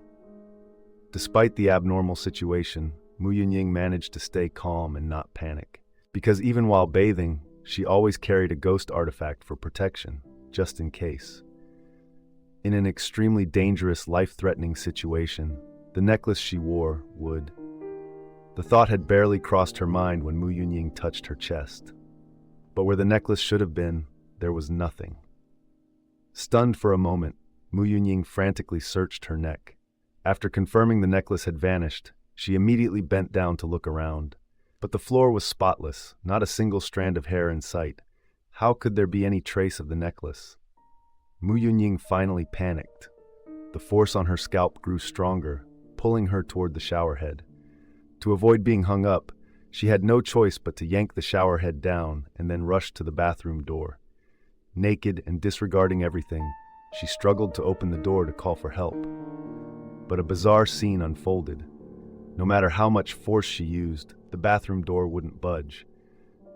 Despite the abnormal situation, Mu Yunying managed to stay calm and not panic. Because even while bathing, she always carried a ghost artifact for protection, just in case. In an extremely dangerous, life-threatening situation, the necklace she wore would. The thought had barely crossed her mind when Mu Yunying touched her chest. But where the necklace should have been, there was nothing. Stunned for a moment, Mu Yunying frantically searched her neck. After confirming the necklace had vanished, she immediately bent down to look around. But the floor was spotless, not a single strand of hair in sight. How could there be any trace of the necklace? Mu Yunying finally panicked. The force on her scalp grew stronger, pulling her toward the shower head. To avoid being hung up, she had no choice but to yank the shower head down and then rush to the bathroom door. Naked and disregarding everything, she struggled to open the door to call for help. But a bizarre scene unfolded. No matter how much force she used, the bathroom door wouldn't budge.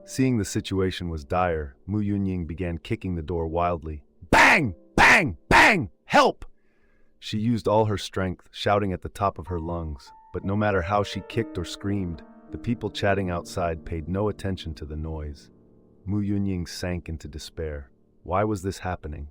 Seeing the situation was dire, Mu Yunying began kicking the door wildly. Bang! Bang! Bang! Help! She used all her strength, shouting at the top of her lungs. But no matter how she kicked or screamed, the people chatting outside paid no attention to the noise. Mu Yunying sank into despair. Why was this happening?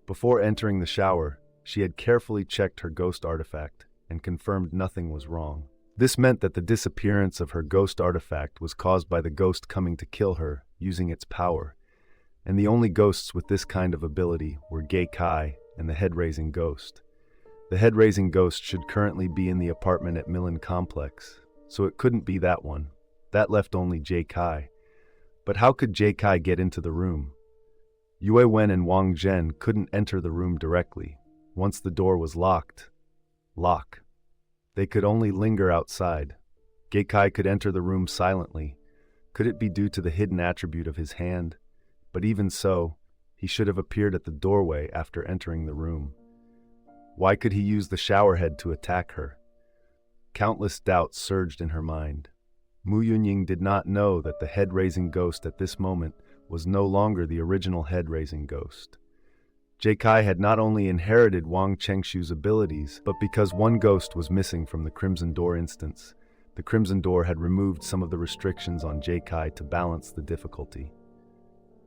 Before entering the shower, she had carefully checked her ghost artifact and confirmed nothing was wrong. This meant that the disappearance of her ghost artifact was caused by the ghost coming to kill her, using its power. And the only ghosts with this kind of ability were Geikai and the head-raising ghost. The head-raising ghost should currently be in the apartment at Milan Complex, so it couldn't be that one. That left only Jeikai. But how could Jeikai get into the room? Yue Wen and Wang Zhen couldn't enter the room directly. Once the door was locked. They could only linger outside. Geikai could enter the room silently. Could it be due to the hidden attribute of his hand? But even so, he should have appeared at the doorway after entering the room. Why could he use the showerhead to attack her? Countless doubts surged in her mind. Mu Yunying did not know that the head-raising ghost at this moment was no longer the original head-raising ghost. Jeikai had not only inherited Wang Chengshu's abilities, but because one ghost was missing from the Crimson Door instance, the Crimson Door had removed some of the restrictions on Jeikai to balance the difficulty.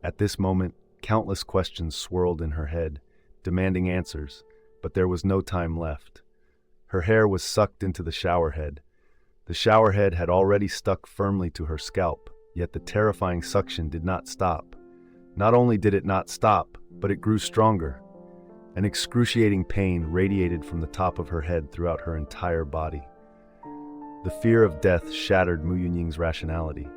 At this moment, countless questions swirled in her head, demanding answers, but there was no time left. Her hair was sucked into the showerhead. The showerhead had already stuck firmly to her scalp, yet the terrifying suction did not stop. Not only did it not stop, but it grew stronger. An excruciating pain radiated from the top of her head throughout her entire body. The fear of death shattered Mu Yunying's rationality.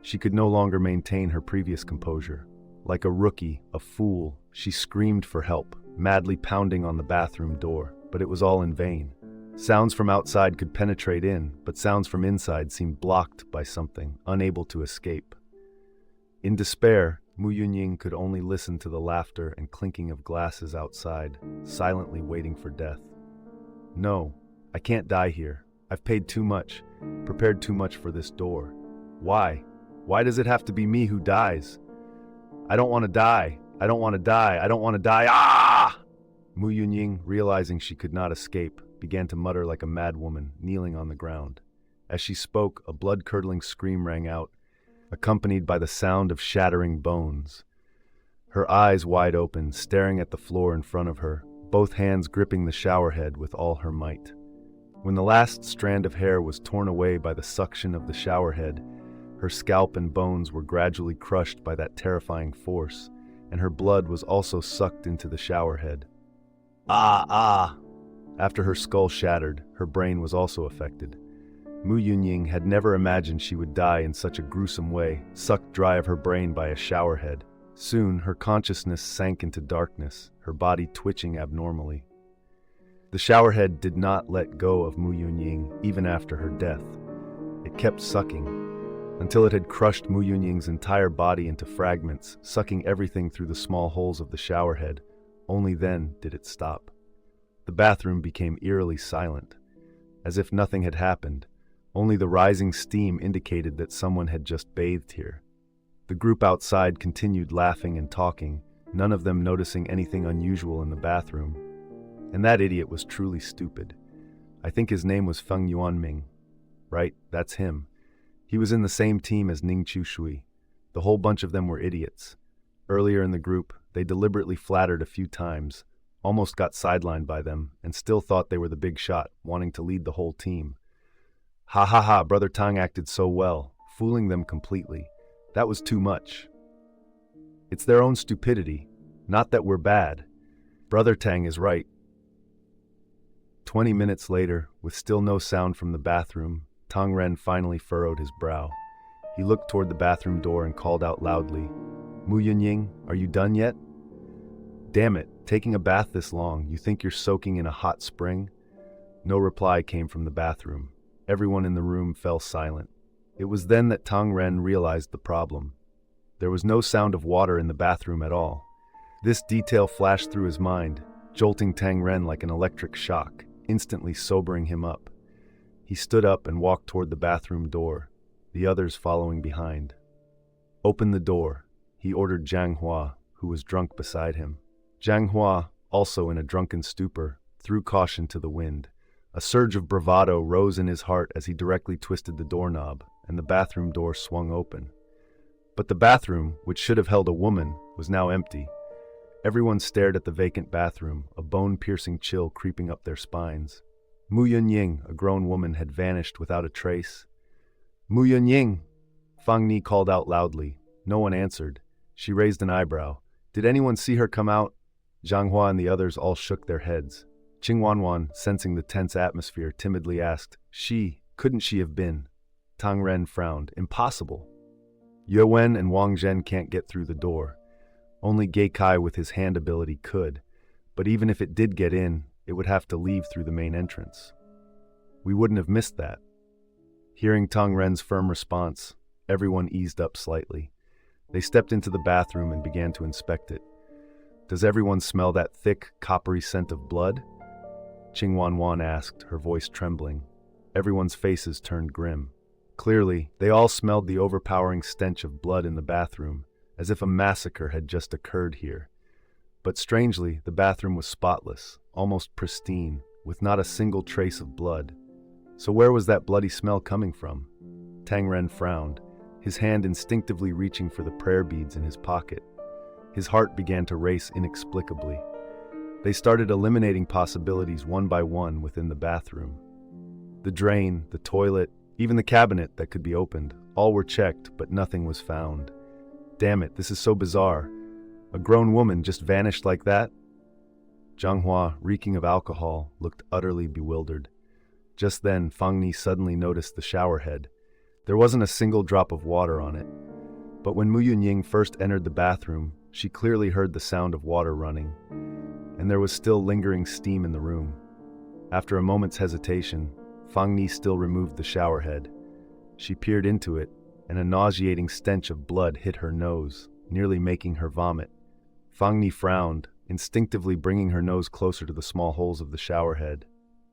She could no longer maintain her previous composure. Like a rookie, a fool, she screamed for help, madly pounding on the bathroom door, but it was all in vain. Sounds from outside could penetrate in, but sounds from inside seemed blocked by something, unable to escape. In despair, Mu Yunying could only listen to the laughter and clinking of glasses outside, silently waiting for death. No, I can't die here. I've paid too much, prepared too much for this door. Why? Why does it have to be me who dies? I don't want to die. I don't want to die. I don't want to die. Ah! Mu Yunying, realizing she could not escape, began to mutter like a madwoman, kneeling on the ground. As she spoke, a blood-curdling scream rang out, accompanied by the sound of shattering bones. Her eyes wide open, staring at the floor in front of her, both hands gripping the showerhead with all her might. When the last strand of hair was torn away by the suction of the showerhead, her scalp and bones were gradually crushed by that terrifying force, and her blood was also sucked into the showerhead. Ah! After her skull shattered, her brain was also affected. Mu Yunying had never imagined she would die in such a gruesome way, sucked dry of her brain by a showerhead. Soon, her consciousness sank into darkness, her body twitching abnormally. The showerhead did not let go of Mu Yunying even after her death. It kept sucking. until it had crushed Mu Yunying's entire body into fragments, sucking everything through the small holes of the shower head. Only then did it stop. The bathroom became eerily silent, as if nothing had happened. Only the rising steam indicated that someone had just bathed here. The group outside continued laughing and talking, none of them noticing anything unusual in the bathroom. And that idiot was truly stupid. I think his name was Feng Yuanming. Right, that's him. He was in the same team as Ning Chushui. The whole bunch of them were idiots. Earlier in the group, they deliberately flattered a few times, almost got sidelined by them, and still thought they were the big shot, wanting to lead the whole team. Ha ha ha, Brother Tang acted so well, fooling them completely. That was too much. It's their own stupidity, not that we're bad. Brother Tang is right. 20 minutes later, with still no sound from the bathroom, Tang Ren finally furrowed his brow. He looked toward the bathroom door and called out loudly, "Mu Yunying, are you done yet?" "Damn it, taking a bath this long, you think you're soaking in a hot spring?" No reply came from the bathroom. Everyone in the room fell silent. It was then that Tang Ren realized the problem. There was no sound of water in the bathroom at all. This detail flashed through his mind, jolting Tang Ren like an electric shock, instantly sobering him up. He stood up and walked toward the bathroom door, the others following behind. "Open the door," he ordered Zhang Hua, who was drunk beside him. Zhang Hua, also in a drunken stupor, threw caution to the wind. A surge of bravado rose in his heart as he directly twisted the doorknob, and the bathroom door swung open. But the bathroom, which should have held a woman, was now empty. Everyone stared at the vacant bathroom, a bone-piercing chill creeping up their spines. Mu Yunying, a grown woman, had vanished without a trace. "Mu Yunying!" Fang Ni called out loudly. No one answered. She raised an eyebrow. "Did anyone see her come out?" Zhang Hua and the others all shook their heads. Qing Wanwan, sensing the tense atmosphere, timidly asked, Couldn't she have been?" Tang Ren frowned. "Impossible. Yue Wen and Wang Zhen can't get through the door. Only Gai Kai with his hand ability could, but even if it did get in, it would have to leave through the main entrance. We wouldn't have missed that." Hearing Tang Ren's firm response, everyone eased up slightly. They stepped into the bathroom and began to inspect it. "Does everyone smell that thick, coppery scent of blood?" Qing Wanwan asked, her voice trembling. Everyone's faces turned grim. Clearly, they all smelled the overpowering stench of blood in the bathroom, as if a massacre had just occurred here. But strangely, the bathroom was spotless, almost pristine, with not a single trace of blood. So where was that bloody smell coming from? Tang Ren frowned, his hand instinctively reaching for the prayer beads in his pocket. His heart began to race inexplicably. They started eliminating possibilities one by one within the bathroom. The drain, the toilet, even the cabinet that could be opened, all were checked, but nothing was found. Damn it, this is so bizarre. A grown woman just vanished like that? Zhang Hua, reeking of alcohol, looked utterly bewildered. Just then, Fang Ni suddenly noticed the shower head. There wasn't a single drop of water on it. But when Mu Yunying first entered the bathroom, she clearly heard the sound of water running, and there was still lingering steam in the room. After a moment's hesitation, Fang Ni still removed the shower head. She peered into it, and a nauseating stench of blood hit her nose, nearly making her vomit. Fang Ni frowned, instinctively bringing her nose closer to the small holes of the shower head.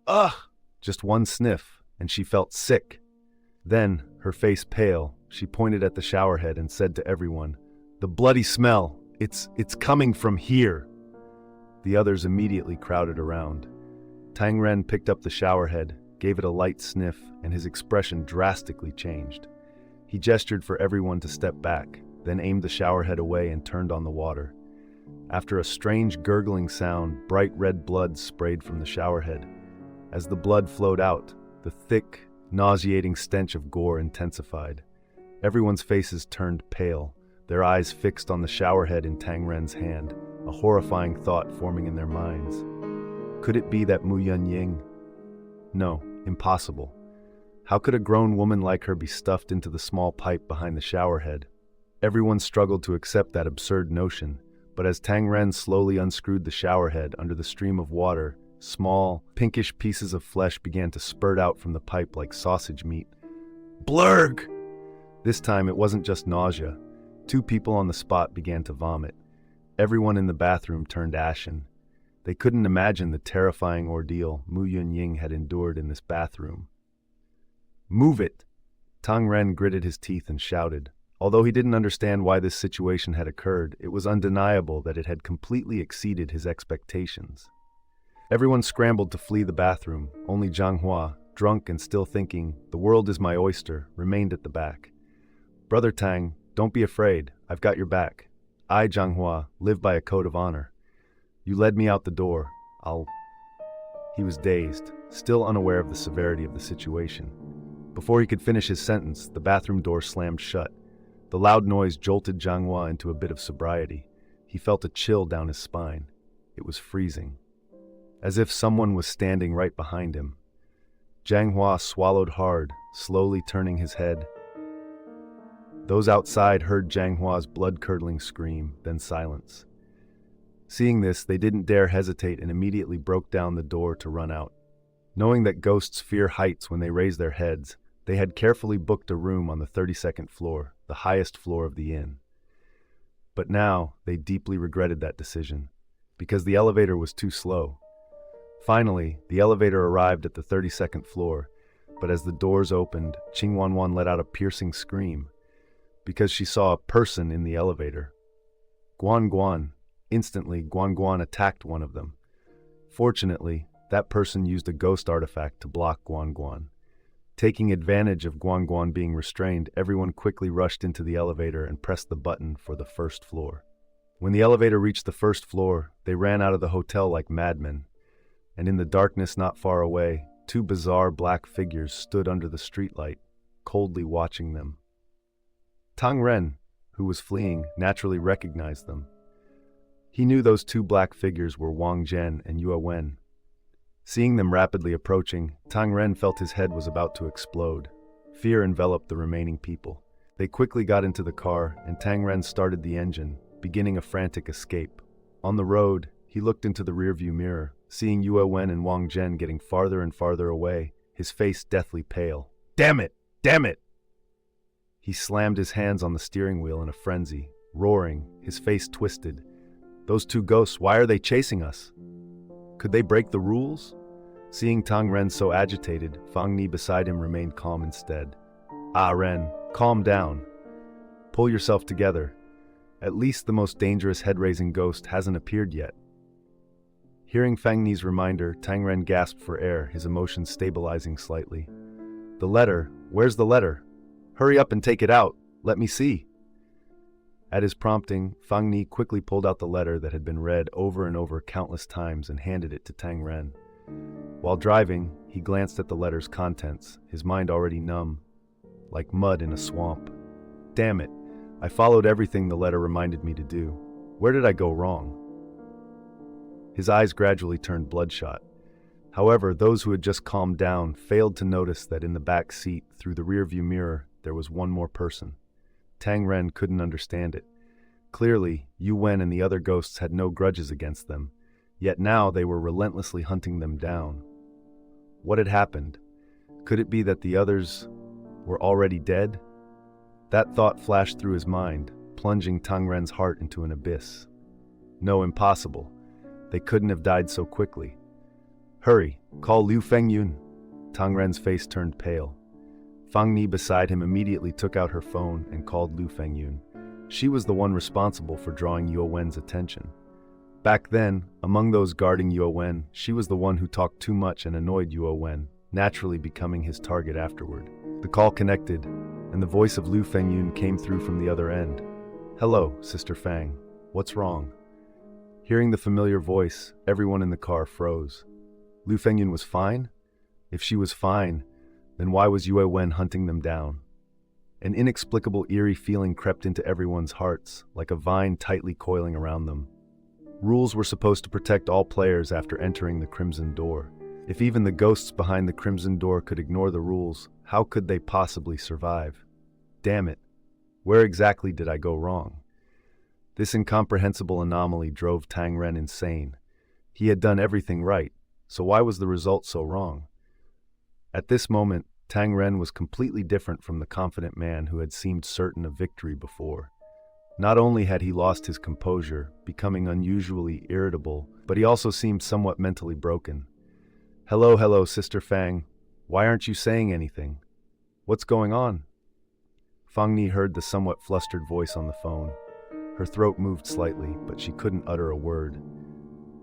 Ugh! Just one sniff, and she felt sick. Then, her face pale, she pointed at the shower head and said to everyone, "The bloody smell! It's coming from here!" The others immediately crowded around. Tang Ren picked up the shower head, gave it a light sniff, and his expression drastically changed. He gestured for everyone to step back, then aimed the shower head away and turned on the water. After a strange gurgling sound, bright red blood sprayed from the shower head. As the blood flowed out, the thick, nauseating stench of gore intensified. Everyone's faces turned pale, their eyes fixed on the shower head in Tang Ren's hand, a horrifying thought forming in their minds. Could it be that Mu Yunying? No, impossible. How could a grown woman like her be stuffed into the small pipe behind the shower head? Everyone struggled to accept that absurd notion, but as Tang Ren slowly unscrewed the shower head under the stream of water, small, pinkish pieces of flesh began to spurt out from the pipe like sausage meat. Blurg! This time it wasn't just nausea. 2 people on the spot began to vomit. Everyone in the bathroom turned ashen. They couldn't imagine the terrifying ordeal Mu Yunying had endured in this bathroom. "Move it!" Tang Ren gritted his teeth and shouted. Although he didn't understand why this situation had occurred, it was undeniable that it had completely exceeded his expectations. Everyone scrambled to flee the bathroom. Only Zhang Hua, drunk and still thinking, "The world is my oyster," remained at the back. "Brother Tang, don't be afraid. I've got your back. I, Zhang Hua, live by a code of honor. You led me out the door. He was dazed, still unaware of the severity of the situation. Before he could finish his sentence, the bathroom door slammed shut. The loud noise jolted Zhang Hua into a bit of sobriety. He felt a chill down his spine. It was freezing, as if someone was standing right behind him. Zhang Hua swallowed hard, slowly turning his head. Those outside heard Zhang Hua's blood-curdling scream, then silence. Seeing this, they didn't dare hesitate and immediately broke down the door to run out. Knowing that ghosts fear heights when they raise their heads, they had carefully booked a room on the 32nd floor, the highest floor of the inn. But now, they deeply regretted that decision, because the elevator was too slow. Finally, the elevator arrived at the 32nd floor, but as the doors opened, Qing Wanwan let out a piercing scream, because she saw a person in the elevator. Guan Guan. Instantly, Guan Guan attacked one of them. Fortunately, that person used a ghost artifact to block Guan Guan. Taking advantage of Guan Guan being restrained, everyone quickly rushed into the elevator and pressed the button for the first floor. When the elevator reached the first floor, they ran out of the hotel like madmen, and in the darkness not far away, 2 bizarre black figures stood under the streetlight, coldly watching them. Tang Ren, who was fleeing, naturally recognized them. He knew those 2 black figures were Wang Zhen and Yue Wen. Seeing them rapidly approaching, Tang Ren felt his head was about to explode. Fear enveloped the remaining people. They quickly got into the car, and Tang Ren started the engine, beginning a frantic escape. On the road, he looked into the rearview mirror, seeing Yue Wen and Wang Zhen getting farther and farther away, his face deathly pale. "Damn it! Damn it!" He slammed his hands on the steering wheel in a frenzy, roaring, his face twisted. "Those 2 ghosts, why are they chasing us? Could they break the rules?" Seeing Tang Ren so agitated, Feng Ni beside him remained calm instead. "Ah, Ren, calm down. Pull yourself together. At least the most dangerous head-raising ghost hasn't appeared yet." Hearing Feng Ni's reminder, Tang Ren gasped for air, his emotions stabilizing slightly. "The letter, where's the letter? Hurry up and take it out. Let me see." At his prompting, Feng Ni quickly pulled out the letter that had been read over and over countless times and handed it to Tang Ren. While driving, he glanced at the letter's contents, his mind already numb, like mud in a swamp. "Damn it, I followed everything the letter reminded me to do. Where did I go wrong?" His eyes gradually turned bloodshot. However, those who had just calmed down failed to notice that in the back seat, through the rearview mirror, there was one more person. Tang Ren couldn't understand it. Clearly, Yu Wen and the other ghosts had no grudges against them, yet now they were relentlessly hunting them down. What had happened? Could it be that the others were already dead? That thought flashed through his mind, plunging Tang Ren's heart into an abyss. No, impossible. They couldn't have died so quickly. "Hurry, call Liu Fengyun." Tang Ren's face turned pale. Feng Ni beside him immediately took out her phone and called Liu Fengyun. She was the one responsible for drawing Yue Wen's attention. Back then, among those guarding Yue Wen, she was the one who talked too much and annoyed Yue Wen, naturally becoming his target afterward. The call connected, and the voice of Liu Fengyun came through from the other end. "Hello, Sister Feng. What's wrong?" Hearing the familiar voice, everyone in the car froze. Liu Fengyun was fine? If she was fine, then why was Yue Wen hunting them down? An inexplicable eerie feeling crept into everyone's hearts, like a vine tightly coiling around them. Rules were supposed to protect all players after entering the Crimson Door. If even the ghosts behind the Crimson Door could ignore the rules, how could they possibly survive? Damn it. Where exactly did I go wrong? This incomprehensible anomaly drove Tang Ren insane. He had done everything right, so why was the result so wrong? At this moment, Tang Ren was completely different from the confident man who had seemed certain of victory before. Not only had he lost his composure, becoming unusually irritable, but he also seemed somewhat mentally broken. Hello, Sister Feng. Why aren't you saying anything? What's going on?" Feng Ni heard the somewhat flustered voice on the phone. Her throat moved slightly, but she couldn't utter a word.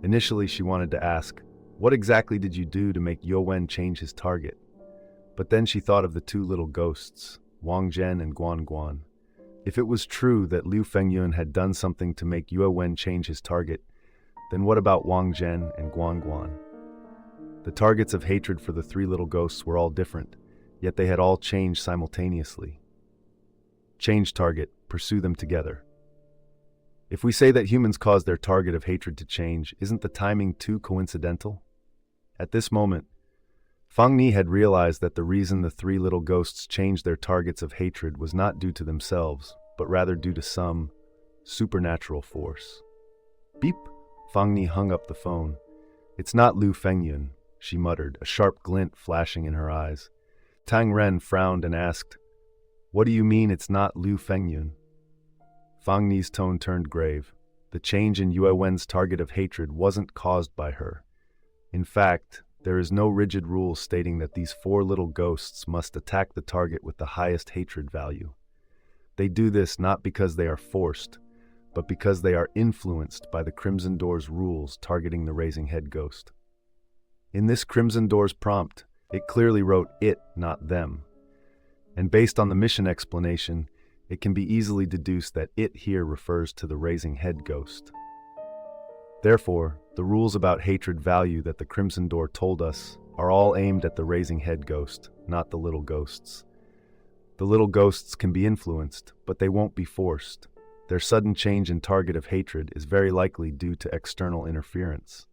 Initially, she wanted to ask, "What exactly did you do to make Yue Wen change his target?" But then she thought of the two little ghosts, Wang Zhen and Guan Guan. If it was true that Liu Fengyun had done something to make Yue Wen change his target, then what about Wang Zhen and Guan Guan? The targets of hatred for the three little ghosts were all different, yet they had all changed simultaneously. Change target, pursue them together. If we say that humans cause their target of hatred to change, isn't the timing too coincidental? At this moment, Feng Ni had realized that the reason the three little ghosts changed their targets of hatred was not due to themselves, but rather due to some supernatural force. Beep! Feng Ni hung up the phone. "It's not Liu Fengyun," she muttered, a sharp glint flashing in her eyes. Tang Ren frowned and asked, "What do you mean it's not Liu Fengyun?" Feng Ni's tone turned grave. The change in Yue Wen's target of hatred wasn't caused by her. In fact, there is no rigid rule stating that these four little ghosts must attack the target with the highest hatred value. They do this not because they are forced, but because they are influenced by the Crimson Door's rules targeting the Raising Head ghost. In this Crimson Door's prompt, it clearly wrote it, not them. And based on the mission explanation, it can be easily deduced that it here refers to the Raising Head ghost. Therefore, the rules about hatred value that the Crimson Door told us are all aimed at the Raising Head ghost, not the little ghosts. The little ghosts can be influenced, but they won't be forced. Their sudden change in target of hatred is very likely due to external interference.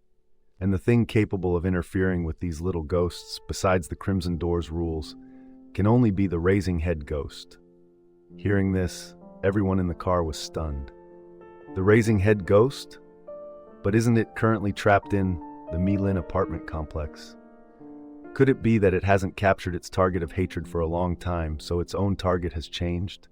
And the thing capable of interfering with these little ghosts, besides the Crimson Door's rules, can only be the Raising Head ghost. Hearing this, everyone in the car was stunned. The Raising Head ghost? But isn't it currently trapped in the Milin apartment complex? Could it be that it hasn't captured its target of hatred for a long time, so its own target has changed?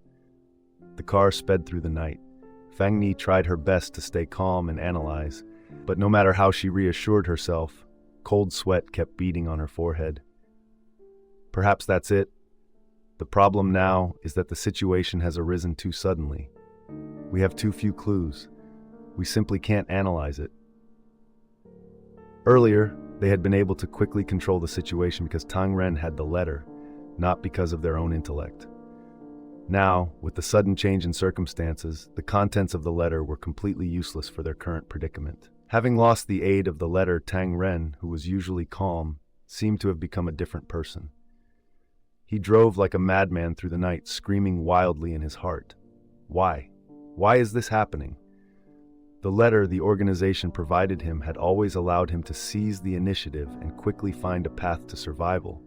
The car sped through the night. Feng Ni tried her best to stay calm and analyze, but no matter how she reassured herself, cold sweat kept beading on her forehead. Perhaps that's it. The problem now is that the situation has arisen too suddenly. We have too few clues. We simply can't analyze it. Earlier, they had been able to quickly control the situation because Tang Ren had the letter, not because of their own intellect. Now, with the sudden change in circumstances, the contents of the letter were completely useless for their current predicament. Having lost the aid of the letter, Tang Ren, who was usually calm, seemed to have become a different person. He drove like a madman through the night, screaming wildly in his heart. Why? Why is this happening? The letter the organization provided him had always allowed him to seize the initiative and quickly find a path to survival.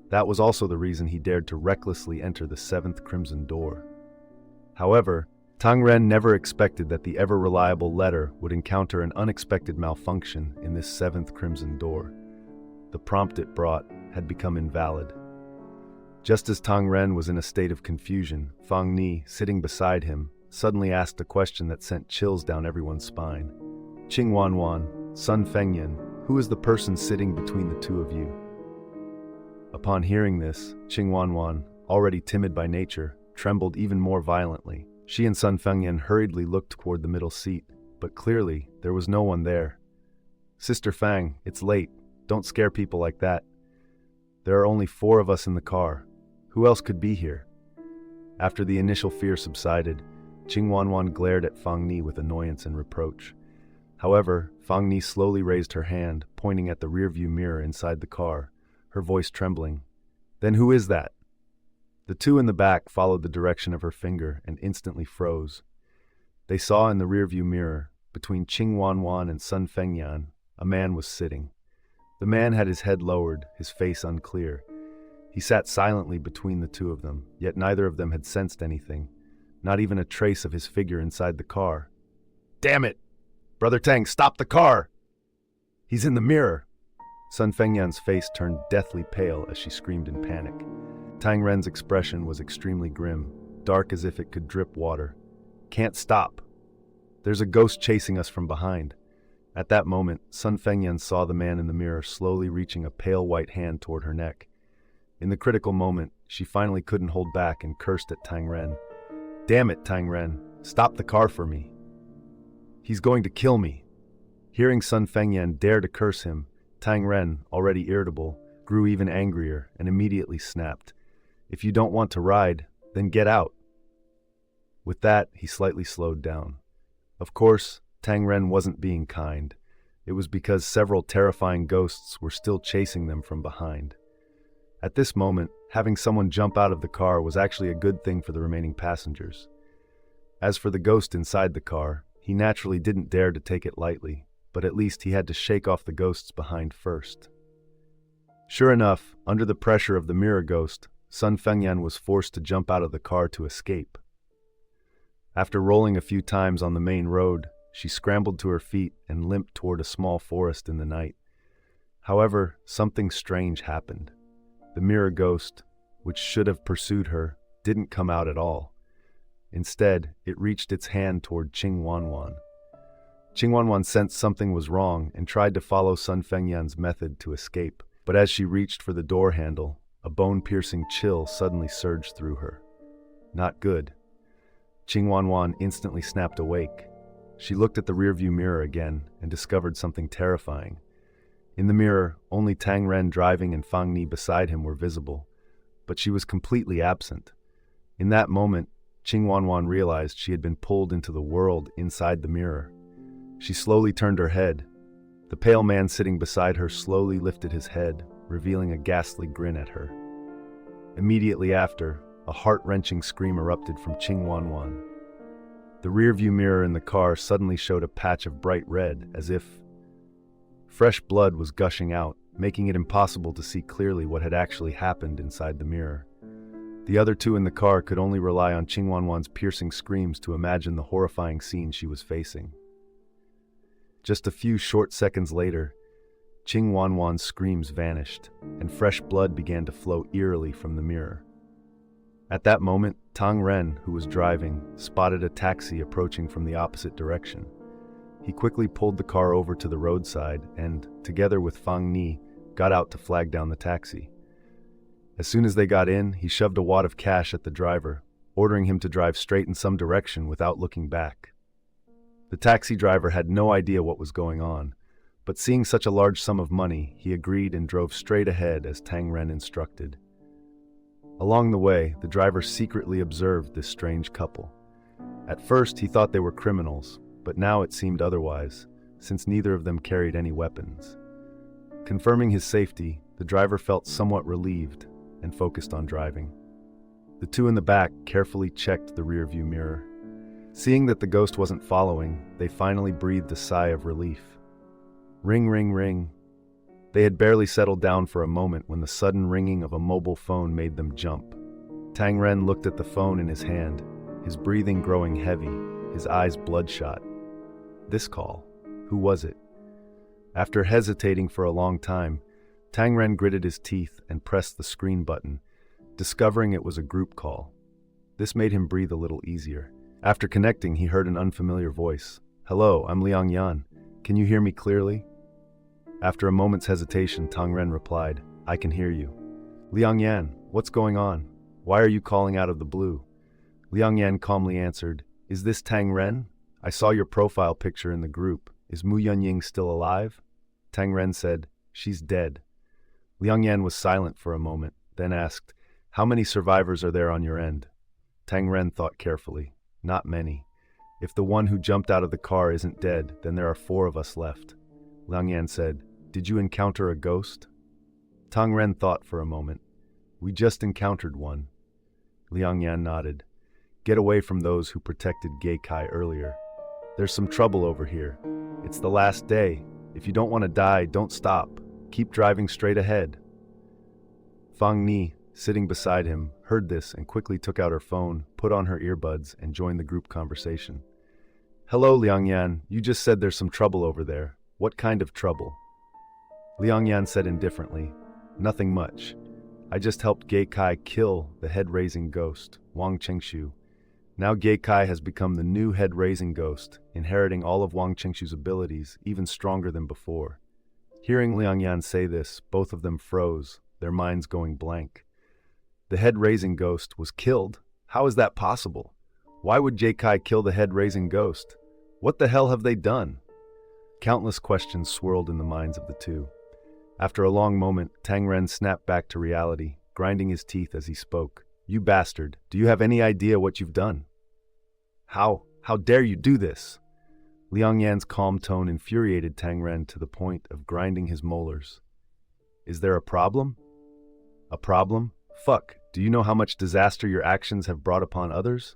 That was also the reason he dared to recklessly enter the seventh Crimson Door. However, Tang Ren never expected that the ever-reliable letter would encounter an unexpected malfunction in this seventh Crimson Door. The prompt it brought had become invalid. Just as Tang Ren was in a state of confusion, Feng Ni, sitting beside him, suddenly asked a question that sent chills down everyone's spine. "Qing Wanwan, Sun Fengyan, who is the person sitting between the two of you?" Upon hearing this, Qing Wanwan, already timid by nature, trembled even more violently. She and Sun Fengyan hurriedly looked toward the middle seat, but clearly there was no one there. "Sister Feng, it's late. Don't scare people like that. There are only 4 of us in the car. Who else could be here?" After the initial fear subsided, Qing Wanwan glared at Feng Ni with annoyance and reproach. However, Feng Ni slowly raised her hand, pointing at the rearview mirror inside the car, her voice trembling. "Then who is that?" The two in the back followed the direction of her finger and instantly froze. They saw in the rearview mirror, between Qing Wanwan and Sun Fengyan, a man was sitting. The man had his head lowered, his face unclear. He sat silently between the two of them, yet neither of them had sensed anything, not even a trace of his figure inside the car. "Damn it! Brother Tang, stop the car! He's in the mirror!" Sun Fengyan's face turned deathly pale as she screamed in panic. Tang Ren's expression was extremely grim, dark as if it could drip water. "Can't stop! There's a ghost chasing us from behind." At that moment, Sun Fengyan saw the man in the mirror slowly reaching a pale white hand toward her neck. In the critical moment, she finally couldn't hold back and cursed at Tang Ren. "Damn it, Tang Ren! Stop the car for me! He's going to kill me!" Hearing Sun Fengyan dare to curse him, Tang Ren, already irritable, grew even angrier and immediately snapped. "If you don't want to ride, then get out." With that, he slightly slowed down. Of course, Tang Ren wasn't being kind. It was because several terrifying ghosts were still chasing them from behind. At this moment, having someone jump out of the car was actually a good thing for the remaining passengers. As for the ghost inside the car, he naturally didn't dare to take it lightly, but at least he had to shake off the ghosts behind first. Sure enough, under the pressure of the mirror ghost, Sun Fengyan was forced to jump out of the car to escape. After rolling a few times on the main road, she scrambled to her feet and limped toward a small forest in the night. However, something strange happened. The mirror ghost, which should have pursued her, didn't come out at all. Instead, it reached its hand toward Qing Wanwan. Qing Wanwan sensed something was wrong and tried to follow Sun Fengyan's method to escape, but as she reached for the door handle, a bone-piercing chill suddenly surged through her. Not good. Qing Wanwan instantly snapped awake. She looked at the rearview mirror again and discovered something terrifying. In the mirror, only Tang Ren driving and Feng Ni beside him were visible, but she was completely absent. In that moment, Qing Wanwan realized she had been pulled into the world inside the mirror. She slowly turned her head. The pale man sitting beside her slowly lifted his head, revealing a ghastly grin at her. Immediately after, a heart-wrenching scream erupted from Qing Wanwan. The rearview mirror in the car suddenly showed a patch of bright red, as if fresh blood was gushing out, making it impossible to see clearly what had actually happened inside the mirror. The other two in the car could only rely on Qing Wanwan's piercing screams to imagine the horrifying scene she was facing. Just a few short seconds later, Qing Wanwan's screams vanished, and fresh blood began to flow eerily from the mirror. At that moment, Tang Ren, who was driving, spotted a taxi approaching from the opposite direction. He quickly pulled the car over to the roadside and, together with Feng Ni, got out to flag down the taxi. As soon as they got in, he shoved a wad of cash at the driver, ordering him to drive straight in some direction without looking back. The taxi driver had no idea what was going on, but seeing such a large sum of money, he agreed and drove straight ahead as Tang Ren instructed. Along the way, the driver secretly observed this strange couple. At first, he thought they were criminals, but now it seemed otherwise, since neither of them carried any weapons. Confirming his safety, the driver felt somewhat relieved and focused on driving. The two in the back carefully checked the rearview mirror. Seeing that the ghost wasn't following, they finally breathed a sigh of relief. Ring, ring, ring. They had barely settled down for a moment when the sudden ringing of a mobile phone made them jump. Tang Ren looked at the phone in his hand, his breathing growing heavy, his eyes bloodshot. This call. Who was it? After hesitating for a long time, Tang Ren gritted his teeth and pressed the screen button, discovering it was a group call. This made him breathe a little easier. After connecting, he heard an unfamiliar voice. "Hello, I'm Liang Yan. Can you hear me clearly?" After a moment's hesitation, Tang Ren replied, "I can hear you." "Liang Yan, what's going on? Why are you calling out of the blue?" Liang Yan calmly answered, "Is this Tang Ren? I saw your profile picture in the group. Is Mu Yunying still alive?" Tang Ren said, "She's dead." Liang Yan was silent for a moment, then asked, "How many survivors are there on your end?" Tang Ren thought carefully. "Not many. If the one who jumped out of the car isn't dead, then there are 4 of us left." Liang Yan said, "Did you encounter a ghost?" Tang Ren thought for a moment. "We just encountered one." Liang Yan nodded. "Get away from those who protected Gei Kai earlier. There's some trouble over here. It's the last day. If you don't want to die, don't stop. Keep driving straight ahead." Feng Ni, sitting beside him, heard this and quickly took out her phone, put on her earbuds, and joined the group conversation. "Hello, Liang Yan. You just said there's some trouble over there. What kind of trouble?" Liang Yan said indifferently, "Nothing much. I just helped Gai Kai kill the head-raising ghost, Wang Chengshu. Now Gai Kai has become the new head-raising ghost, inheriting all of Wang Chengshu's abilities, even stronger than before." Hearing Liang Yan say this, both of them froze, their minds going blank. The head-raising ghost was killed? How is that possible? Why would Gai Kai kill the head-raising ghost? What the hell have they done? Countless questions swirled in the minds of the two. After a long moment, Tang Ren snapped back to reality, grinding his teeth as he spoke. "You bastard, do you have any idea what you've done? How dare you do this?" Liang Yan's calm tone infuriated Tang Ren to the point of grinding his molars. "Is there a problem?" "A problem? Fuck, do you know how much disaster your actions have brought upon others?"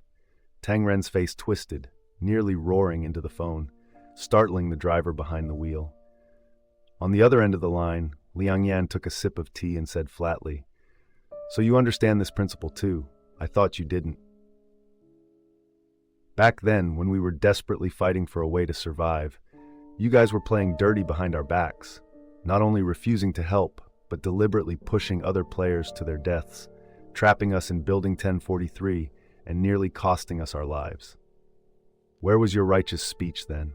Tang Ren's face twisted, nearly roaring into the phone, startling the driver behind the wheel. On the other end of the line, Liang Yan took a sip of tea and said flatly, "So you understand this principle too? I thought you didn't. Back then, when we were desperately fighting for a way to survive, you guys were playing dirty behind our backs, not only refusing to help, but deliberately pushing other players to their deaths, trapping us in Building 1043 and nearly costing us our lives. Where was your righteous speech then?"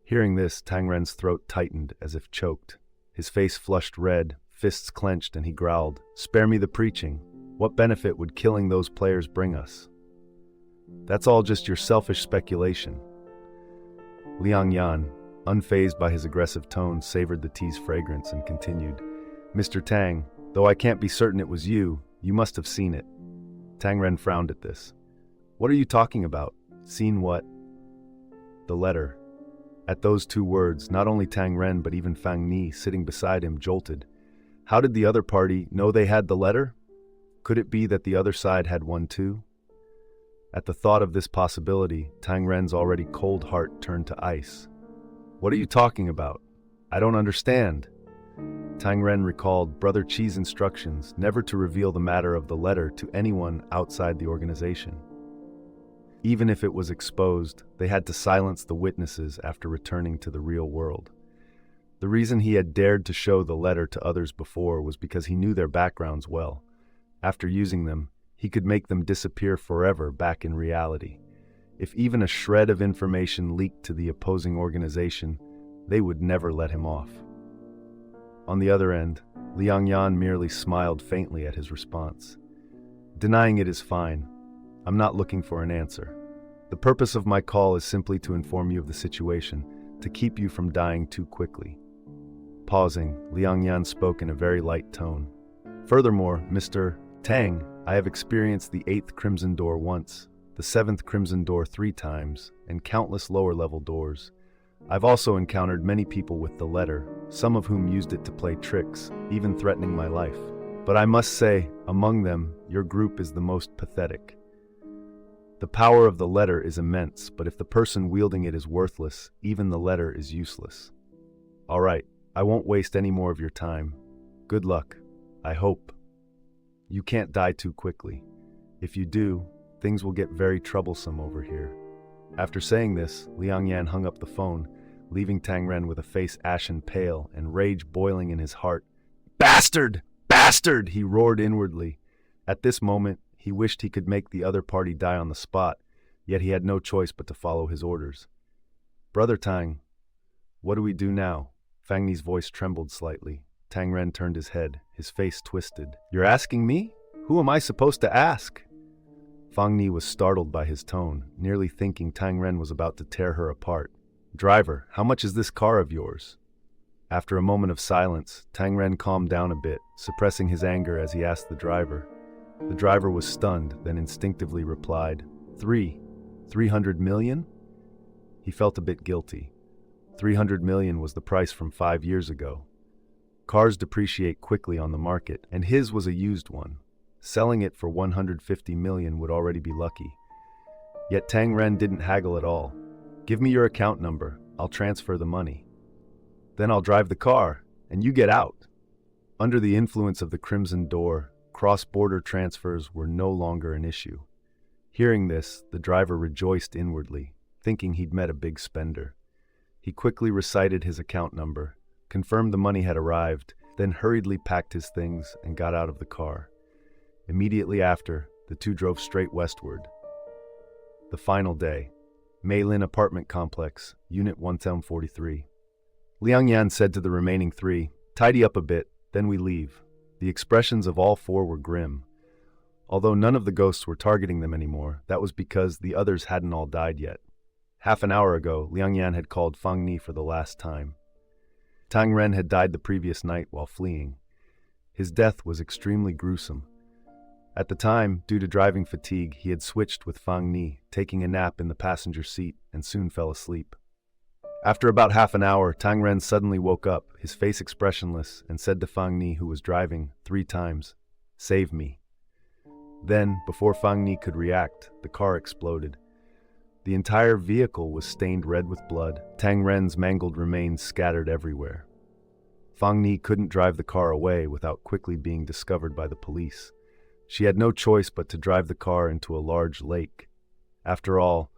Hearing this, Tang Ren's throat tightened as if choked. His face flushed red, fists clenched, and he growled, "Spare me the preaching. What benefit would killing those players bring us? That's all just your selfish speculation." Liang Yan, unfazed by his aggressive tone, savored the tea's fragrance and continued, "Mr. Tang, though I can't be certain it was you, you must have seen it." Tang Ren frowned at this. "What are you talking about? Seen what?" "The letter." At those two words, not only Tang Ren but even Feng Ni, sitting beside him, jolted. How did the other party know they had the letter? Could it be that the other side had one too? At the thought of this possibility, Tang Ren's already cold heart turned to ice. "What are you talking about? I don't understand." Tang Ren recalled Brother Chi's instructions never to reveal the matter of the letter to anyone outside the organization. Even if it was exposed, they had to silence the witnesses after returning to the real world. The reason he had dared to show the letter to others before was because he knew their backgrounds well. After using them, he could make them disappear forever back in reality. If even a shred of information leaked to the opposing organization, they would never let him off. On the other end, Liang Yan merely smiled faintly at his response. "Denying it is fine. I'm not looking for an answer. The purpose of my call is simply to inform you of the situation, to keep you from dying too quickly." Pausing, Liang Yan spoke in a very light tone. "Furthermore, Mr. Tang, I have experienced the 8th Crimson Door once, the 7th Crimson Door 3 times, and countless lower-level doors. I've also encountered many people with the letter, some of whom used it to play tricks, even threatening my life. But I must say, among them, your group is the most pathetic. The power of the letter is immense, but if the person wielding it is worthless, even the letter is useless. All right, I won't waste any more of your time. Good luck, I hope. You can't die too quickly. If you do, things will get very troublesome over here." After saying this, Liang Yan hung up the phone, leaving Tang Ren with a face ashen pale and rage boiling in his heart. "Bastard! Bastard!" he roared inwardly. At this moment, he wished he could make the other party die on the spot, yet he had no choice but to follow his orders. "Brother Tang, what do we do now?" Feng Ni's voice trembled slightly. Tang Ren turned his head, his face twisted. "You're asking me? Who am I supposed to ask?" Feng Ni was startled by his tone, nearly thinking Tang Ren was about to tear her apart. "Driver, how much is this car of yours?" After a moment of silence, Tang Ren calmed down a bit, suppressing his anger as he asked the driver. The driver was stunned, then instinctively replied, 300 million? He felt a bit guilty. 300 million was the price from 5 years ago. Cars depreciate quickly on the market, and his was a used one. Selling it for 150 million would already be lucky. Yet Tang Ren didn't haggle at all. "Give me your account number, I'll transfer the money. Then I'll drive the car, and you get out." Under the influence of the Crimson Door, cross-border transfers were no longer an issue. Hearing this, the driver rejoiced inwardly, thinking he'd met a big spender. He quickly recited his account number, confirmed the money had arrived, then hurriedly packed his things and got out of the car. Immediately after, the two drove straight westward. The final day. Meilin Apartment Complex, Unit 1043. Liang Yan said to the remaining three, "Tidy up a bit, then we leave." The expressions of all four were grim. Although none of the ghosts were targeting them anymore, that was because the others hadn't all died yet. Half an hour ago, Liang Yan had called Feng for the last time. Tang Ren had died the previous night while fleeing. His death was extremely gruesome. At the time, due to driving fatigue, he had switched with Feng, taking a nap in the passenger seat, and soon fell asleep. After about half an hour, Tang Ren suddenly woke up, his face expressionless, and said to Feng, who was driving, 3 times, "Save me." Then, before Feng could react, the car exploded. The entire vehicle was stained red with blood. Tang Ren's mangled remains scattered everywhere. Feng couldn't drive the car away without quickly being discovered by the police. She had no choice but to drive the car into a large lake. After all,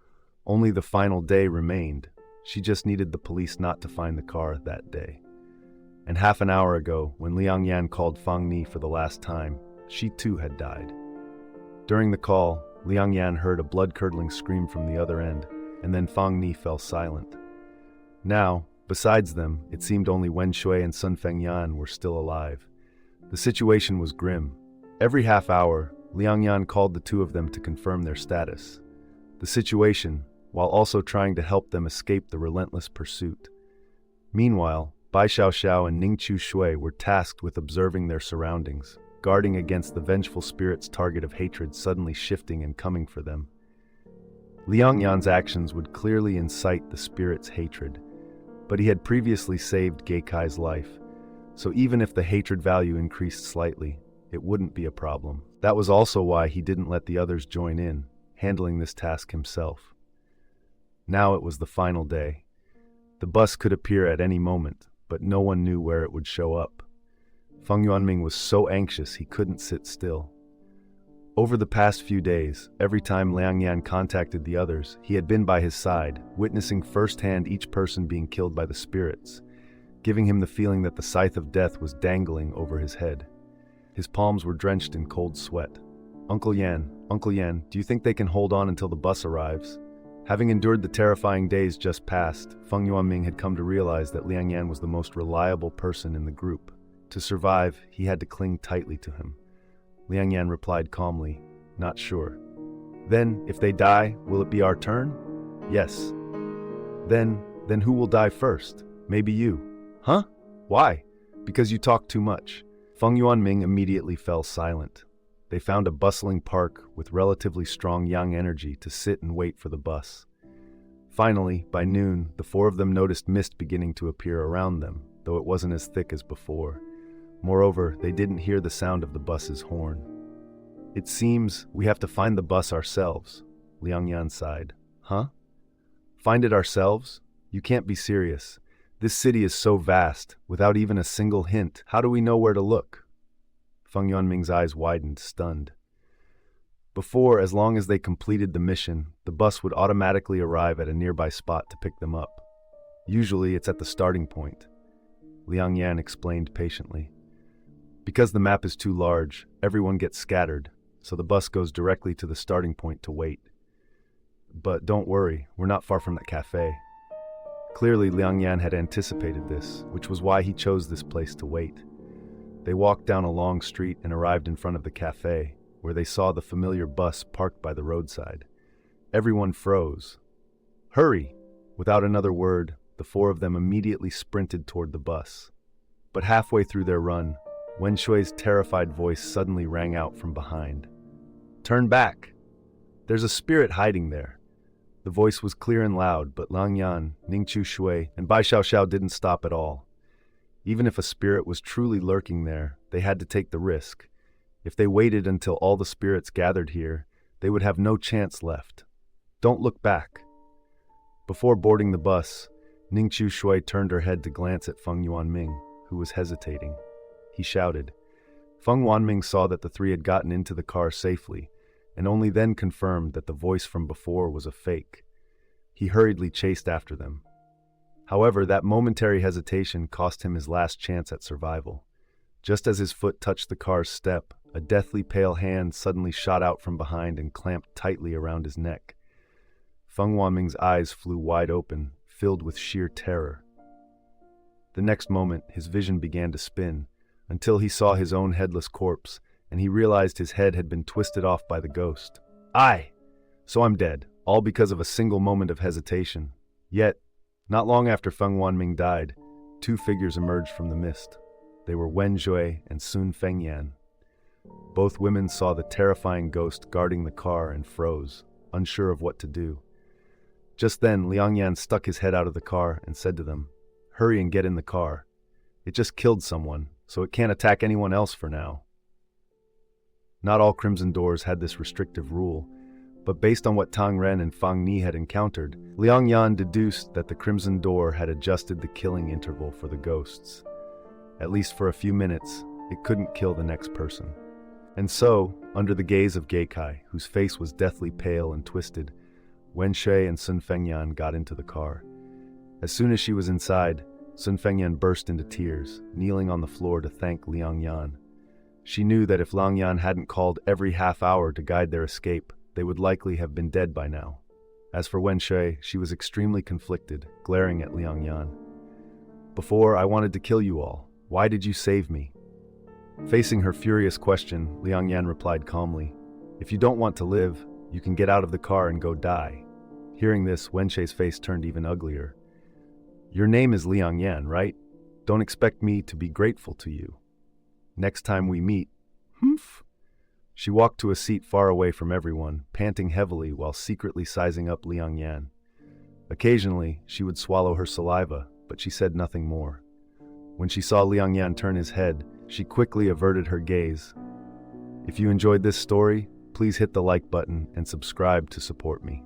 only the final day remained. She just needed the police not to find the car that day. And half an hour ago, when Liang Yan called Feng for the last time, she too had died. During the call, Liang Yan heard a blood-curdling scream from the other end, and then Feng fell silent. Now, besides them, it seemed only Wen Shui and Sun Fengyan were still alive. The situation was grim. Every half hour, Liang Yan called the two of them to confirm their status. The situation, while also trying to help them escape the relentless pursuit. Meanwhile, Bai Xiaoxiao and Ning Chu Shui were tasked with observing their surroundings, guarding against the vengeful spirit's target of hatred suddenly shifting and coming for them. Liang Yan's actions would clearly incite the spirit's hatred, but he had previously saved Geikai's life, so even if the hatred value increased slightly, it wouldn't be a problem. That was also why he didn't let the others join in, handling this task himself. Now it was the final day. The bus could appear at any moment, but no one knew where it would show up. Feng Yuanming was so anxious he couldn't sit still. Over the past few days, every time Liang Yan contacted the others, he had been by his side, witnessing firsthand each person being killed by the spirits, giving him the feeling that the scythe of death was dangling over his head. His palms were drenched in cold sweat. Uncle Yan, do you think they can hold on until the bus arrives?" Having endured the terrifying days just past, Feng Yuanming had come to realize that Liang Yan was the most reliable person in the group. To survive, he had to cling tightly to him. Liang Yan replied calmly, "Not sure." "Then, if they die, will it be our turn?" "Yes." Then who will die first? Maybe you." "Huh? Why?" "Because you talk too much." Feng Yuanming immediately fell silent. They found a bustling park with relatively strong yang energy to sit and wait for the bus. Finally, by noon, the four of them noticed mist beginning to appear around them, though it wasn't as thick as before. Moreover, they didn't hear the sound of the bus's horn. "It seems we have to find the bus ourselves," Liang Yan sighed. "Huh? Find it ourselves? You can't be serious. This city is so vast, without even a single hint. How do we know where to look?" Feng Yuanming's eyes widened, stunned. Before, as long as they completed the mission, the bus would automatically arrive at a nearby spot to pick them up. Usually, it's at the starting point. Liang Yan explained patiently. Because the map is too large, everyone gets scattered, so the bus goes directly to the starting point to wait. But don't worry, we're not far from that cafe. Clearly, Liang Yan had anticipated this, which was why he chose this place to wait. They walked down a long street and arrived in front of the cafe, where they saw the familiar bus parked by the roadside. Everyone froze. "Hurry!" Without another word, the four of them immediately sprinted toward the bus. But halfway through their run, Wen Shui's terrified voice suddenly rang out from behind. "Turn back! There's a spirit hiding there." The voice was clear and loud, but Liang Yan, Ning Chu Shui, and Bai Xiaoxiao didn't stop at all. Even if a spirit was truly lurking there, they had to take the risk. If they waited until all the spirits gathered here, they would have no chance left. "Don't look back." Before boarding the bus, Ning Chu Shui turned her head to glance at Feng Yuanming, who was hesitating. He shouted. Feng Yuanming saw that the three had gotten into the car safely, and only then confirmed that the voice from before was a fake. He hurriedly chased after them. However, that momentary hesitation cost him his last chance at survival. Just as his foot touched the car's step, a deathly pale hand suddenly shot out from behind and clamped tightly around his neck. Feng Wanming's eyes flew wide open, filled with sheer terror. The next moment, his vision began to spin, until he saw his own headless corpse, and he realized his head had been twisted off by the ghost. Aye! So I'm dead, all because of a single moment of hesitation. Yet, not long after Feng Wanming died, two figures emerged from the mist. They were Wen Zhui and Sun Fengyan. Both women saw the terrifying ghost guarding the car and froze, unsure of what to do. Just then, Liang Yan stuck his head out of the car and said to them, "Hurry and get in the car. It just killed someone, so it can't attack anyone else for now." Not all Crimson Doors had this restrictive rule, but based on what Tang Ren and Fang Ni had encountered, Liang Yan deduced that the Crimson Door had adjusted the killing interval for the ghosts. At least for a few minutes, it couldn't kill the next person. And so, under the gaze of Geikai, whose face was deathly pale and twisted, Wen Shui and Sun Fengyan got into the car. As soon as she was inside, Sun Fengyan burst into tears, kneeling on the floor to thank Liang Yan. She knew that if Liang Yan hadn't called every half hour to guide their escape, they would likely have been dead by now. As for Wen Shui, she was extremely conflicted, glaring at Liang Yan. "Before, I wanted to kill you all. Why did you save me?" Facing her furious question, Liang Yan replied calmly, "If you don't want to live, you can get out of the car and go die." Hearing this, Wen Shui's face turned even uglier. "Your name is Liang Yan, right? Don't expect me to be grateful to you. Next time we meet..." Humph. She walked to a seat far away from everyone, panting heavily while secretly sizing up Liang Yan. Occasionally, she would swallow her saliva, but she said nothing more. When she saw Liang Yan turn his head, she quickly averted her gaze. If you enjoyed this story, please hit the like button and subscribe to support me.